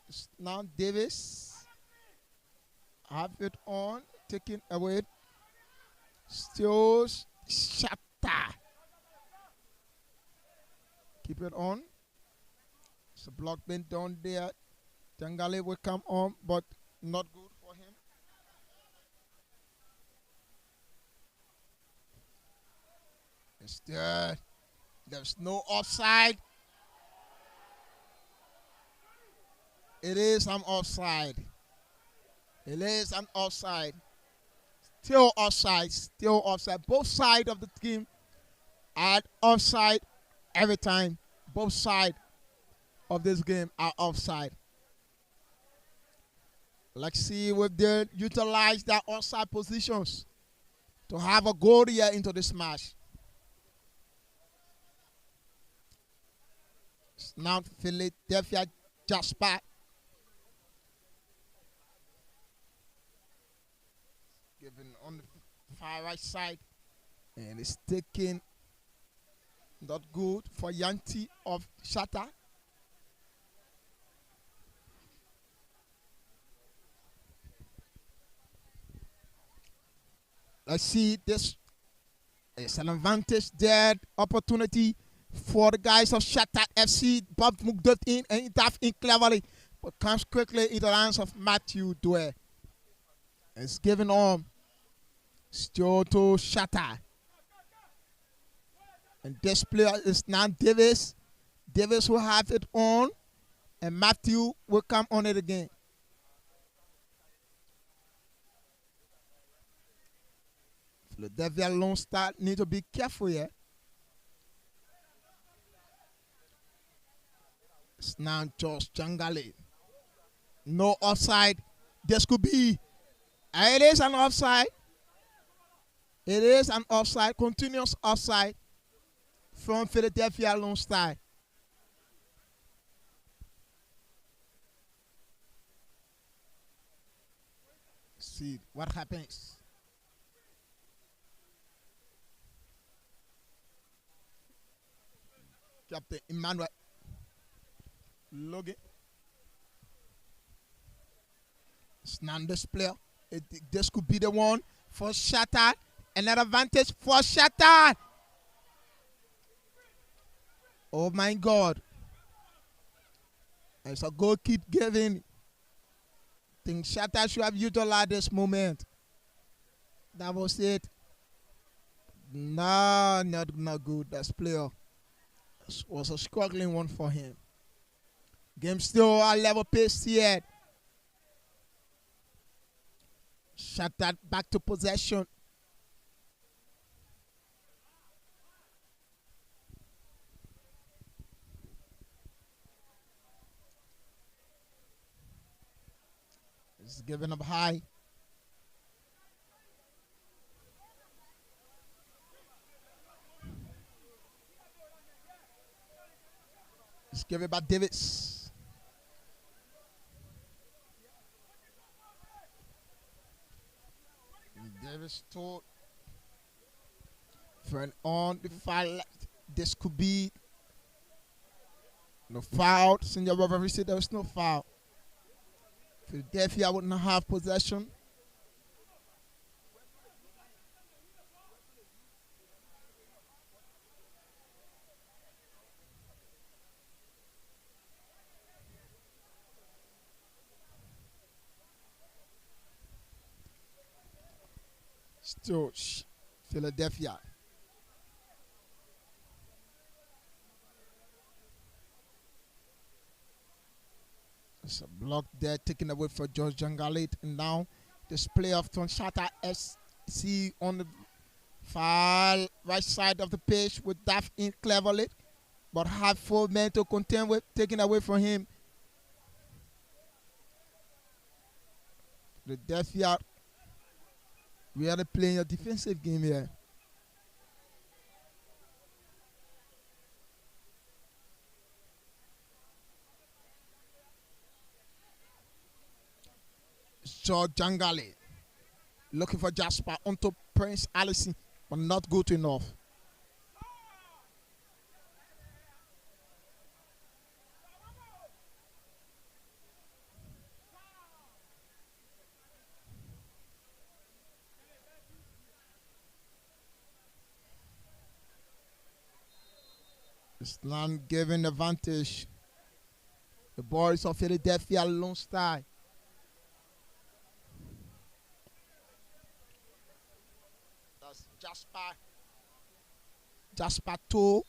It's now Davis. Have it on, taken away. Still Shatter. Keep it on. It's a block being done there. Jangale will come on, but not good for him. Instead, there's no offside. It is an offside. It is an offside. Still offside. Still offside. Both sides of the team are offside every time. Both sides of this game are offside. Let's see if they utilize their offside positions to have a goal here into this match. It's now Philadelphia Jasper. Given on the far right side. And it's taken not good for Yanti of Shatta. Let's see this. It's an advantage there. Opportunity for the guys of Shatta FC. Bob moved in and he dived in cleverly. But comes quickly into the hands of Matthew Dwyer. It's given on. Still to Shatta. And this player is now Davis. Davis will have it on. And Matthew will come on it again. Philadelphia Lone Star need to be careful here. It's now Josh Jangale. No offside. This could be. It is an offside. It is an offside. Continuous offside from Philadelphia Lone Star. See what happens. Captain Emmanuel Logan. It's not this player. This could be the one for Shatta. Another advantage for Shatta. Oh my God. It's a goal keep giving. I think Shatta should have utilized this moment. That was it. No, not good. That's player. It was a struggling one for him. Game still a level pace yet. Shatta back to possession. It's given up high. It's given by Davis. Davis told friend on the far left. This could be no foul. Senior referee said there was no foul. Philadelphia would not have possession. Still Philadelphia. It's a block there taken away for George Jangale. And now display of Shatta SC on the far right side of the pitch with Daff in cleverly. But had 4 men to contend with, taken away from him. Philadelphia really playing a defensive game here. George Jangale looking for Jasper onto Prince Allison, but not good enough. Islam giving advantage The boys of Philadelphia Lone Star. That's Jasper Toe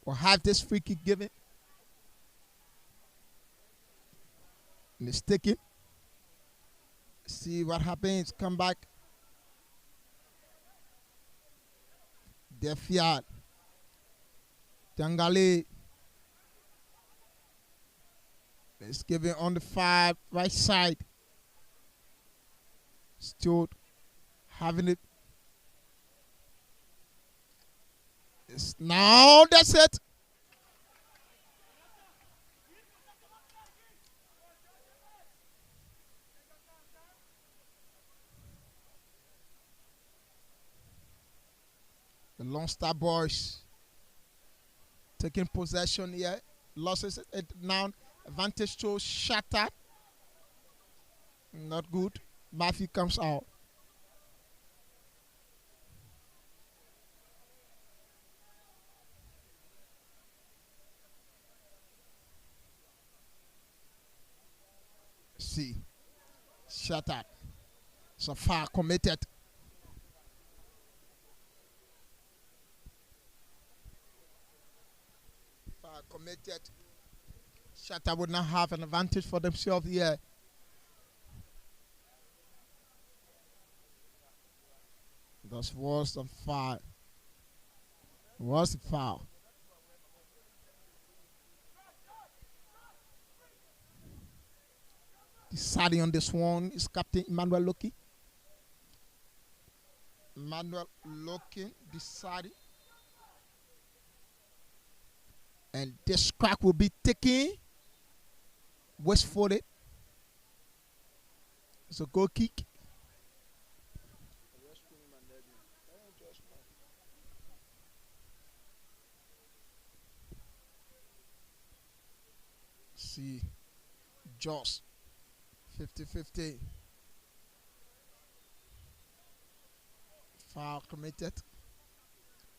will have this free kick given. Mistaken. See what happens. Come back. Defiat. Jangale. It's given on the 5 right side. Still having it. It's now that's it. The Lone Star boys taking possession here. Losses it now. Advantage to Shatter. Not good. Matthew comes out. See. Shatter. So far committed. Committed. Shatter would not have an advantage for themselves here. That was the foul. Was the foul. Deciding on this one is Captain Emmanuel Loki. Emmanuel Loki deciding. And this crack will be taken. West-footed. It's a goal kick. See. Joss. 50-50. Foul committed.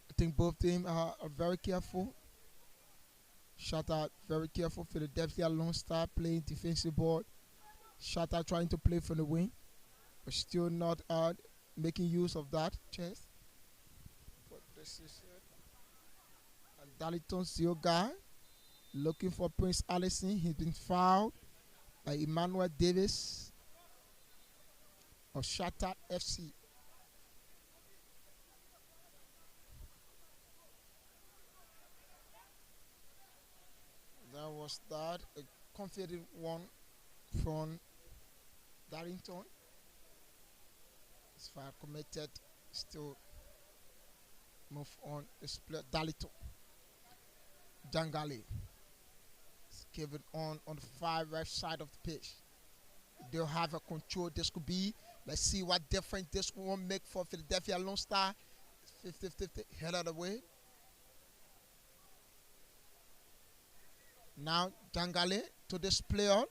I think both teams are very careful. Shatter very careful. Philadelphia Lone Star playing defensive board. Shatter trying to play for the win, but still not making use of that chance. But this is it. And Darlington Zioga looking for Prince Allison. He's been fouled by Emmanuel Davis of Shatter FC. That was that. A confident one from Darlington. As far committed, still move on. Split Darlington. Jangale. It's given on the 5 right side of the pitch. They'll have a control. This could be. Let's see what difference this will make for Philadelphia Lone Star. 50-50. Head out of the way. Now Jangale to this player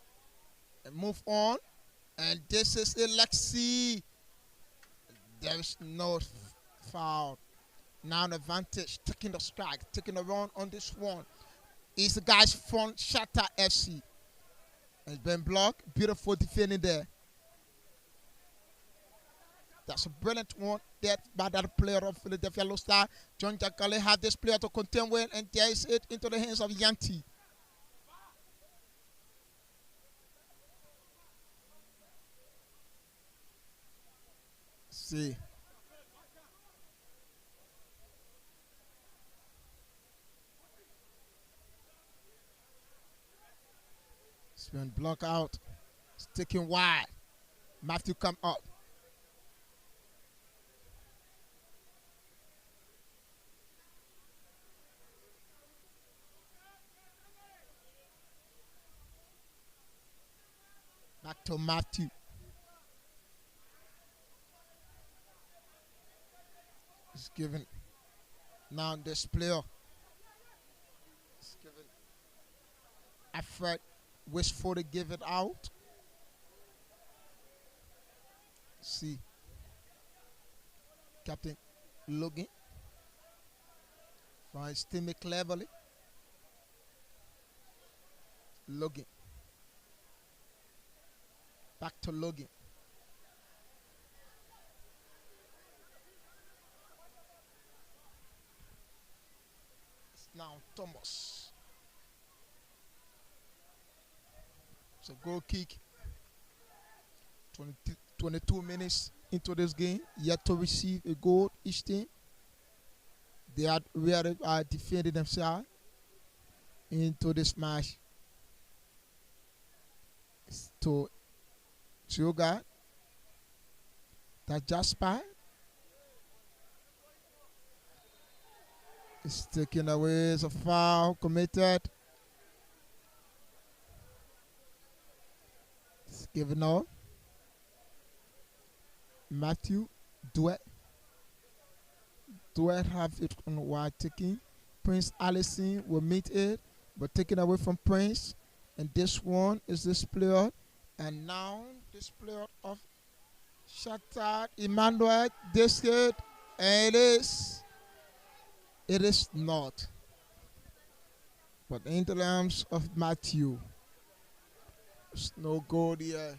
and move on. And this is Alexi. There is no foul. Now an advantage, taking the strike, taking the run on this one. Is the guys from Shatter FC. It's been blocked. Beautiful defending there. That's a brilliant one there by that player of Philadelphia Lone Star. John Jangale had this player to contend with, and there is it into the hands of Yanti. See. It's been blocked out. It's taken wide. Matthew come up. Back to Matthew. It's given. Now this player is given effort, wishful to give it out. See. Captain Logan finds Timmy cleverly. Logan. Back to Logan. It's now Thomas. It's a goal kick. 22 minutes into this game, yet to receive a goal each team. They are really defending themselves into this match. It's to Sugar. That Jasper is taken away as a foul committed. It's given off. Matthew Duet have it on wide taking. Prince Allison will meet it, but taken away from Prince. And this one is this player. And now this player of Shakhtar, Emmanuel Desket, and it is not. But in the arms of Matthew, there's no goal here.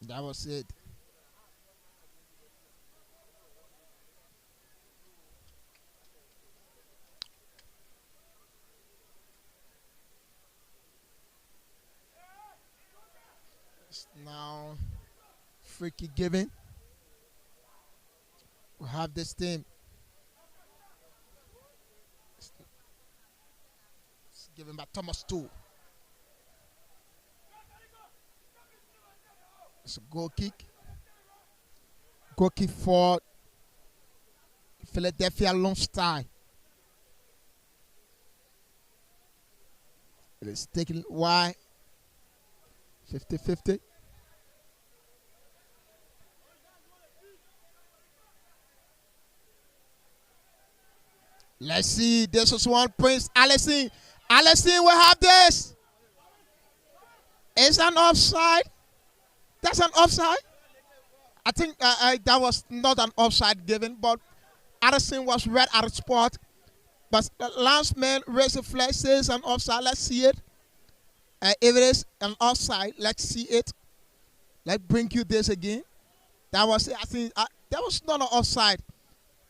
That was it. It's now free kick given. We have this team. It's given by Thomas too. It's a goal kick. Goal kick for Philadelphia Lunchtime. It is taken wide. 50-50. Let's see. This is one. Prince Allison. Allison will have this. It's an offside. That's an offside. I think that was not an offside given, but Allison was right at the spot. But the last man raised a flag, says an offside. Let's see it. If it is an offside, let's see it. Let's bring you this again. That was, I think, that was not an offside.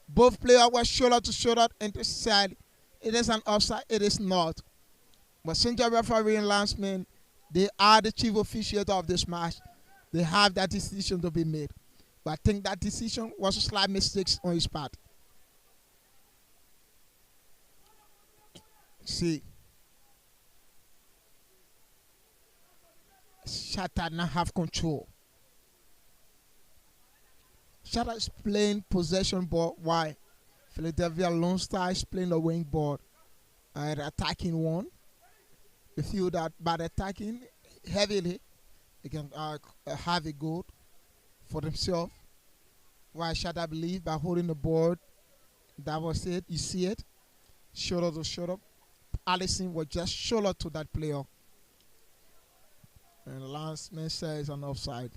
Both players were shoulder to shoulder and this side. It is an offside. It is not. But since the referee and linesman, they are the chief officiator of this match. They have that decision to be made. But I think that decision was a slight mistake on his part. See. Shakhtar now have control. Shakhtar is playing possession ball. Why? Philadelphia Lone Star is playing the wing ball. Attacking one. They feel that by attacking heavily, they can have a goal for themselves. Why Shakhtar believe by holding the board, that was it. You see it, shoulder to shoulder. Allison was just shoulder to that player, and the last man says an offside.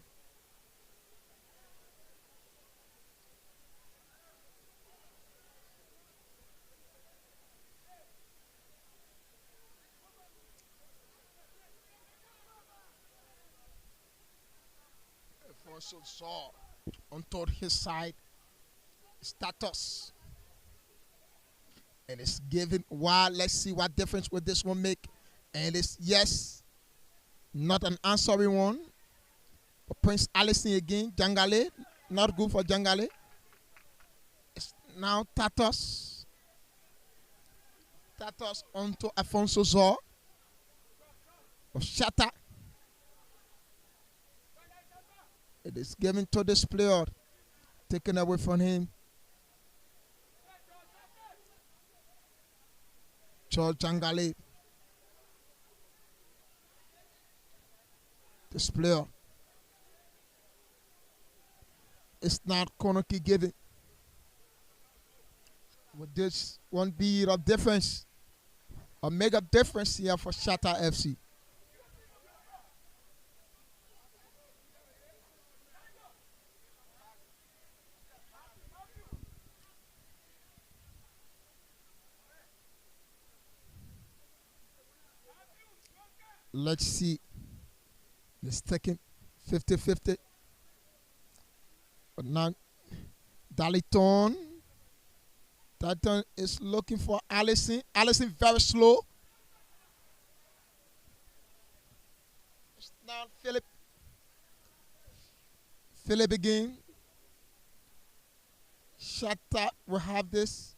Also saw on toward his side status, and it's given. Wow, let's see what difference will this one make. And it's yes, not an answering one. But Prince Allison again, Jangale, not good for Jangale. It's now Tatos onto Afonso Zor of Shakhtar. It is given to this player, taken away from him. George Jangale. This player. It's not corner kick given. Would this one be a difference? Or make a difference here for Shakhtar FC? Let's see. It's taking 50-50. But now Daliton. Daliton is looking for Allison. Allison very slow. It's now Philip. Philip again. Shatta will have this.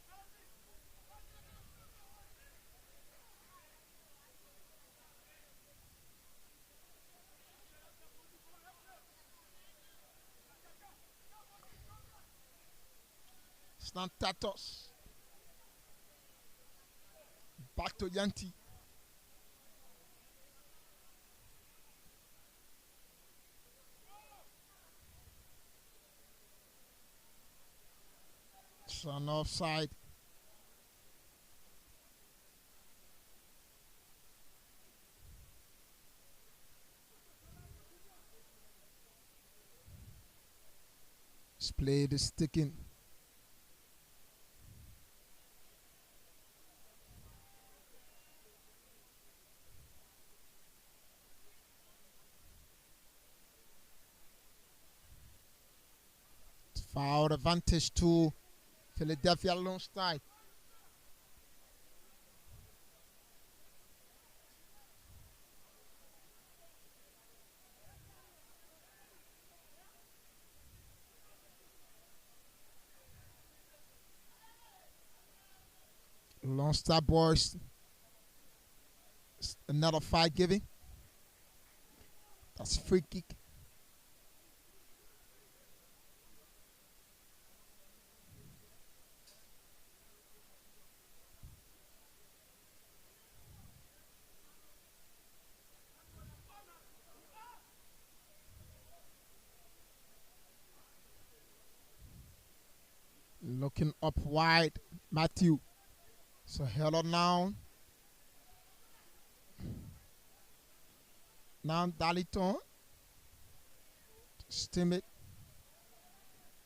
It's now Tatos. Back to Yanti. It's an offside. This play is sticking. Foul advantage to Philadelphia Longside. Lone Star Boys. Another fight giving. That's free kick. Looking up wide, Matthew. So hello now. Now Daliton. Steam it.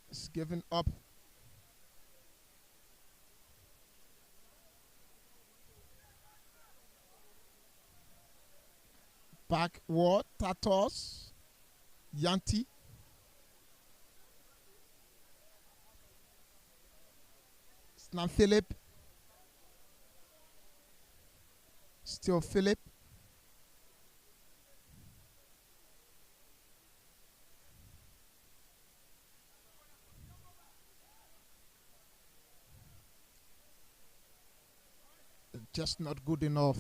It's giving up. Backward, Tatos. Yanti. Now Philip. Still Philip. Just not good enough.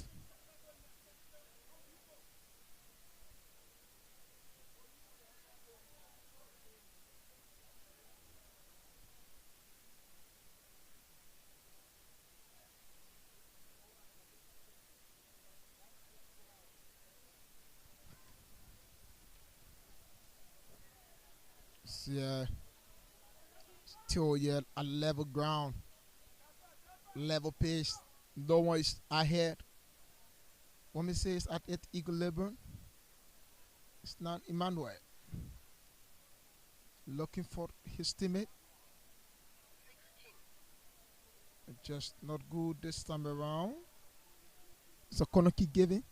Yeah, still yet a level ground, level pace. No one is ahead. When we say it's at equilibrium, it's not Emmanuel looking for his teammate. Just not good this time around. So corner kick giving.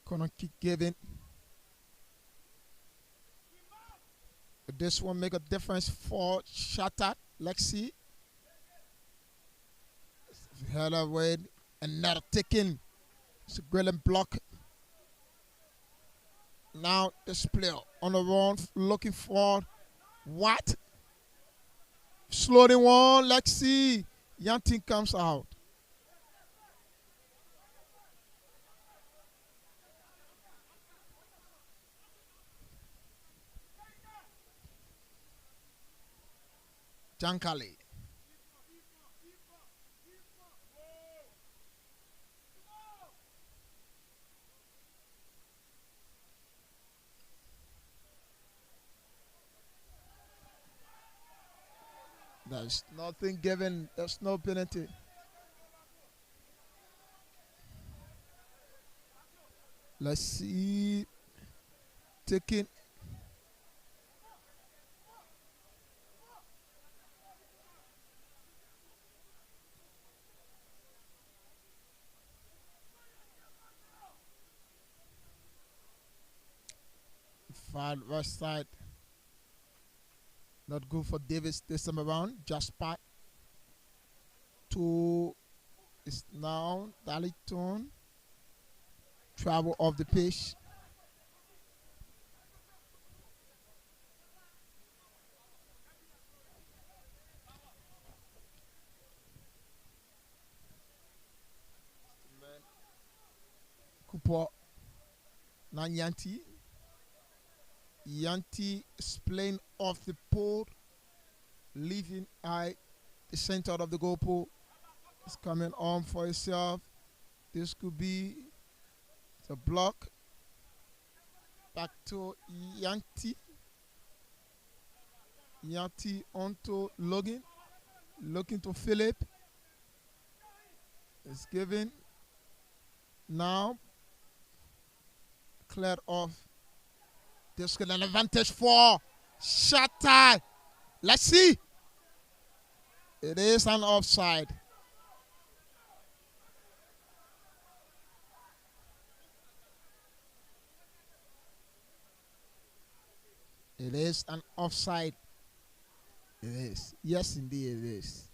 Corner kick given. This one make a difference for Shatat. Let's see. Hell away. Another taking. It's a grilling block. Now this player on the run looking for what? Slowing one. Let's see. Yantin comes out. Jankali. There's nothing given. There's no penalty. Let's see. Taking. Far west side. Not good for Davis this time around. Just back to is now Darlington. Travel off the pitch. Cooper. Now Yanti. Yanti is playing off the pole, leaving the center of the goal pole. It's coming on for himself. This could be the block. Back to Yanti. Yanti onto Logan. Looking to Philip. It's given. Now cleared off. This is an advantage for Shatta. Let's see. It is an offside. It is an offside. It is. Yes, indeed it is.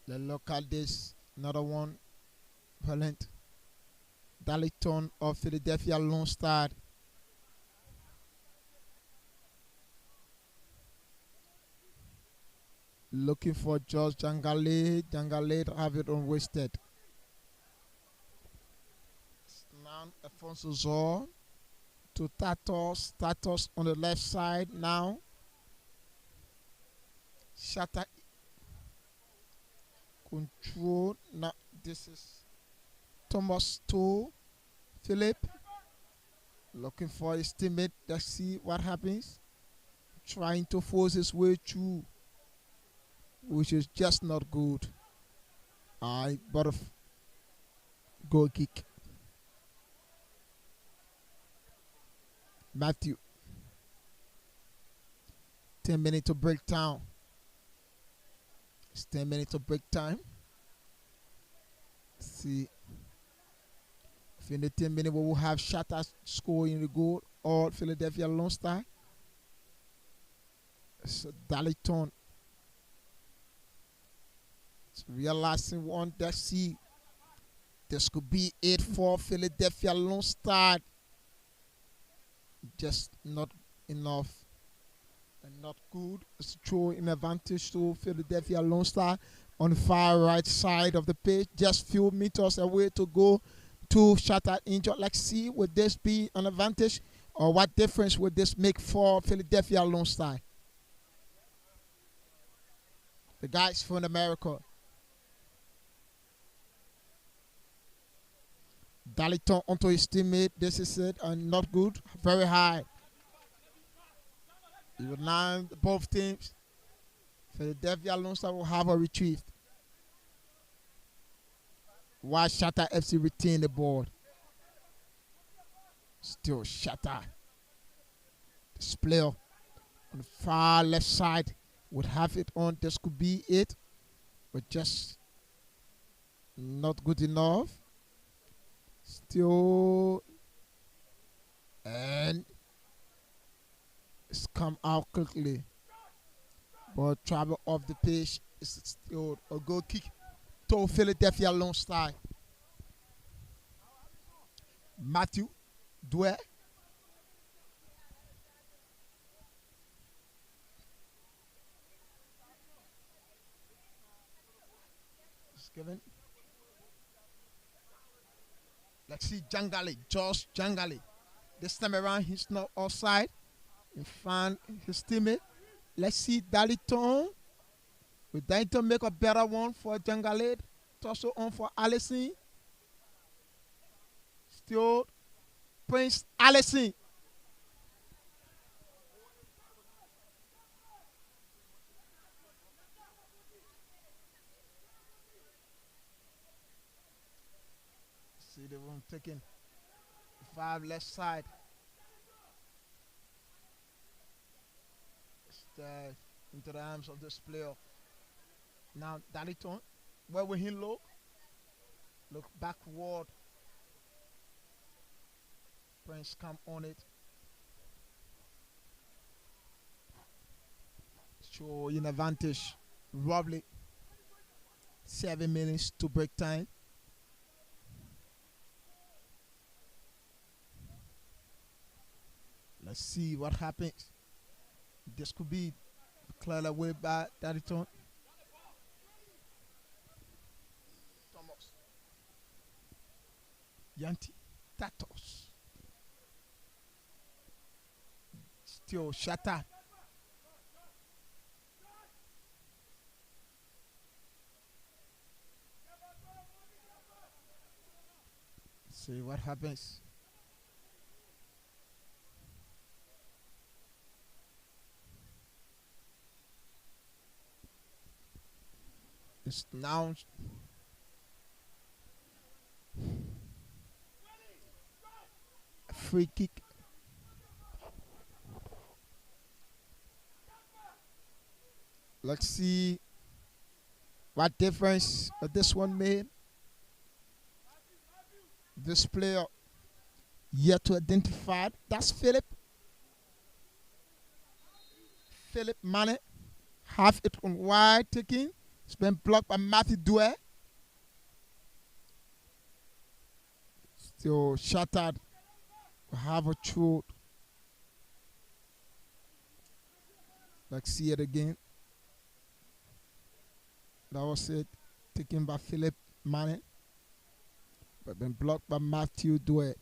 Let's look at this. Another one. Valent. Darlington of Philadelphia Lone Star. Looking for George Jangale. Jangale have it unwasted. Now Alfonso Zor to Tatos. Tatos on the left side now. Shatta control. Now this is Thomas to Philip. Looking for his teammate. Let's see what happens. Trying to force his way through, which is just not good. But a goal kick. Matthew. 10 minutes to break time. It's 10 minutes to break time. Let's see. In the 10 minutes, we will have Shatta scoring the goal or Philadelphia Lone Star. So Darlington. It's realizing one. Let's see. This could be it for Philadelphia Lone Star. Just not enough and not good. It's throwing advantage to Philadelphia Lone Star on the far right side of the pitch. Just few meters away to go to Shatta injured. Let's see, would this be an advantage or what difference would this make for Philadelphia Lone Star? The guys from America. Darlington onto his teammate. This is it, and not good. Very high. Even now, both teams. Philadelphia Lone Star will have a retrieve. While Shatta FC retain the ball. Still Shatta. This player on the far left side would have it on. This could be it, but just not good enough. Still, and it's come out quickly, but travel off the pitch is still a goal kick to Philadelphia Lone Star. Matthew Dwyer. It's given. Let's see Jangale, Josh Jangale. This time around, he's not offside. He found his teammate. Let's see Darlington. We're trying to make a better one for Jangalid. Toss on for Allison. Still Prince Allison. See the one taking 5 left side. Into the arms of this player. Now Daliton, where will he look? Look backward. Prince come on it. Show in advantage. Roughly 7 minutes to break time. Let's see what happens. This could be cleared away by Daliton. Thomas. Yanti Tatos. Still Shatta. See what happens. It's now a free kick. Let's see what difference this one made. This player yet to identify. That's Philip. Philip Mane. Have it on wide taking. It's been blocked by Matthew Dwyer. Still shattered. We have a throat. Let's see it again. That was it. Taken by Philip Mane. But been blocked by Matthew Dwyer.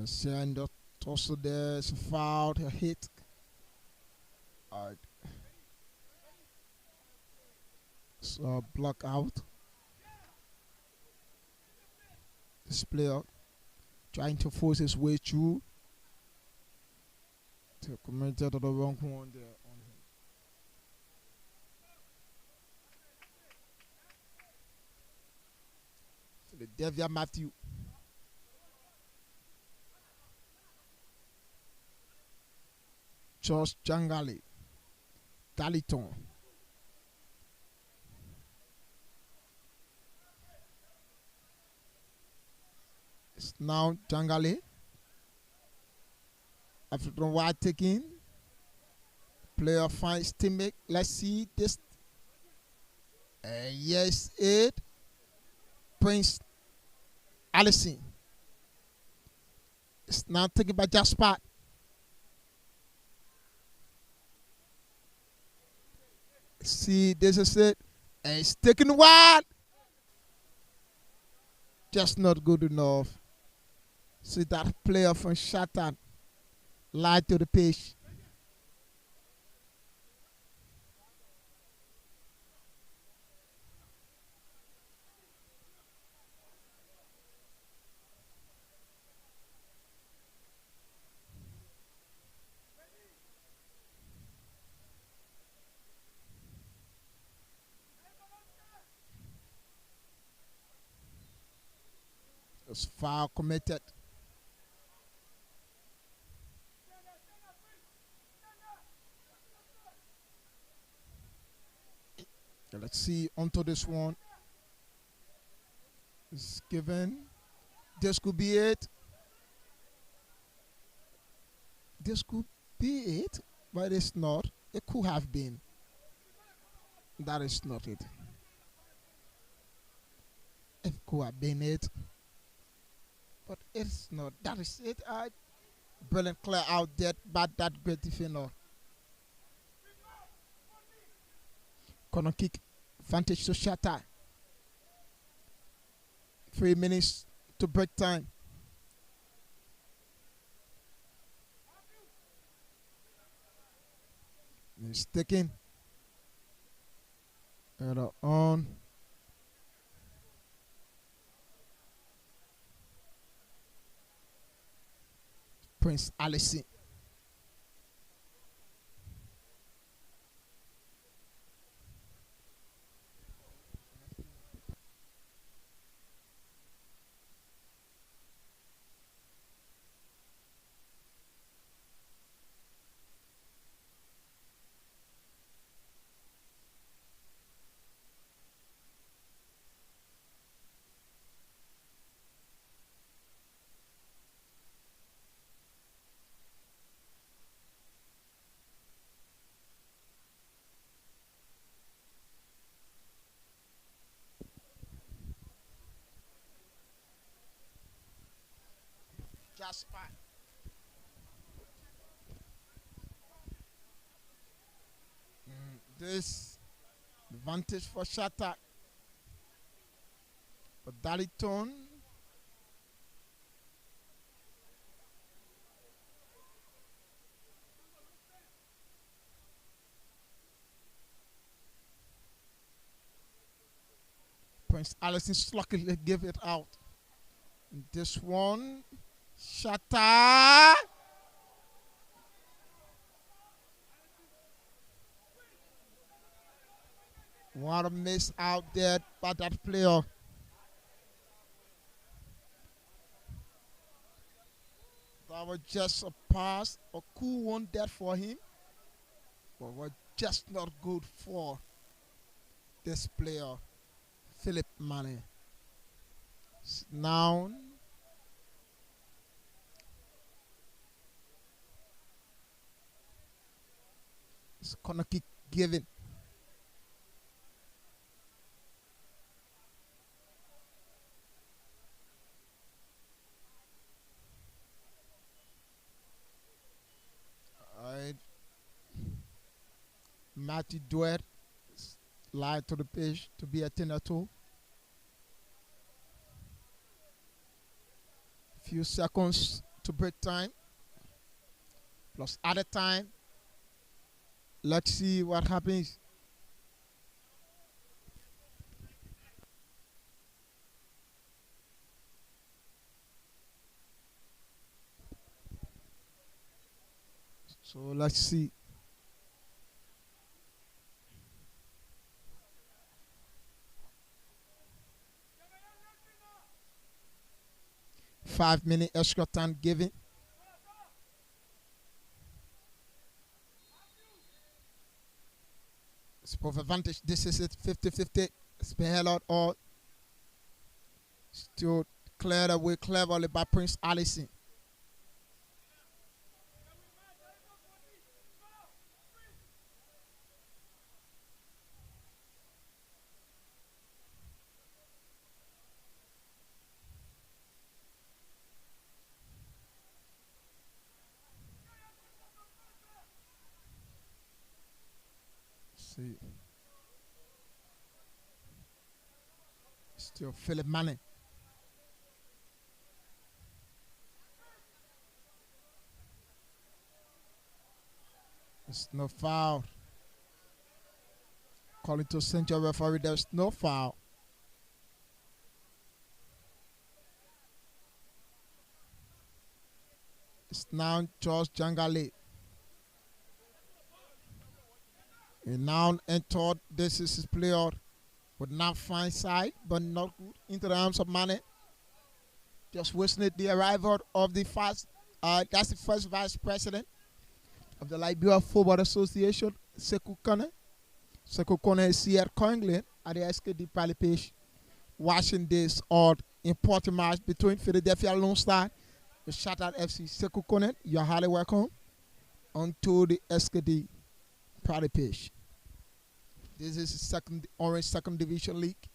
Send the toss there. It's a foul. A hit. All right. So block out. This player trying to force his way through. To commentate to the wrong one there on him. So the Devia Matthew. Josh Jangali. Daliton. It's now Jangali. After the wide taking. Player finds teammate. Let's see this. Yes, it. Prince Allison. It's now taken by Jasper. See, this is it. And it's taken wide. Just not good enough. See that player from Shatan lied to the pitch. It's foul committed. Let's see onto this one. It's given. This could be it. This could be it, but it's not. It could have been. That is not it. It could have been it. But it's not. That is it. Brilliant clear out there, but that great defender. Corner kick. Vantage to Shatta. 3 minutes to break time. He's taking it on. Prince Allison. Jasper. This advantage for Shatta. For Darlington. Prince Allison sluggishly gave it out. This one, Shatta. What a miss out there by that player. That was just a pass, a cool one there for him, but was just not good for this player, Philip Manning. Now, it's corner kick given. Matty Duet slide to the pitch to be a 10-2. Few seconds to break time. Plus added time. Let's see what happens. So let's see. Five-minute extra time given. Sport advantage. This is it. 50-50. It's been held out all. Still cleared away cleverly by Prince Allison. Still Philip Manning. It's no foul. Calling to Central referee, there's no foul. It's now George Jangale. He now entered. This is his player. Would not find side, but not good into the arms of Mane. Just wasting the arrival of the first, that's the first vice president of the Liberia Football Association, Sekou Kone. Sekou Kone is here currently at the SKD Palipage, watching this odd important match between Philadelphia Lone Star and Shattered FC. Sekou Kone, you're highly welcome onto the SKD Palipage. This is the Orange Second Division League.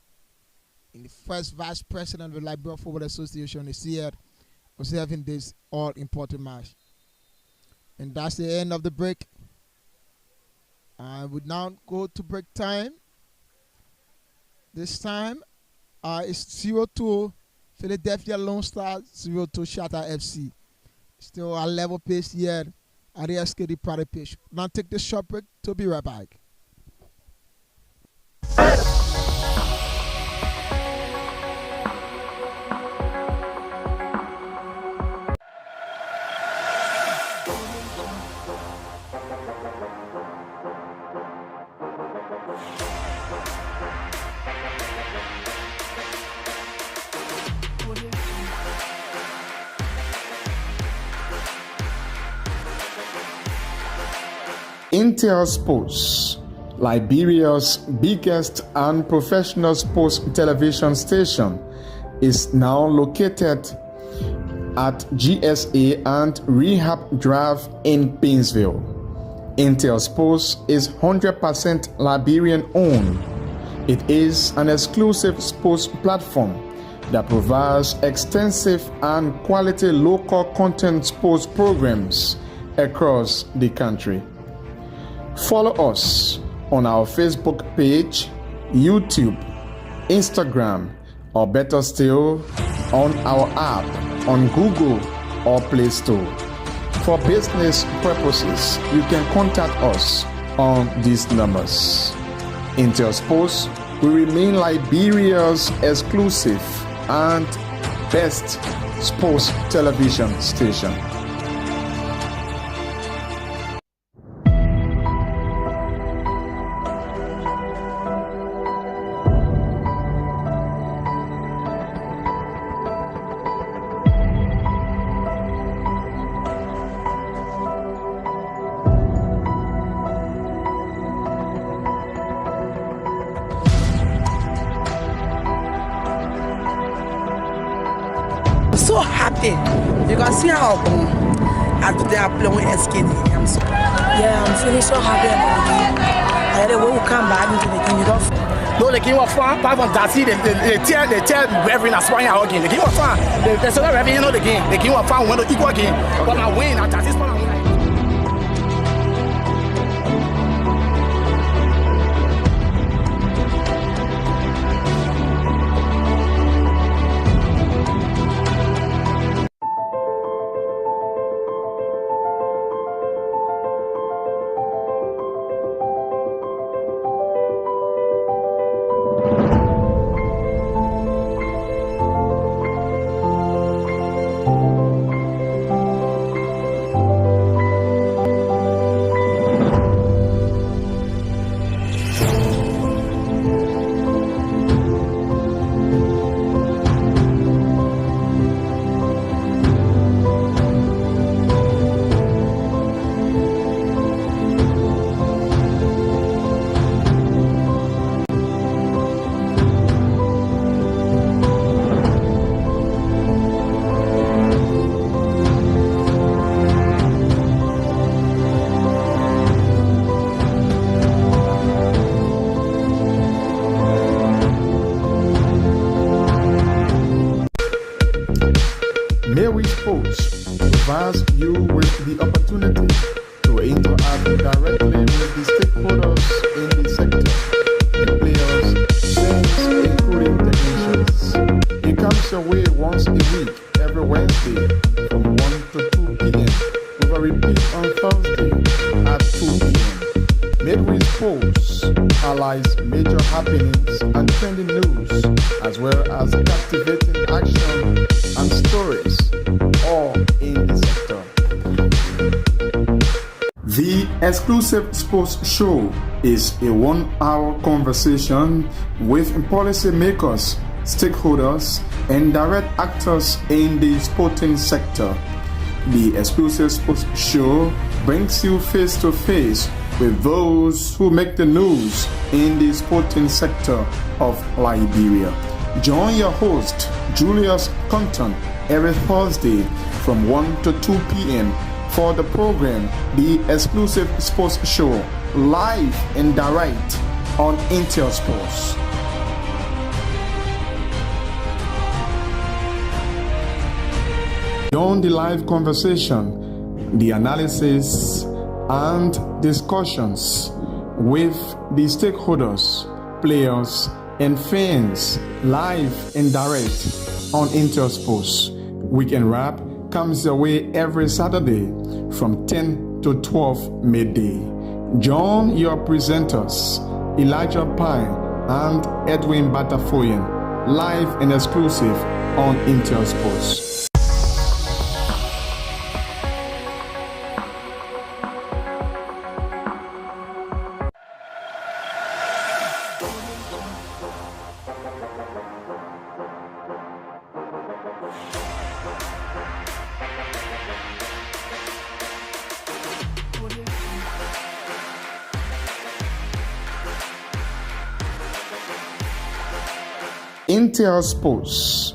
In the first vice president of the Liberia Football Association is here observing this all-important match. And that's the end of the break. We now go to break time. This time it's 0-2 Philadelphia Lone Star 0-2 Shatter FC. Still a level pace here at the SKD Party pitch. Now take this short break to be right back. Intel Sports, Liberia's biggest and professional sports television station, is now located at GSA and Rehab Drive in Painesville. Intel Sports is 100% Liberian owned. It is an exclusive sports platform that provides extensive and quality local content sports programs across the country. Follow us on our Facebook page, YouTube, Instagram, or better still, on our app on Google or Play Store. For business purposes, you can contact us on these numbers. Intel Sports will remain Liberia's exclusive and best sports television station. So happy. You can see how they are playing SKD. I'm so I'm feeling so happy about the game. And the way we come back into the game, you don't. No, the game was fun. Apart from Darcy, they tear Reverend Aspire out again. The game was fun. They saw that Reverend, the game. The game was fun. We went to equal game. But I win at Darcy's point. Mary Sports provides you with the opportunity to interact directly with the stakeholders in the sector, the players, fans, including technicians. It comes your way once a week, every Wednesday from 1 to 2 p.m. with a repeat on Thursday at 2 p.m. Midway Sports highlights major happenings and trending news, as well as captivating action and stories, all in the sector. The exclusive sports show is a 1-hour conversation with policymakers, stakeholders, and direct actors in the sporting sector. The exclusive sports show brings you face to face with those who make the news in the sporting sector of Liberia. Join your host, Julius Compton, every Thursday from 1 to 2 p.m. for the program, The Exclusive Sports Show, live and direct on Intel Sports. Beyond the live conversation, the analysis and discussions with the stakeholders, players, and fans, live and direct. on Intersports. Weekend Wrap comes your way every Saturday from 10 to 12 midday. Join your presenters, Elijah Pine and Edwin Batafoyen, live and exclusive on Intersports. Intersports,